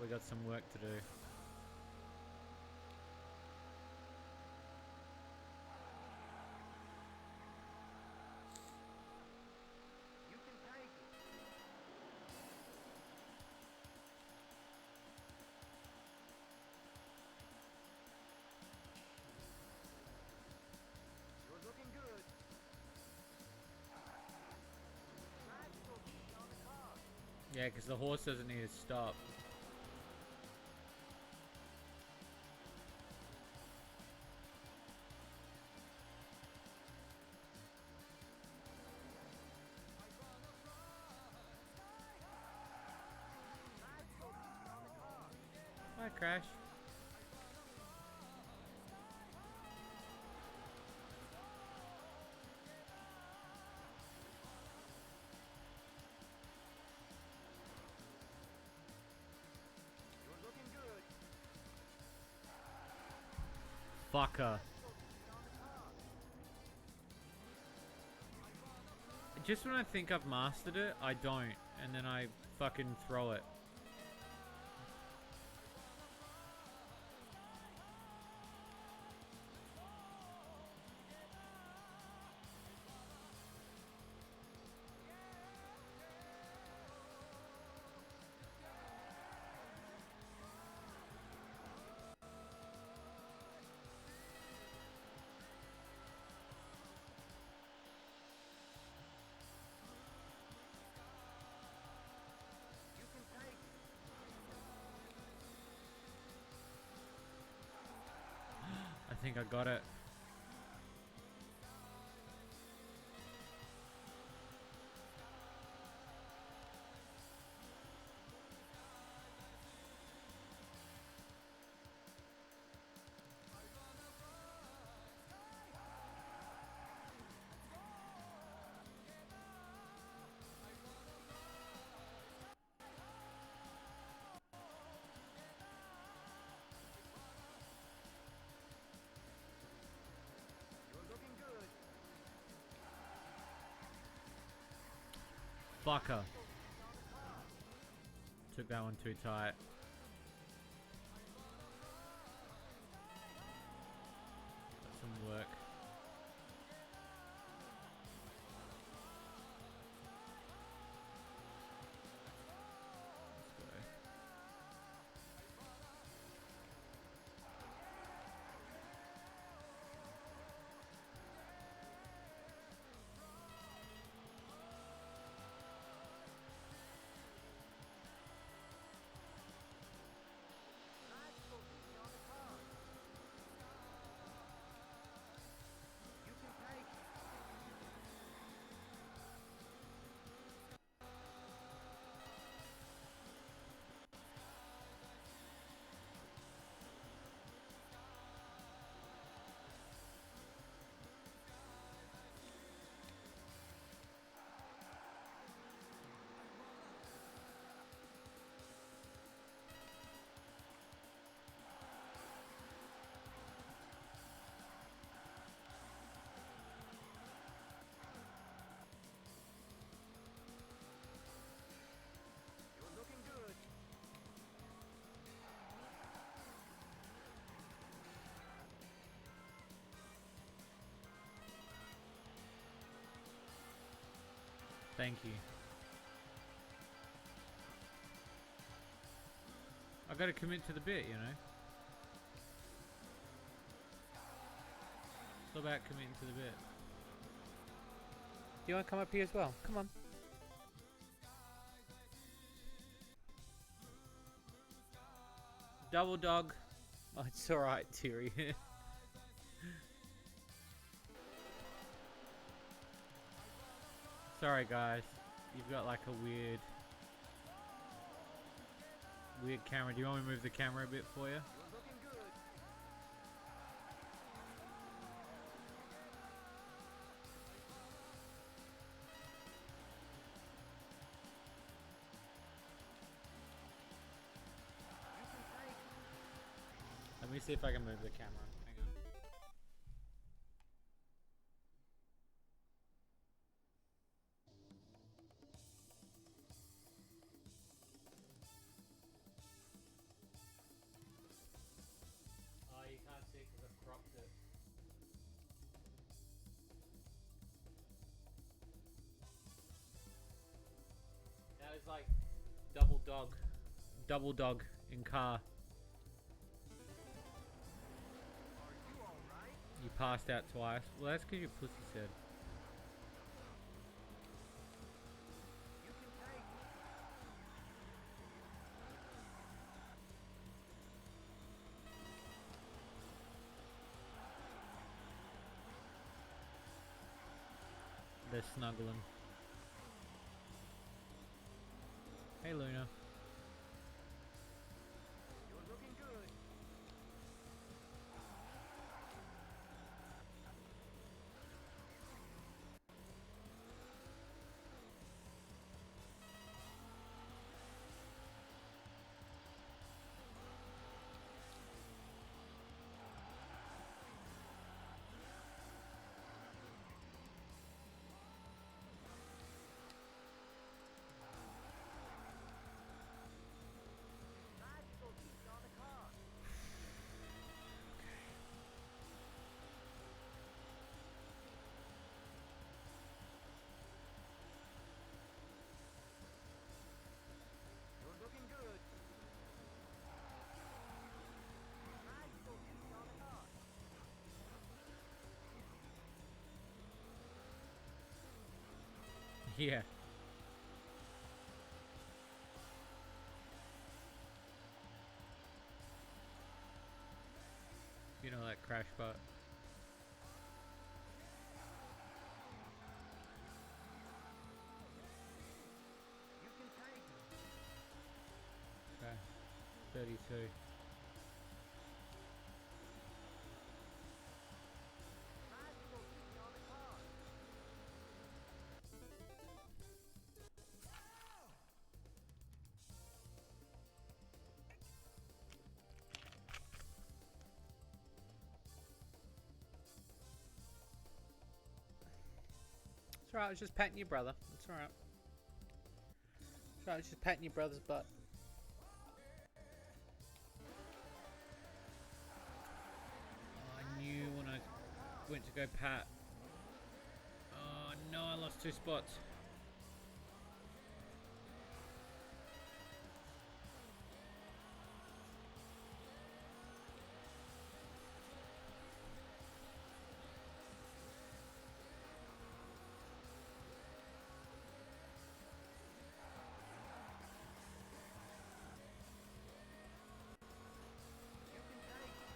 we got some work to do. You can take it. You're looking good. Nice looking on the car. Yeah, because the horse doesn't need to stop. Nice looking on the car. Hi, Crash. You're looking good. Fucker. Looking on the car. Just when I think I've mastered it, I don't. And then I fucking throw it. You can take it. I think I got it. You're looking good. Fucker. Took that one too tight. Got some work. Let's go. Nice looking on the car. You can take it. You're looking good. Thank you. I gotta commit to the bit, you know? It's all about committing to the bit. Do you want to come up here as well? Come on. Double dog. Oh, it's alright, Terry. Sorry, guys. You've got like a weird camera. Do you want me to move the camera a bit for you? You're looking good. You can take it. Let me see if I can move the camera. Hang on. dog. Double dog in car. Are you alright? You passed out twice. Well, that's because your pussy said. You can take it. They're snuggling. Hey, Luna. You're looking good. Magical heat on the car. You're looking good. Magical heat on the car. Yeah. You know that crash bot. You can take it. Okay. 32. Magical heat on the car. It's alright, I was just patting your brother. It's alright. It's alright, I was just patting your brother's butt. Oh, I knew when I went to go pat. Oh no, I lost 2 spots. You can take it.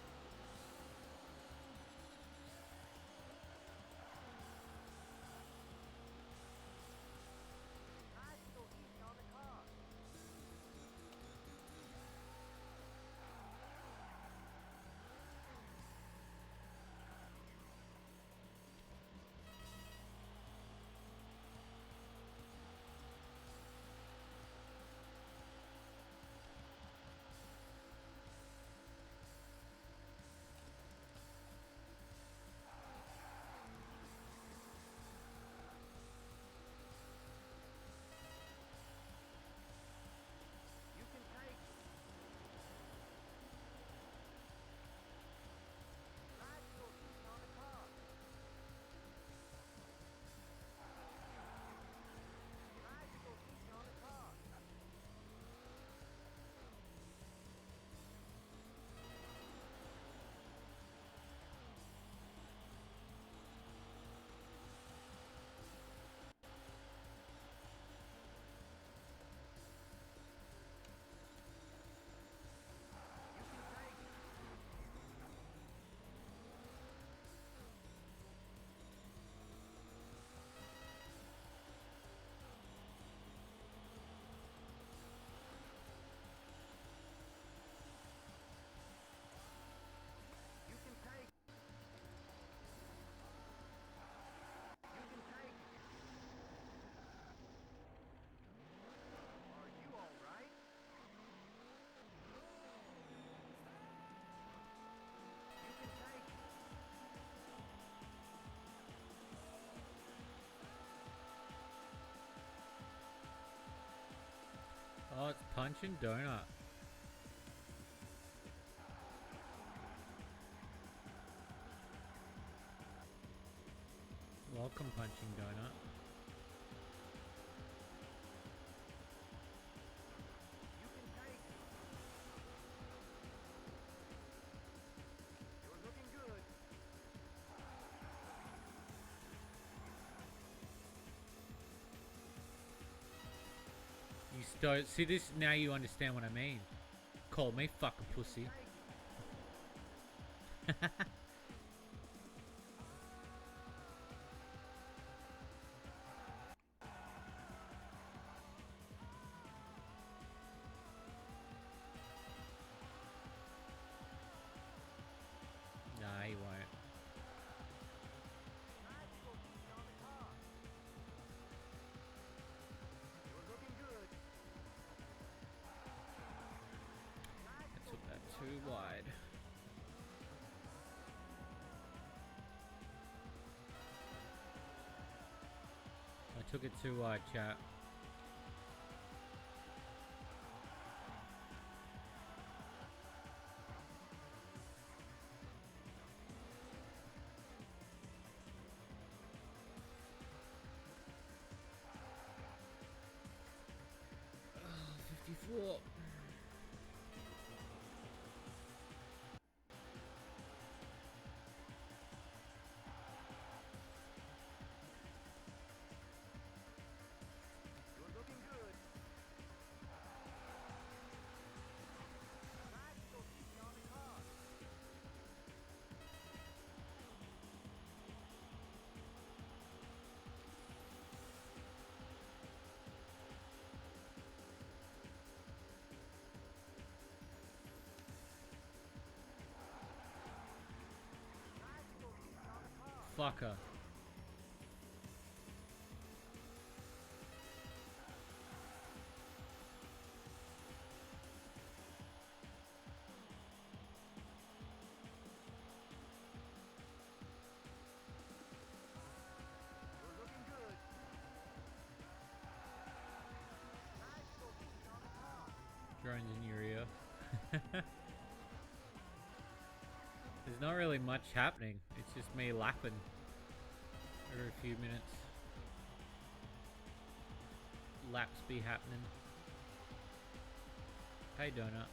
Magical heat on the car. You can take it. Magical heat on the car. Magical heat on the car. You can take it. You can take it. You can take it. Are you alright? You can take it. Oh, it's punching donut. Welcome, punching donut. Don't see this now. You understand what I mean. Call me fucking pussy. Nah, he won't. Nice focusing on the car. You're looking good. Nice I took that focusing on too the car. wide. I took it too wide, chat. Oh, 54. You're looking good. Nice focusing on the car. Nice focusing on the car. Fucker. You're looking good. Nice focusing on the car. Drones in your ear. There's not really much happening. It's just me lapping every few minutes. Laps be happening. Hey, Donut.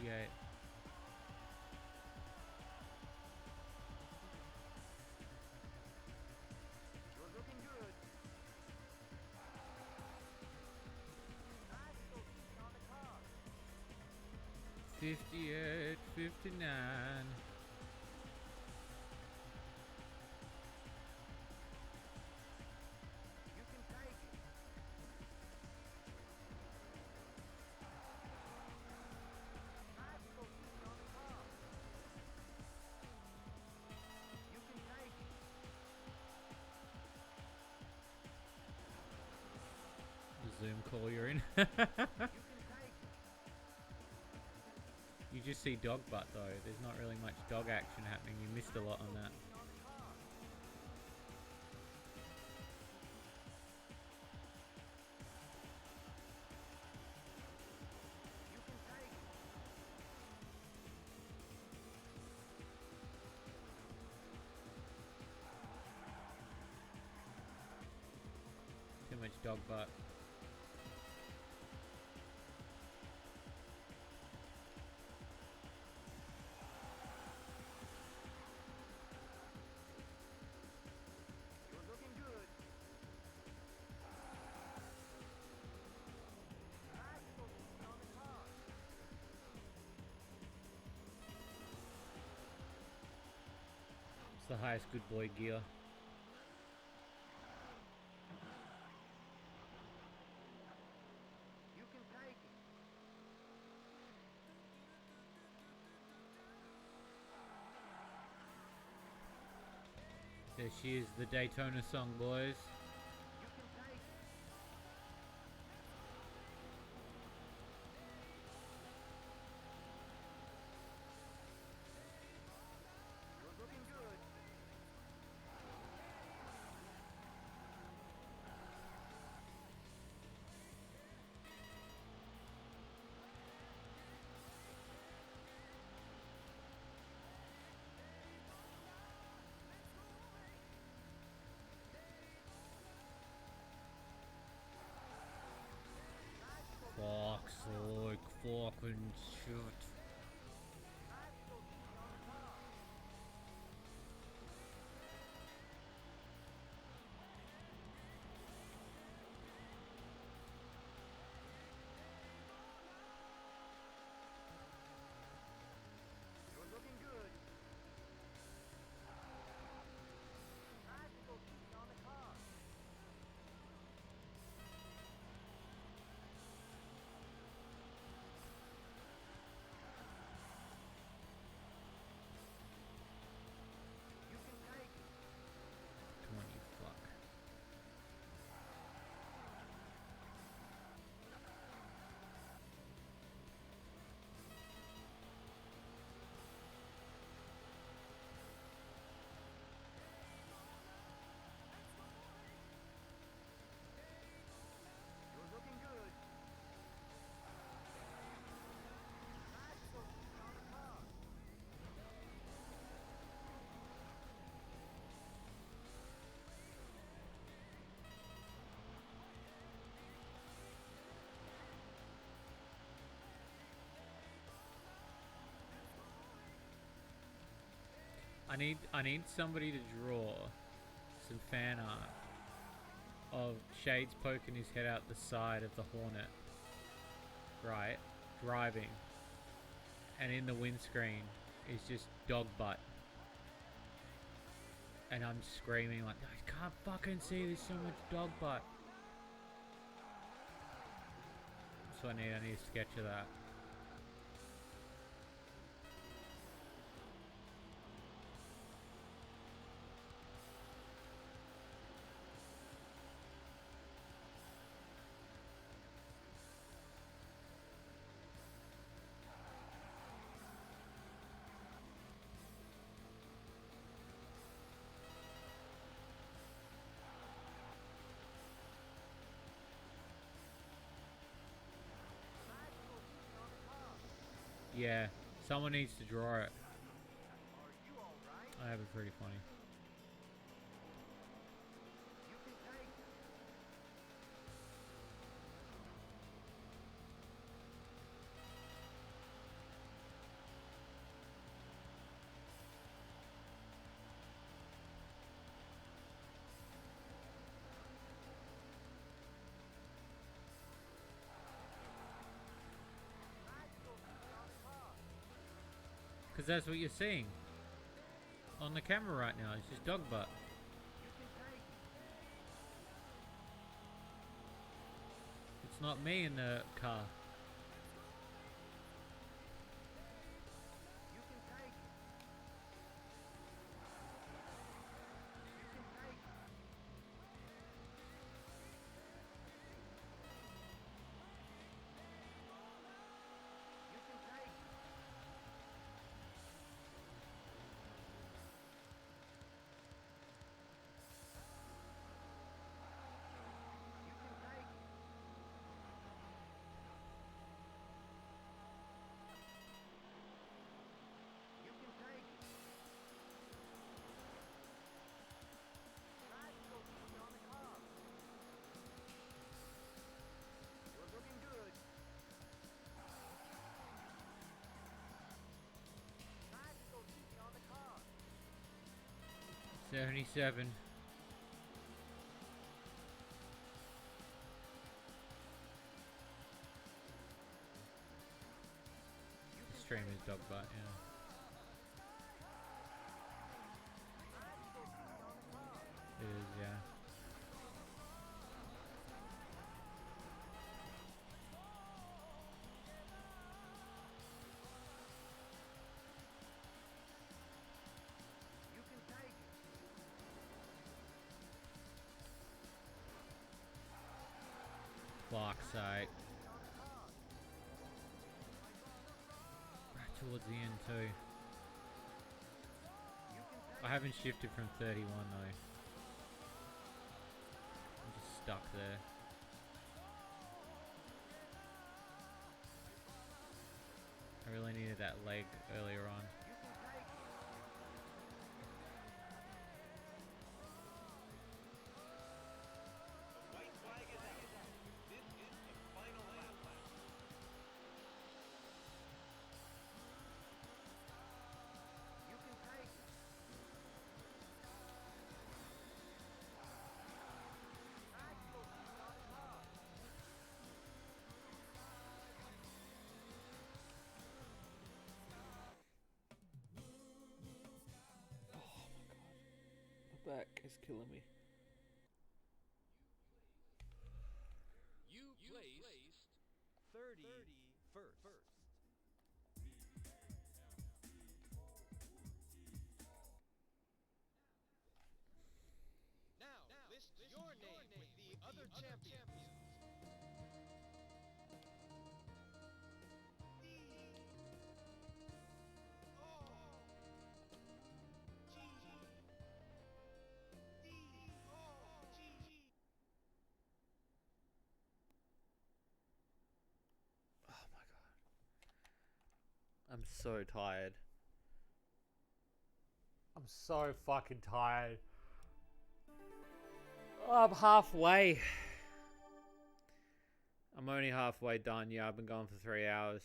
Okay. 58. You're looking good. Nice focusing on the car. 58, 59. You can take it. Nice focusing on the car. You can take it. The Zoom call you're in. You can take it. You just see dog butt though. There's not really much dog action happening. You missed a lot on that. Focusing on the car. You can take it. Too much dog butt. You're looking good. Nice focusing on the car. It's the highest good boy gear. You can take it. There she is, the Daytona song, boys. You can take it. You're looking good. I need somebody to draw some fan art of Shades poking his head out the side of the Hornet, right, driving, and in the windscreen is just dog butt, and I'm screaming like, I can't fucking see, there's so much dog butt. So I need a sketch of that. Yeah, someone needs to draw it. Are you alright? I have it pretty funny. You can take it. Because that's what you're seeing on the camera right now. It's just dog butt. You can take it. It's not me in the car. You can take it. You can take it. You can take it. You can take it. You can take it. Try to go easy on the car. You're looking good. Try to go easy on the car. 77. Stream is dog butt, yeah. It is, yeah. You can take it. Fuck's sake. Right towards the end too. You can take I haven't shifted from 31 though. I'm just stuck there. I really needed that leg earlier on. You can take it. The white flag is out. This is the final lap. You can take it. Try to go easy on the car. My back is killing me. You placed 31st. Now, list your name with the other champions. Oh my god. I'm so tired. I'm so fucking tired. I'm halfway. I'm only halfway done. Yeah, I've been going for 3 hours.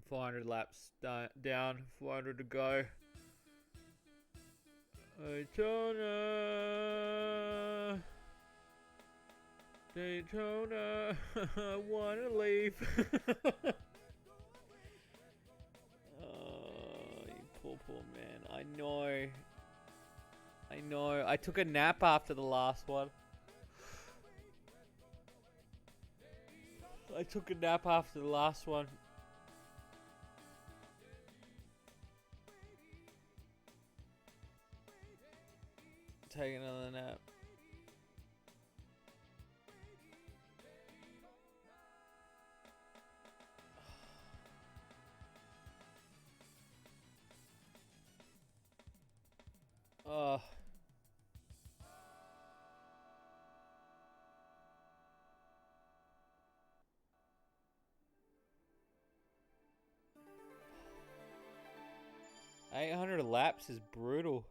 400 laps down, 400 to go. Daytona. Daytona. I wanna leave. Oh, you poor man. I know. I know. I took a nap after the last one. I took a nap after the last one. Take another nap. Oh. $800 laps is brutal.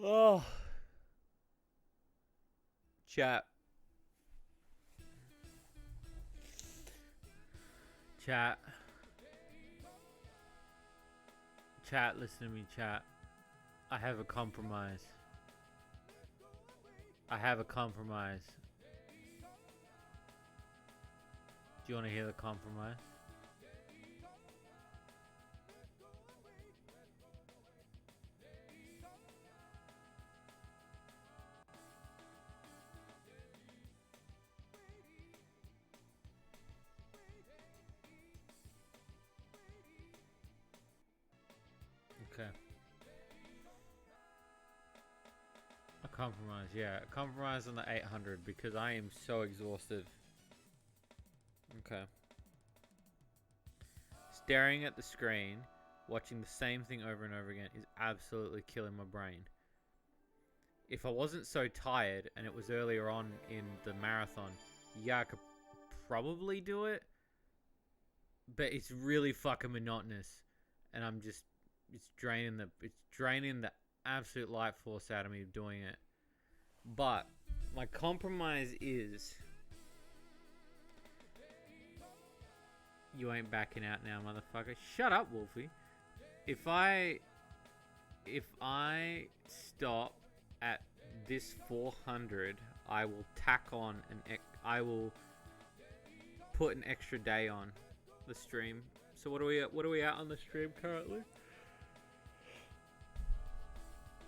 Oh. Chat. Chat. Chat, listen to me, chat. I have a compromise. I have a compromise. Do you want to hear the compromise? Okay. A compromise, yeah. A compromise on the 800 because I am so exhausted. Okay. Staring at the screen, watching the same thing over and over again is absolutely killing my brain. If I wasn't so tired and it was earlier on in the marathon, yeah, I could probably do it. But it's really fucking monotonous. And I'm just, it's draining the absolute life force out of me doing it. But my compromise is you ain't backing out now, motherfucker. Shut up, Wolfie. If I stop at this 400, I will tack on I will put an extra day on the stream. So what are we at on the stream currently?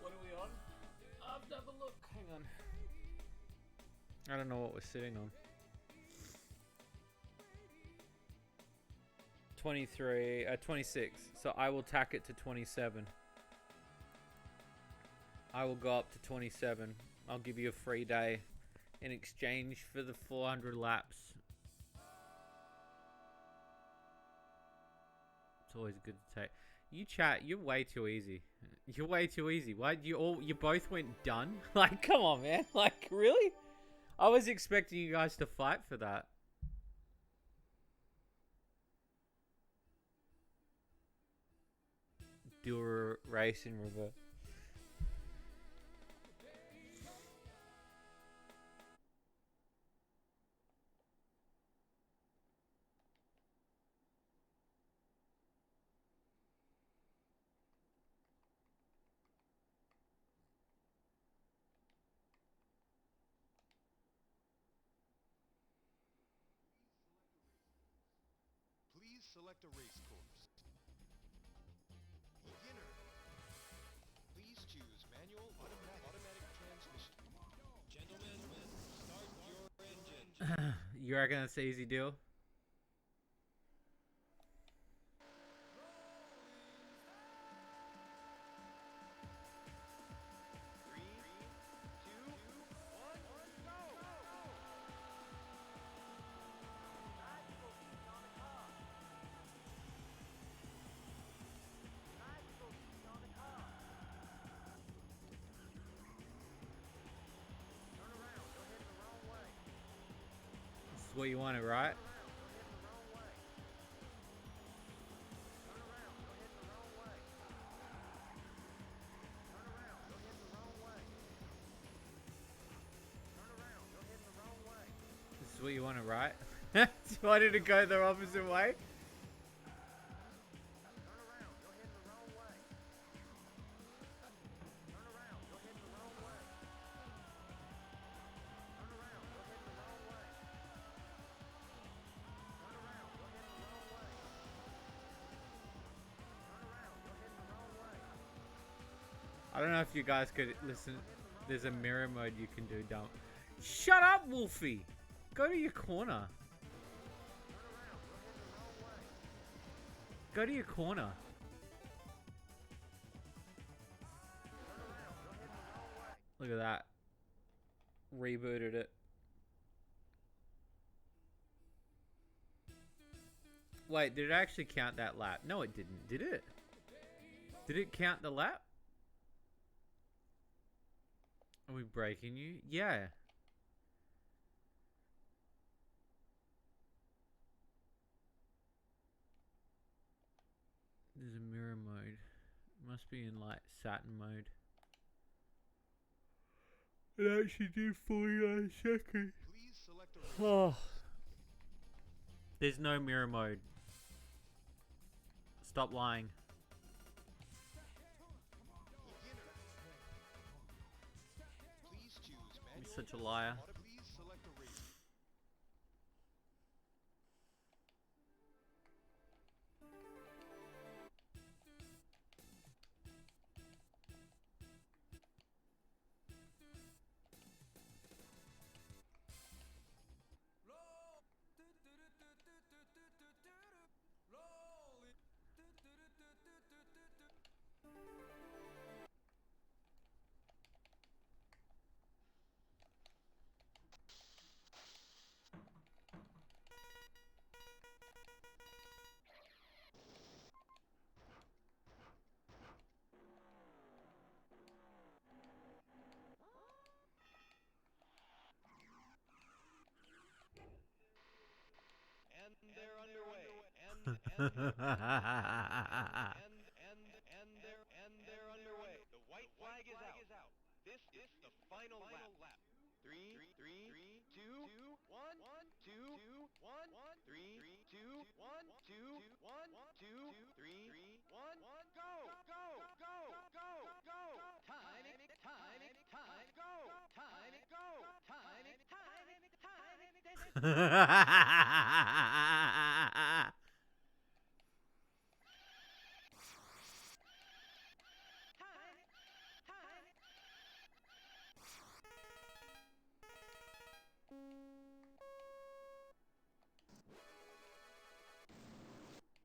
What are we on? I'll have to have a look. Hang on. I don't know what we're sitting on. 26. So I will tack it to 27. I will go up to 27. I'll give you a free day in exchange for the 400 laps. It's always good to take. You chat, you're way too easy. You're way too easy. Why you both went done? Like, come on, man. Like, really? I was expecting you guys to fight for that. Do a race in reverse. Please select a race course. Beginner. Please choose manual, automatic transmission. Gentlemen, start your engine. You reckon that's an easy deal? This is what you wanted, right? This is what you wanted, right? You wanted to go the opposite way? I don't know if you guys could listen. There's a mirror mode you can do. Don't. Shut up, Wolfie. Go to your corner. Go to your corner. Look at that. Rebooted it. Wait, did it actually count that lap? No, it didn't. Did it? Did it count the lap? Are we breaking you? Yeah. There's a mirror mode. It must be in like Saturn mode. It actually did 49 seconds. Please select a race. Oh. There's no mirror mode. Stop lying. Beginner. Please choose You're manual. such a liar. Please select a race. And they're underway. And they're underway. The white flag is out. This is the final lap. 3, 2, 1, 2, 1, 3, 2, 1, 2, 1, 2, 3, 1, go, go, go, go, go. Time, go, time, go, time.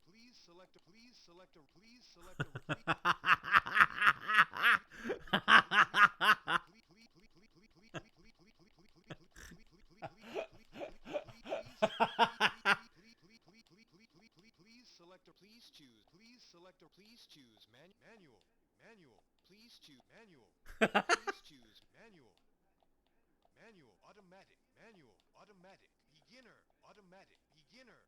Please select a. Please select a. Please select a. Please select a. Please choose. Please select a. Please choose manual. Manual. Please choose manual. Please choose manual. Manual. Automatic. Manual. Automatic. Beginner. Automatic. Beginner.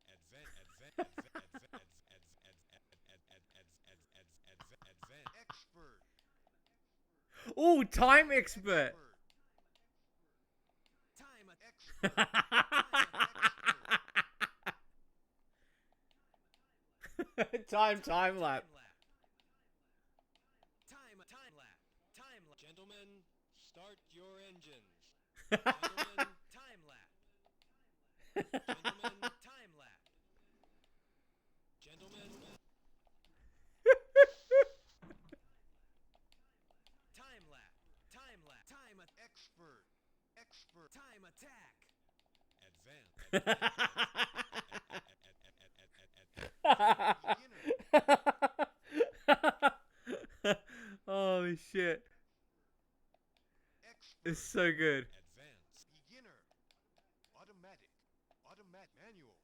Expert. Oh, time expert. Expert. Time lap. Gentlemen, start your engines. Gentlemen, time lap. Gentlemen, time lap. Gentlemen, time lap. Time lap. Time Expert. Expert. time attack. Advance. Holy shit. Expert. It's so good. Advance. Beginner. Automatic. Automatic. Manual.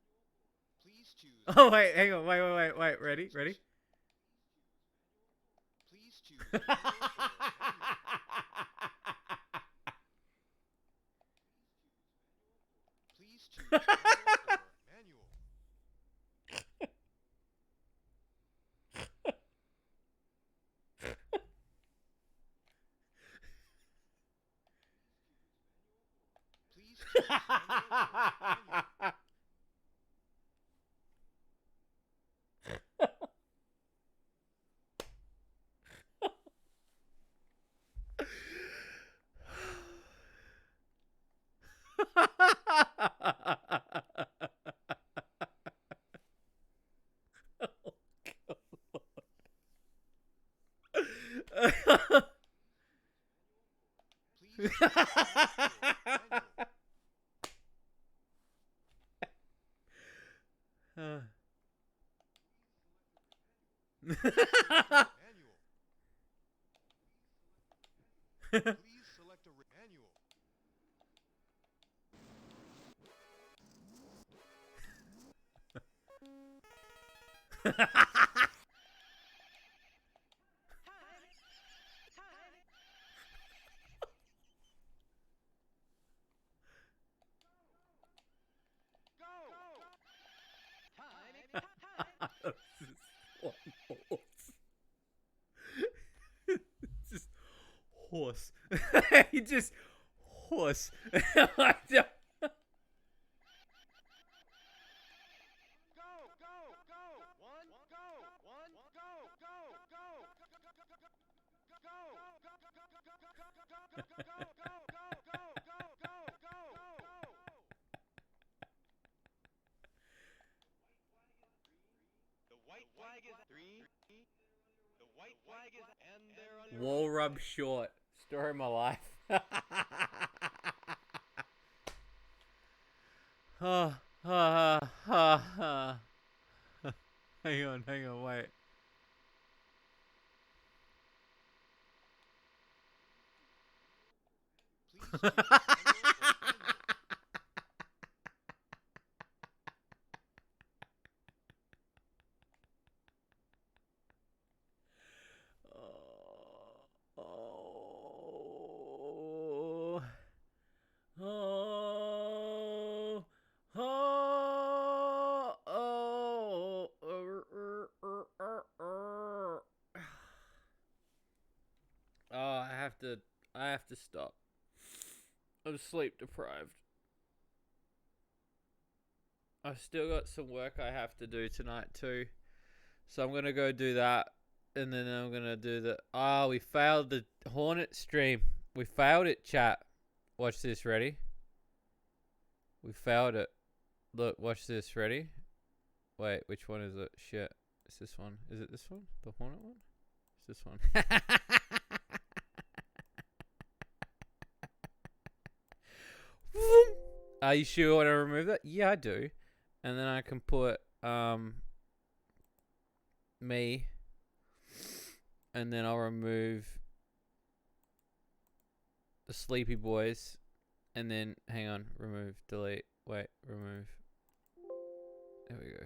Please choose. Oh, wait, hang on. Wait. Ready? Please choose manual or manual. Please choose manual or manual. Please choose manual or manual. Uh. Manual. Please select a manual. Just horse. He just horse. I don't- The white flag is three. The white flag is and they're under. Wall rub short. Story of my life. Hang on, wait. Please choose manual or manual. Oh, oh, oh, oh, oh, I have to stop. I'm sleep deprived. I've still got some work I have to do tonight too. So I'm gonna go do that. And then I'm gonna do the we failed the Hornet stream. We failed it, chat. Watch this, ready? We failed it. Look, watch this, ready? Wait, which one is it? Shit. It's this one. Is it this one? The Hornet one? It's this one. Are you sure you want to remove that? Yeah, I do. And then I can put me. And then I'll remove the Sleepy Boys. And then, hang on, remove, delete, wait, remove. There we go.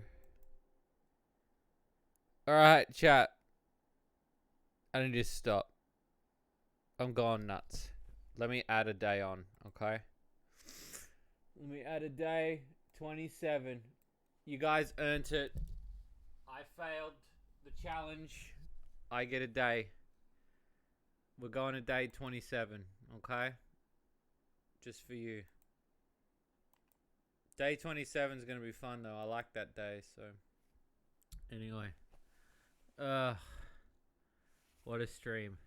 Alright, chat. I need to stop. I'm going nuts. Let me add a day on, okay? Let me add a day, 27. You guys earned it. I failed the challenge. I get a day. We're going to day 27, okay? Just for you. Day 27 is going to be fun, though. I like that day, so. Anyway. What a stream.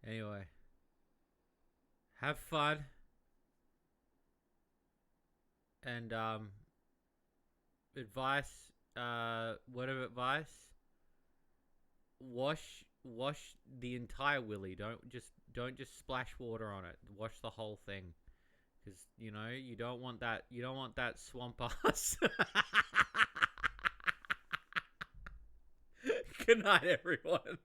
Anyway. Have fun. And, advice, word of advice. Wash the entire willy. Don't just splash water on it. Wash the whole thing, because you know you don't want that swamp ass. Good night, everyone.